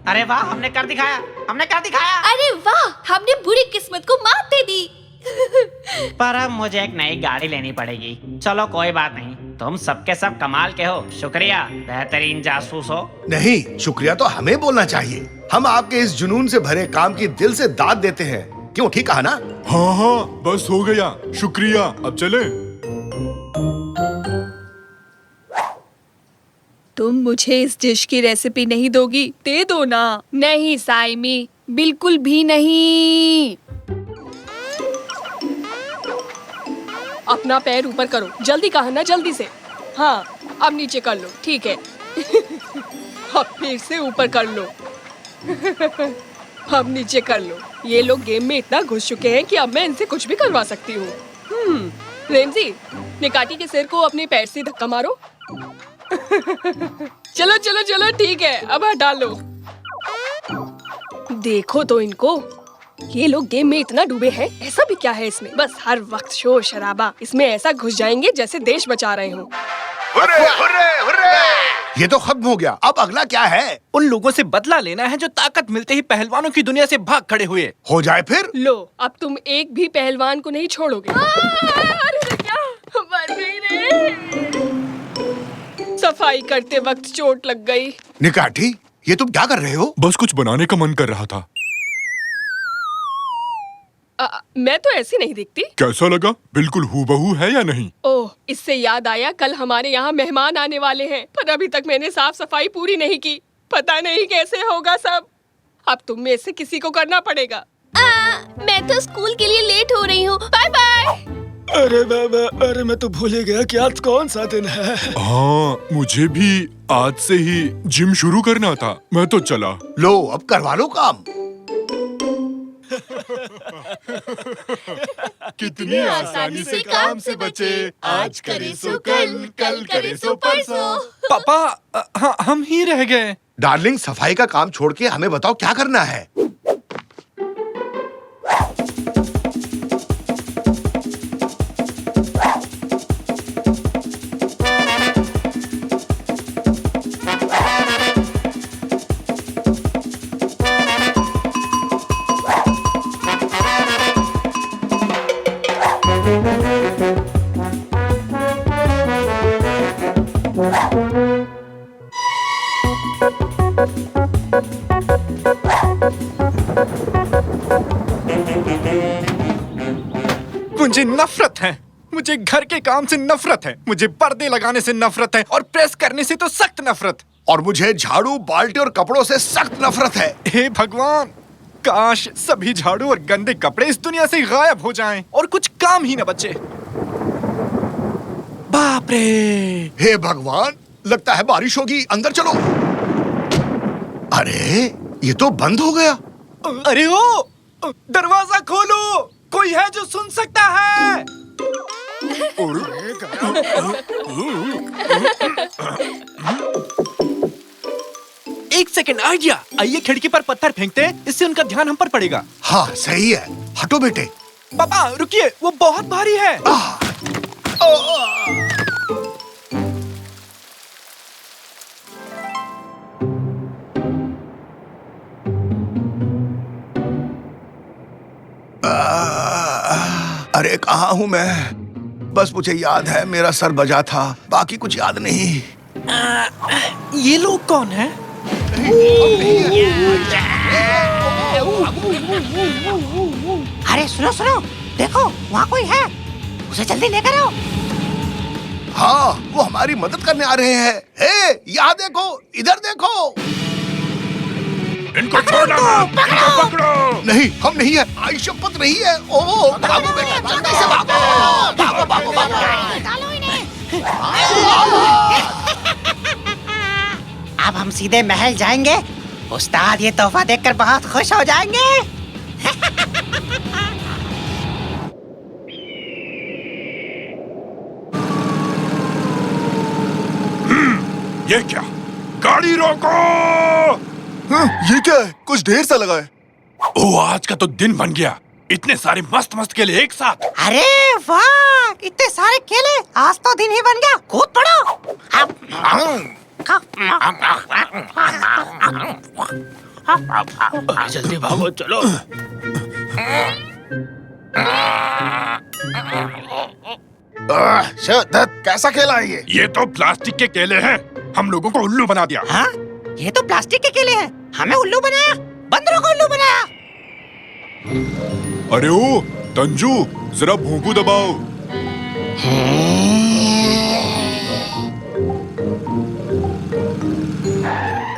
अरे वाह, हमने कर दिखाया, हमने कर दिखाया। अरे वाह, हमने बुरी किस्मत को मात दे दी। पर अब मुझे एक नई गाड़ी लेनी पड़ेगी। चलो कोई बात नहीं, तुम सबके सब कमाल के हो। शुक्रिया, बेहतरीन जासूस हो। नहीं, शुक्रिया तो हमें बोलना चाहिए। हम आपके इस जुनून से भरे काम की दिल से दाद देते हैं। क्यों, ठीक कहा ना? हाँ, बस हो गया, शुक्रिया। अब चले। तुम मुझे इस डिश की रेसिपी नहीं दोगी? दे दो ना। नहीं साइमी, बिल्कुल भी नहीं। अपना पैर ऊपर करो, जल्दी कहा ना, जल्दी से। हाँ, अब नीचे कर लो, ठीक है। अब फिर से ऊपर कर लो। अब नीचे कर लो। ये लोग गेम में इतना घुस चुके हैं कि अब मैं इनसे कुछ भी करवा सकती हूँ। रेमजी, निकाटी के सिर को अपने पैर से धक्का मारो। चलो चलो चलो, ठीक है, अब हटा लो। देखो तो इनको, ये लोग गेम में इतना डूबे हैं। ऐसा भी क्या है इसमें? बस हर वक्त शोर शराबा। इसमें ऐसा घुस जाएंगे जैसे देश बचा रहे हो। Hurray, hurray, hurray! ये तो खत्म हो गया। अब अगला क्या है? उन लोगों से बदला लेना है जो ताकत मिलते ही पहलवानों की दुनिया से भाग खड़े हुए। हो जाए फिर। लो, अब तुम एक भी पहलवान को नहीं छोड़ोगे। अरे क्या, मर गई रे। सफाई करते वक्त चोट लग गई। निकाटी, ये तुम क्या कर रहे हो? बस कुछ बनाने का मन कर रहा था। मैं तो ऐसी नहीं दिखती। कैसा लगा? बिल्कुल हूबहू है या नहीं? ओह, इससे याद आया, कल हमारे यहाँ मेहमान आने वाले हैं, पर अभी तक मैंने साफ सफाई पूरी नहीं की। पता नहीं कैसे होगा सब। अब तुम में से किसी को करना पड़ेगा। मैं तो स्कूल के लिए लेट हो रही हूँ। Bye bye. अरे बाबा, अरे मैं तो भूल ही गया कि आज कौन सा दिन है। हाँ, मुझे भी आज से ही जिम शुरू करना था। मैं तो चला। लो, अब करवा लो काम। कितनी आसानी से काम से बचे। आज करे सो कल, कल करे सो परसों। पापा, हाँ, हम ही रह गए। डार्लिंग, सफाई का काम छोड़ के हमें बताओ क्या करना है। मुझे नफरत है। मुझे घर के काम से नफरत है। मुझे पर्दे लगाने से नफरत है और प्रेस करने से तो सख्त नफरत। और मुझे झाड़ू, बाल्टी और कपड़ों से सख्त नफरत है। हे भगवान, काश सभी झाड़ू और गंदे कपड़े इस दुनिया से गायब हो जाएं और कुछ काम ही न बचे। बाप रे! हे भगवान, लगता है बारिश होगी। अंदर चलो। अरे, ये तो बंद हो गया। अरे ओ, दरवाजा खोलो, कोई है जो सुन सकता है। एक सेकंड, आइडिया। आइए खिड़की पर पत्थर फेंकते हैं, इससे उनका ध्यान हम पर पड़ेगा। हाँ, सही है। हटो बेटे। पापा रुकिए, वो बहुत भारी है। अरे कहाँ हूँ मैं? बस मुझे याद है मेरा सर बजा था, बाकी कुछ याद नहीं। ये लोग कौन हैं? अरे सुनो सुनो, देखो वहाँ कोई है, उसे जल्दी लेकर आओ। हाँ, वो हमारी मदद करने आ रहे हैं। हे, यहाँ देखो, इधर देखो। इनको छोड़ना मत, इनको पकड़ो। नहीं, हम नहीं है। आई शपथ नहीं है। ओ, भागो बेटा, जल्दी से भागो। भागो, भागो, भागो। अब हम सीधे महल जाएंगे। उस्ताद ये तोहफा देखकर बहुत खुश हो जाएंगे। ये क्या? गाड़ी रोको! ये क्या है? कुछ ढेर सा लगा है। ओ, आज का तो दिन बन गया। इतने सारे मस्त मस्त केले एक साथ। अरे वाह, इतने सारे केले, आज तो दिन ही बन गया। कूद पड़ो। जल्दी भागो, चलो। कैसा खेला है ये? ये तो प्लास्टिक के केले हैं। हम लोगों को उल्लू बना दिया। हाँ? ये तो प्लास्टिक के केले हैं। हमें उल्लू बनाया, बंदरों को उल्लू बनाया। अरे ओ तंजू, जरा भोंपू दबाओ।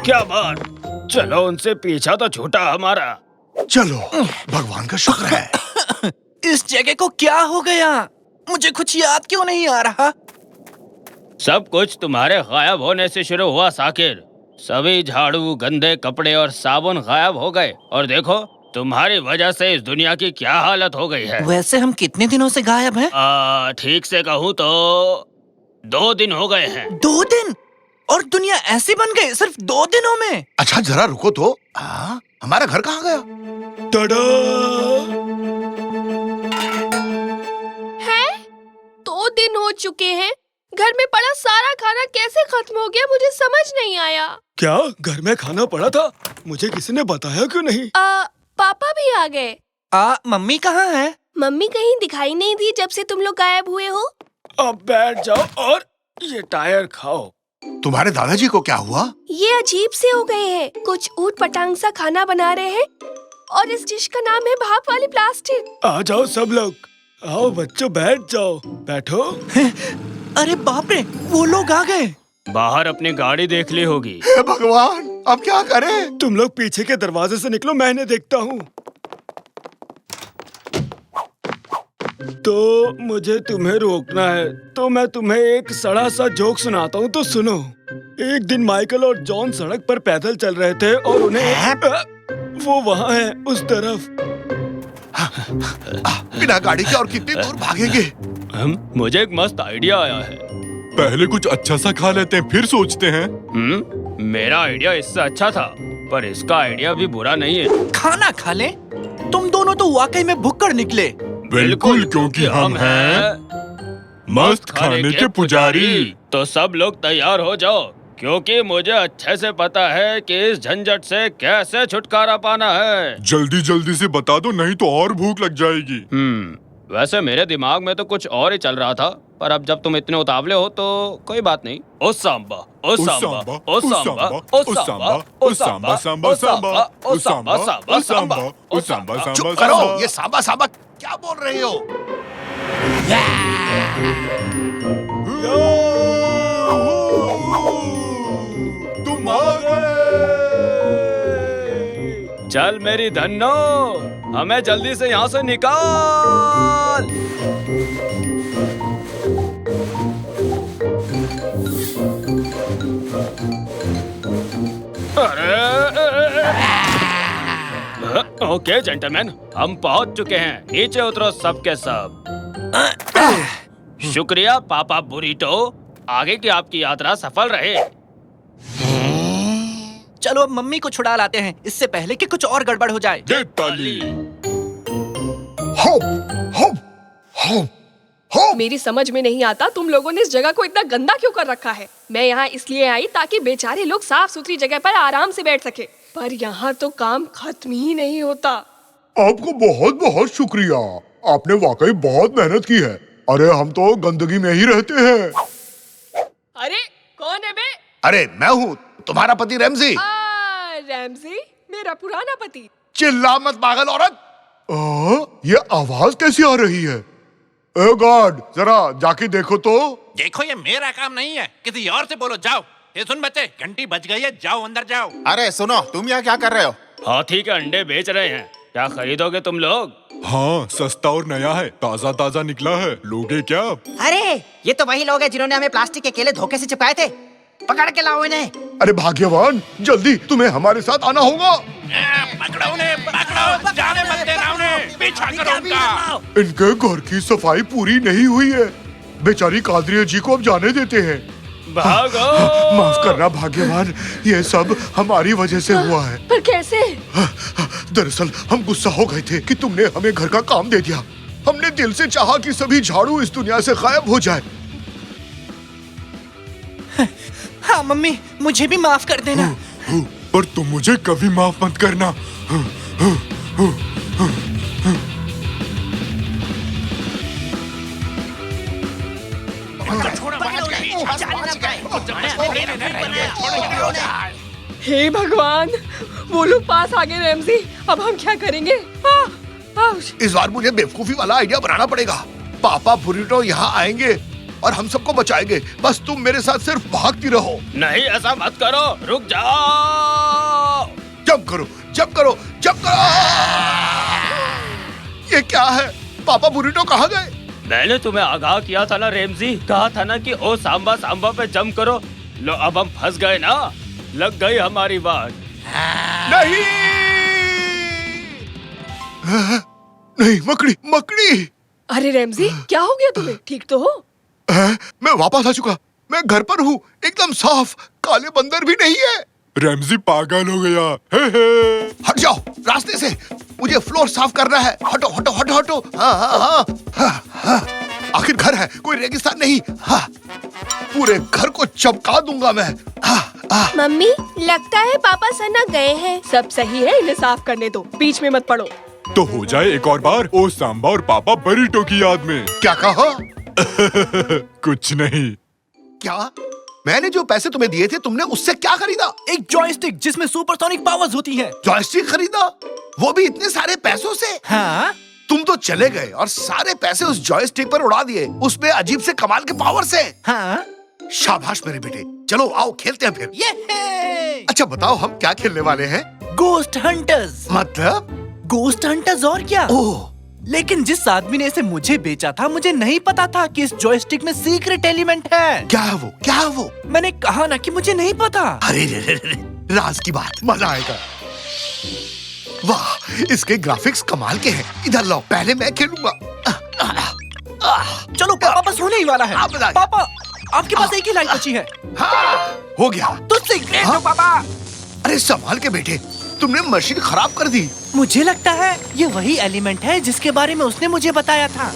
क्या बात, चलो उनसे पीछा तो छूटा हमारा। चलो, भगवान का शुक्र है। इस जगह को क्या हो गया? मुझे कुछ याद क्यों नहीं आ रहा? सब कुछ तुम्हारे गायब होने से शुरू हुआ साकिर। सभी झाड़ू, गंदे कपड़े और साबुन गायब हो गए, और देखो तुम्हारी वजह से इस दुनिया की क्या हालत हो गई है। वैसे हम कितने दिनों से गायब हैं? ठीक से कहूँ तो 2 दिन हो गए हैं। 2 दिन? और दुनिया ऐसी बन गई सिर्फ 2 दिनों में? अच्छा जरा रुको तो। हमारा घर कहाँ गया? है? 2 दिन हो चुके हैं। घर में पड़ा सारा खाना कैसे खत्म हो गया, मुझे समझ नहीं आया। क्या घर में खाना पड़ा था? मुझे किसी ने बताया क्यों नहीं? पापा भी आ गए। मम्मी कहाँ है? मम्मी कहीं दिखाई नहीं दी जब से तुम लोग गायब हुए हो। अब बैठ जाओ और ये टायर खाओ। तुम्हारे दादाजी को क्या हुआ? ये अजीब से हो गए हैं। कुछ ऊट पटांग सा खाना बना रहे हैं, और इस डिश का नाम है भाप वाली प्लास्टिक। आ जाओ सब लोग, आओ बच्चों, बैठ जाओ, बैठो। अरे बाप रे, वो लोग आ गए। बाहर अपनी गाड़ी देख ली होगी। हे भगवान, अब क्या करें? तुम लोग पीछे के दरवाजे से निकलो, मैंने देखता हूँ। तो मुझे तुम्हें रोकना है, तो मैं तुम्हें एक सड़ा सा जोक सुनाता हूँ, तो सुनो। एक दिन माइकल और जॉन सड़क पर पैदल चल रहे थे, और उन्हें वो वहाँ है उस तरफ। बिना गाड़ी के और कितनी दूर भागेंगे? मुझे एक मस्त आइडिया आया है। पहले कुछ अच्छा सा खा लेते हैं, फिर सोचते हैं। मेरा आइडिया इससे अच्छा था, पर इसका आइडिया भी बुरा नहीं है। खाना खा ले? तुम दोनों तो वाकई में भुक्कड़ निकले। बिल्कुल, क्योंकि हम हैं मस्त खाने के पुजारी। तो सब लोग तैयार हो जाओ, क्योंकि मुझे अच्छे से पता है कि इस झंझट से कैसे छुटकारा पाना है। जल्दी जल्दी से बता दो, नहीं तो और भूख लग जाएगी। वैसे मेरे दिमाग में तो कुछ और ही चल रहा था, पर अब जब तुम इतने उतावले हो तो कोई बात नहीं। ओ सांबा, ओ सांबा, ओ सांबा, ओ सांबा, ओ सांबा, सांबा, सांबा, ओ सांबा, सांबा, सांबा, ओ सांबा, सांबा। चुप करो, ये सांबा सांबा क्या बोल रहे हो? तुम आ गए। चल मेरी धन्नो, हमें जल्दी से यहाँ से निकाल। ओके जेंटलमैन, हम पहुंच चुके हैं। नीचे उतरो सबके सब। शुक्रिया पापा बुरीटो, आगे की आपकी यात्रा सफल रहे। चलो अब मम्मी को छुड़ा लाते हैं, इससे पहले कि कुछ और गड़बड़ हो जाए। दे ताली। हो, हो, हो, मेरी समझ में नहीं आता तुम लोगों ने इस जगह को इतना गंदा क्यों कर रखा है। मैं यहाँ इसलिए आई ताकि बेचारे लोग साफ सुथरी जगह पर आराम से बैठ सके, पर यहाँ तो काम खत्म ही नहीं होता। आपको बहुत बहुत शुक्रिया, आपने वाकई बहुत मेहनत की है। अरे हम तो गंदगी में ही रहते हैं। अरे कौन है बे? अरे मैं हूँ, तुम्हारा पति रैमजी। रैमजी मेरा पुराना पति। चिल्ला मत पागल औरत। ये आवाज कैसी आ रही है? ए गॉड, जरा जाके देखो तो। देखो ये मेरा काम नहीं है, किसी और से बोलो। जाओ। ये सुन बच्चे, घंटी बज गई है, जाओ अंदर जाओ। अरे सुनो, तुम यहाँ क्या कर रहे हो? हाथी के अंडे बेच रहे हैं, क्या खरीदोगे तुम लोग? हाँ, सस्ता और नया है, ताजा ताजा निकला है, लोगे क्या? अरे ये तो वही लोग हैं जिन्होंने हमें प्लास्टिक के केले धोखे से चिपकाए थे। पकड़ के लाओ इन्हें। अरे भाग्यवान, जल्दी, तुम्हें हमारे साथ आना होगा। पकड़ो उन्हें, पकड़ो, जाने मत देना उन्हें, पीछा करो उनका। इनके घर की सफाई पूरी नहीं हुई है, बेचारी कादरिया जी को अब जाने देते हैं। भागो। माफ करना भाग्यवान, ये सब हमारी वजह से हुआ है। पर कैसे? दरअसल हम गुस्सा हो गए थे कि तुमने हमें घर का काम दे दिया। हमने दिल से चाहा कि सभी झाड़ू इस दुनिया से गायब हो जाए। हाँ मम्मी, मुझे भी माफ कर देना। पर तुम मुझे कभी माफ मत करना। हे भगवान, वो लोग पास आ गए रैमजी, अब हम क्या करेंगे? इस बार मुझे बेवकूफी वाला आइडिया बनाना पड़ेगा। पापा बुरिटो यहाँ आएंगे और हम सबको बचाएंगे। बस तुम मेरे साथ सिर्फ भागती रहो। नहीं, ऐसा मत करो, रुक जाओ। जंप करो, जंप करो, जंप करो। ये क्या है? पापा बुरिटो कहाँ गए? मैंने तुम्हें आगाह किया था ना रैमजी, कहा था ना कि ओ सांबा सांबा पे जंप करो। लो अब हम फंस गए ना, लग गई हमारी बात। नहीं नहीं, मकड़ी मकड़ी। अरे रैमजी, क्या हो गया तुम्हें? ठीक तो हो? मैं वापस आ चुका, मैं घर पर हूँ, एकदम साफ, काले बंदर भी नहीं है। रैमजी पागल हो गया। हट जाओ रास्ते से, मुझे फ्लोर साफ करना है। हटो हटो हटो हटो। हाँ। आखिर घर है, कोई रेगिस्तान नहीं। हाँ, पूरे घर को चमका दूंगा मैं। मम्मी, लगता है पापा सना गए हैं। सब सही है, इन्हें साफ करने दो, बीच में मत पड़ो। तो हो जाए एक और बार ओ सांबा और पापा बरीटो की याद में। क्या कहा? कुछ नहीं। क्या? मैंने जो पैसे तुम्हें दिए थे, तुमने उससे क्या खरीदा? एक जॉयस्टिक जिसमें सुपरसोनिक पावर्स होती हैं। जॉयस्टिक खरीदा? वो भी इतने सारे पैसों से? हाँ। तुम तो चले गए और सारे पैसे उस जॉयस्टिक पर उड़ा दिए, उसमें अजीब से कमाल के पावर से। हाँ। शाबाश मेरे बेटे, चलो आओ खेलते हैं फिर। ये अच्छा बताओ, हम क्या खेलने वाले हैं? Ghost hunters. मतलब? गोस्ट हंटर्स और क्या? ओह, लेकिन जिस आदमी ने इसे मुझे बेचा था, मुझे नहीं पता था कि इस जॉयस्टिक में सीक्रेट एलिमेंट है। क्या है वो? क्या है वो? मैंने कहा ना कि मुझे नहीं पता। अरे रे, राज की बात, मजा आएगा। वाह, इसके ग्राफिक्स कमाल के हैं। इधर लो, पहले मैं खेलूंगा। चलो पापा, बस होने ही वाला है। पापा, आपके पास एक ही लाइन बची है। हाँ, हो गया। तो सीक्रेट हो पापा। अरे संभाल के बेटे, तुमने मशीन खराब कर दी। मुझे लगता है ये वही एलिमेंट है जिसके बारे में उसने मुझे बताया था।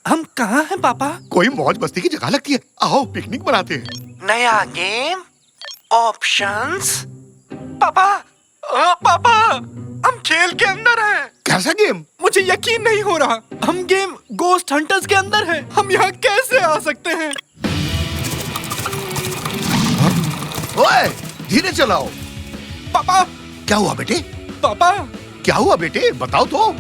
हम कहाँ हैं पापा? कोई मौज मस्ती की जगह लगती है, आओ पिकनिक मनाते हैं। नया गेम, ऑप्शंस। पापा, पापा, हम खेल के अंदर हैं। कैसा गेम? मुझे यकीन नहीं हो रहा, हम गेम गोस्ट हंटर्स के अंदर हैं। हम यहाँ कैसे आ सकते हैं? ओए, धीरे चलाओ। पापा। क्या हुआ बेटे? पापा। क्या हुआ बेटे, बताओ तो।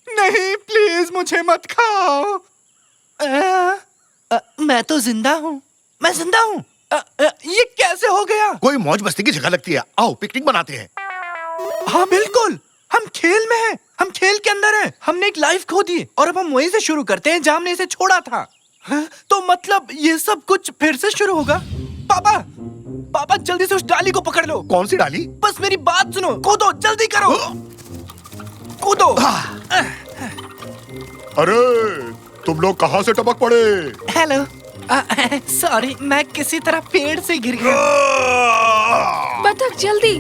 नहीं, प्लीज मुझे मत खाओ। मैं तो जिंदा हूँ, मैं जिंदा हूँ। ये कैसे हो गया? कोई मौज मस्ती की जगह लगती है, आओ पिकनिक मनाते हैं। हाँ बिल्कुल, हम खेल में हैं, हम खेल के अंदर हैं। हमने एक लाइफ खो दी और अब हम वहीं से शुरू करते हैं जहाँ हमने इसे छोड़ा था। तो मतलब ये सब कुछ फिर से शुरू होगा? पापा, पापा जल्दी से उस डाली को पकड़ लो। कौन सी डाली? बस मेरी बात सुनो, कूदो, जल्दी करो, कूदो। अरे तुम लोग कहाँ से टपक पड़े? हेलो, सॉरी, मैं किसी तरह पेड़ से गिर गया। बतख जल्दी।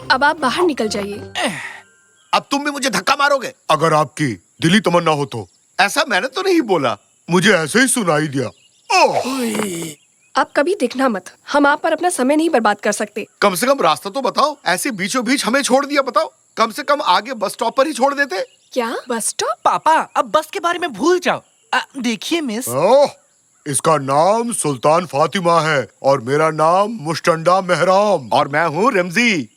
अब आप बाहर निकल जाइए। अब तुम भी मुझे धक्का मारोगे? अगर आपकी दिली तमन्ना हो तो। ऐसा मैंने तो नहीं बोला, मुझे ऐसे ही सुनाई दिया। आप कभी दिखना मत, हम आप पर अपना समय नहीं बर्बाद कर सकते। कम से कम रास्ता तो बताओ, ऐसे बीचों बीच हमें छोड़ दिया। बताओ, कम से कम आगे बस स्टॉप पर ही छोड़ देते। क्या बस स्टॉप? पापा अब बस के बारे में भूल जाओ। देखिए मिस, इसका नाम सुल्तान फातिमा है और मेरा नाम मुस्टंडा मेहराम और मैं हूँ रमजी।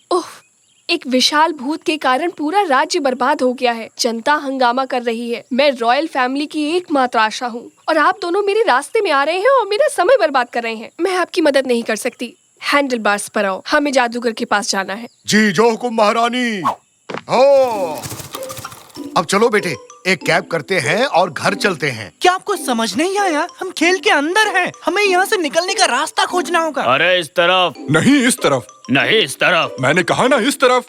एक विशाल भूत के कारण पूरा राज्य बर्बाद हो गया है। जनता हंगामा कर रही है। मैं रॉयल फैमिली की एकमात्र आशा हूँ और आप दोनों मेरे रास्ते में आ रहे हैं और मेरा समय बर्बाद कर रहे हैं। मैं आपकी मदद नहीं कर सकती। हैंडल बार्स पर आओ, हमें जादूगर के पास जाना है। जी जो हुकुम महारानी। अब चलो बेटे, एक कैब करते हैं और घर चलते हैं। क्या आपको समझ नहीं आया? हम खेल के अंदर हैं, हमें यहाँ से निकलने का रास्ता खोजना होगा। अरे इस तरफ नहीं, इस तरफ नहीं, इस तरफ। मैंने कहा ना इस तरफ।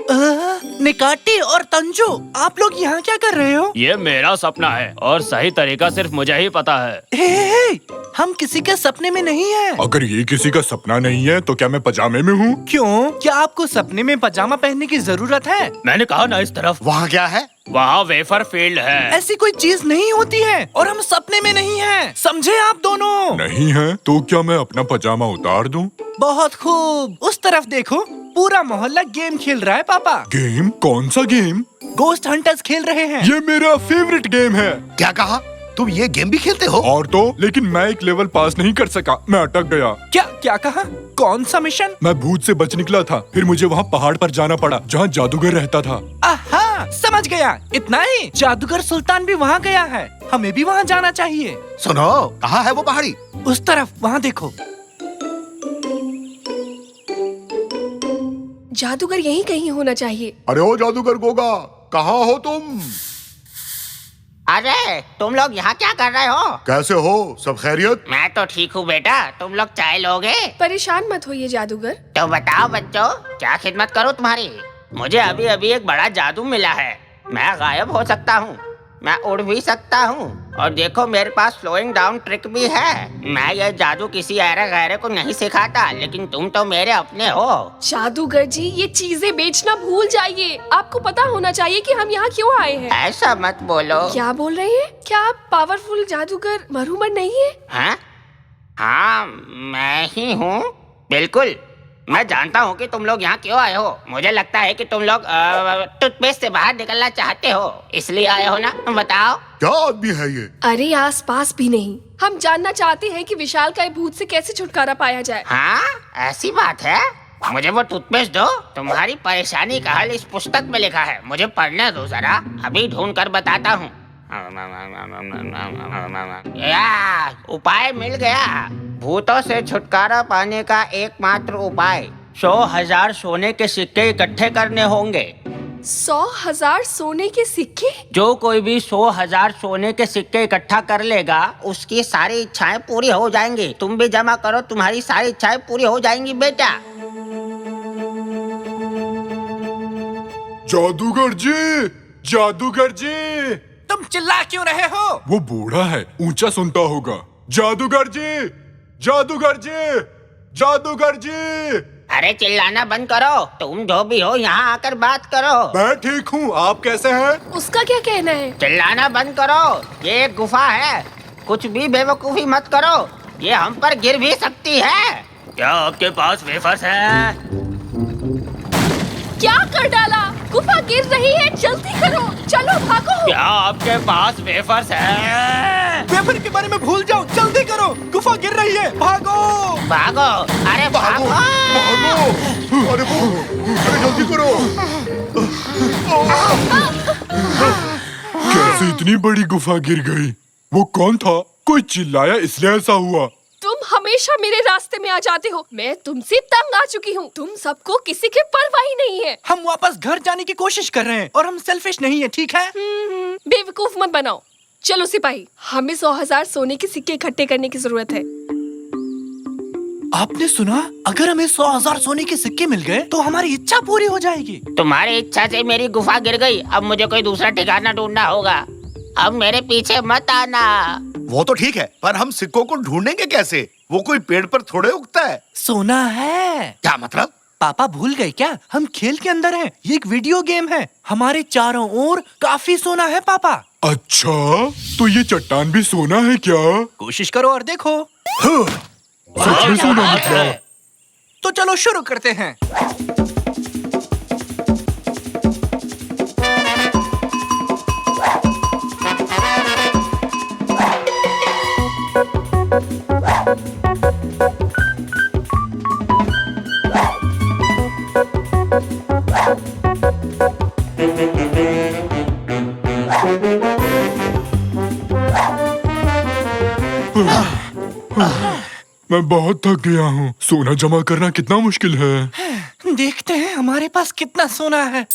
निकाटी और तंजू, आप लोग यहाँ क्या कर रहे हो? ये मेरा सपना है और सही तरीका सिर्फ मुझे ही पता है। हे, हम किसी के सपने में नहीं हैं। अगर ये किसी का सपना नहीं है तो क्या मैं पजामे में हूँ? क्यों? क्या आपको सपने में पजामा पहनने की जरूरत है? मैंने कहा ना इस तरफ। वहाँ क्या है? वहाँ वेफर फील्ड है। ऐसी कोई चीज नहीं होती है और हम सपने में नहीं हैं। समझे आप दोनों? नहीं है तो क्या मैं अपना पजामा उतार दूं? बहुत खूब, उस तरफ देखो, पूरा मोहल्ला गेम खेल रहा है पापा। गेम? कौन सा गेम? गोस्ट हंटर्स खेल रहे हैं। ये मेरा फेवरेट गेम है। क्या कहा? तुम ये गेम भी खेलते हो? और तो, लेकिन मैं एक लेवल पास नहीं कर सका, मैं अटक गया। क्या कहा? कौन सा मिशन? मैं भूत से बच निकला था, फिर मुझे वहाँ पहाड़ पर जाना पड़ा जहाँ जादूगर रहता था। आहा, समझ गया। इतना ही? जादूगर सुल्तान भी वहाँ गया है, हमें भी वहाँ जाना चाहिए। सुनो, कहाँ है वो पहाड़ी? उस तरफ, वहाँ देखो। जादूगर यहीं कहीं होना चाहिए। अरे ओ जादूगर गोगा, कहाँ हो तुम? अरे तुम लोग यहाँ क्या कर रहे हो? कैसे हो? सब खैरियत? मैं तो ठीक हूँ बेटा, तुम लोग चाय लोगे? परेशान मत होइए जादूगर। तो बताओ बच्चों, क्या खिदमत करूँ तुम्हारी? मुझे अभी अभी एक बड़ा जादू मिला है। मैं गायब हो सकता हूँ, मैं उड़ भी सकता हूँ और देखो मेरे पास स्लोइंग डाउन ट्रिक भी है। मैं ये जादू किसी ऐरे गैरे को नहीं सिखाता, लेकिन तुम तो मेरे अपने हो। जादूगर जी, ये चीजें बेचना भूल जाइए। आपको पता होना चाहिए कि हम यहाँ क्यों आए हैं। ऐसा मत बोलो। क्या बोल रहे हैं? क्या आप पावरफुल जादूगर मरहुमन नहीं है? हाँ, मैं ही हूँ, बिल्कुल। मैं जानता हूँ कि तुम लोग यहाँ क्यों आए हो। मुझे लगता है कि तुम लोग टूथपेस्ट से बाहर निकलना चाहते हो, इसलिए आए हो ना? बताओ। क्या आदमी है ये? अरे आस पास भी नहीं, हम जानना चाहते हैं कि विशालकाय भूत से कैसे छुटकारा पाया जाए। हाँ, ऐसी बात है। मुझे वो टूथपेस्ट दो। तुम्हारी परेशानी का हल इस पुस्तक में लिखा है, मुझे पढ़ने दो जरा, अभी ढूंढ कर बताता हूँ। उपाय मिल गया। भूतों से छुटकारा पाने का एकमात्र उपाय 100,000 सोने के सिक्के इकट्ठे करने होंगे। 100,000 सोने के सिक्के? जो कोई भी 100,000 सोने के सिक्के इकट्ठा कर लेगा, उसकी सारी इच्छाएं पूरी हो जाएंगी। तुम भी जमा करो, तुम्हारी सारी इच्छाएं पूरी हो जाएंगी बेटा। जादूगर जी, जादूगर जी, तुम चिल्ला क्यों रहे हो? वो बूढ़ा है, ऊंचा सुनता होगा। जादूगर जी, जादूगर जी, जादूगर जी। अरे चिल्लाना बंद करो, तुम जो भी हो यहाँ आकर बात करो। मैं ठीक हूँ, आप कैसे हैं? उसका क्या कहना है? चिल्लाना बंद करो, ये एक गुफा है, कुछ भी बेवकूफी मत करो, ये हम पर गिर भी सकती है। क्या आपके पास वेफर्स है? क्या कर डाला? गुफा गिर रही है, जल्दी करो, चलो भागो। क्या आपके पास वेफर्स है? वेफर के बारे में भूल जाओ, जल्दी करो, गुफा गिर रही है, भागो भागो। अरे भागो, भागो, अरे जल्दी करो। कैसे इतनी बड़ी गुफा गिर गई? वो कौन था? कोई चिल्लाया इसलिए ऐसा हुआ। तुम तुम हमेशा मेरे रास्ते में आ जाते हो। मैं तुमसे तंग आ चुकी हूँ। तुम सबको किसी की परवाह ही नहीं है। हम वापस घर जाने की कोशिश कर रहे हैं और हम सेल्फिश नहीं है, ठीक है? बेवकूफ मत बनाओ। चलो सिपाही, हमें 100,000 सोने के सिक्के इकट्ठे करने की जरूरत है। आपने सुना? अगर हमें 100,000 सोने के सिक्के मिल गए तो हमारी इच्छा पूरी हो जाएगी। तुम्हारी इच्छा से मेरी गुफा गिर गई। अब मुझे कोई दूसरा ठिकाना ढूंढना होगा। अब मेरे पीछे मत आना। वो तो ठीक है, पर हम सिक्कों को ढूंढेंगे कैसे? वो कोई पेड़ पर थोड़े उगता है। सोना है। क्या मतलब? पापा भूल गए क्या? हम खेल के अंदर हैं। ये एक वीडियो गेम है। हमारे चारों ओर काफी सोना है पापा। अच्छा, तो ये चट्टान भी सोना है क्या? कोशिश करो और देखो। सच में सोना निकला। तो चलो शुरू करते हैं। मैं बहुत थक गया हूँ। सोना जमा करना कितना मुश्किल है। देखते हैं हमारे पास कितना सोना है।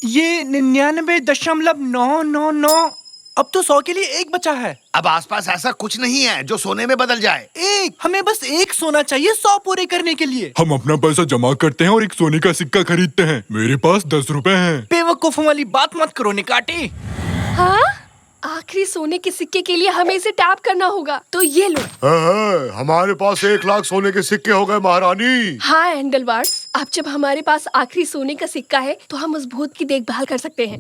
ये 99.999। अब तो 100 के लिए एक बचा है। अब आसपास ऐसा कुछ नहीं है जो सोने में बदल जाए। हमें बस एक सोना चाहिए 100 पूरे करने के लिए। हम अपना पैसा जमा करते हैं और एक सोने का सिक्का खरीदते हैं। मेरे पास 10 रुपए हैं। बेवकूफों वाली बात मत करो निकाटी। हाँ? आखिरी सोने के सिक्के के लिए हमें इसे टैप करना होगा। तो ये लो। हमारे पास 1 लाख सोने के सिक्के हो गए महारानी। हाँ एंडलवार्स, अब जब हमारे पास आखिरी सोने का सिक्का है तो हम उस भूत की देखभाल कर सकते हैं।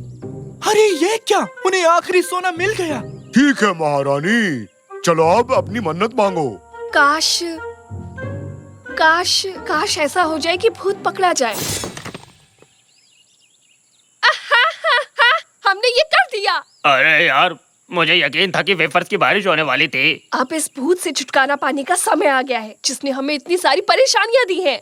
अरे ये क्या? उन्हें आखिरी सोना मिल गया। ठीक है महारानी, चलो अब अपनी मन्नत मांगो। काश काश काश ऐसा हो जाए कि भूत पकड़ा जाए। हमने ये कर दिया। अरे यार, मुझे यकीन था कि वेफर्स की बारिश होने वाली थी। अब इस भूत से छुटकारा पाने का समय आ गया है, जिसने हमें इतनी सारी परेशानियां दी हैं।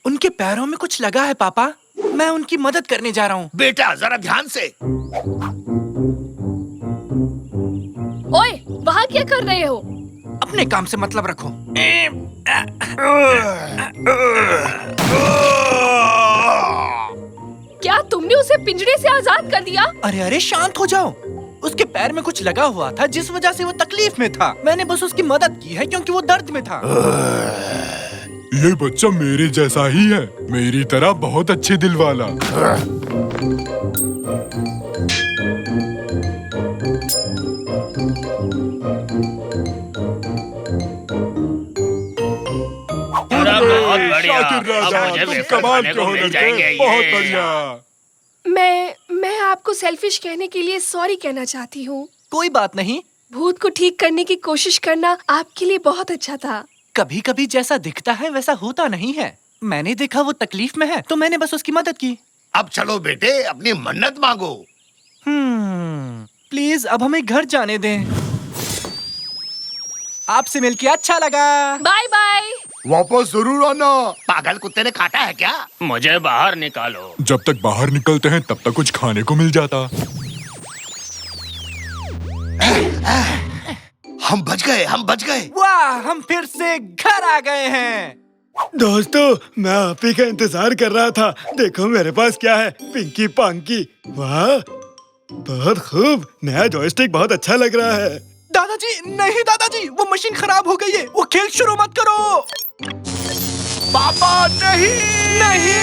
उनके पैरों में कुछ लगा है पापा। मैं उनकी मदद करने जा रहा हूँ। बेटा जरा ध्यान से। ओए, वहाँ क्या कर रहे हो? अपने काम से मतलब रखो। क्या तुमने उसे पिंजरे से आजाद कर दिया? अरे अरे शांत हो जाओ। उसके पैर में कुछ लगा हुआ था जिस वजह से वो तकलीफ में था। मैंने बस उसकी मदद की है क्योंकि वो दर्द में था। ये बच्चा मेरे जैसा ही है, मेरी तरह बहुत अच्छे दिल वाला। बहुत बढ़िया। शाकिर राजा, अब मुझे तुम वेफर कमाल खाने के को हो मिल लड़के। जाएंगे। बहुत ये। बढ़िया। मैं आपको सेल्फिश कहने के लिए सॉरी कहना चाहती हूँ। कोई बात नहीं। भूत को ठीक करने की कोशिश करना आपके लिए बहुत अच्छा था। कभी कभी जैसा दिखता है वैसा होता नहीं है। मैंने देखा वो तकलीफ में है तो मैंने बस उसकी मदद की। अब चलो बेटे, अपनी मन्नत मांगो। प्लीज अब हमें घर जाने दें। आपसे मिलके अच्छा लगा। Bye bye. वापस जरूर आना। पागल कुत्ते ने काटा है क्या? मुझे बाहर निकालो। जब तक बाहर निकलते हैं तब तक कुछ खाने को मिल जाता। हम बच गए, हम बच गए। वाह, हम फिर से घर आ गए हैं। दोस्तों, मैं आप ही का इंतजार कर रहा था। देखो मेरे पास क्या है, पिंकी पांकी। वाह, बहुत खूब। नया जॉयस्टिक बहुत अच्छा लग रहा है। दादाजी नहीं, दादाजी वो मशीन खराब हो गई है। वो खेल शुरू मत करो। पापा नहीं, नहीं।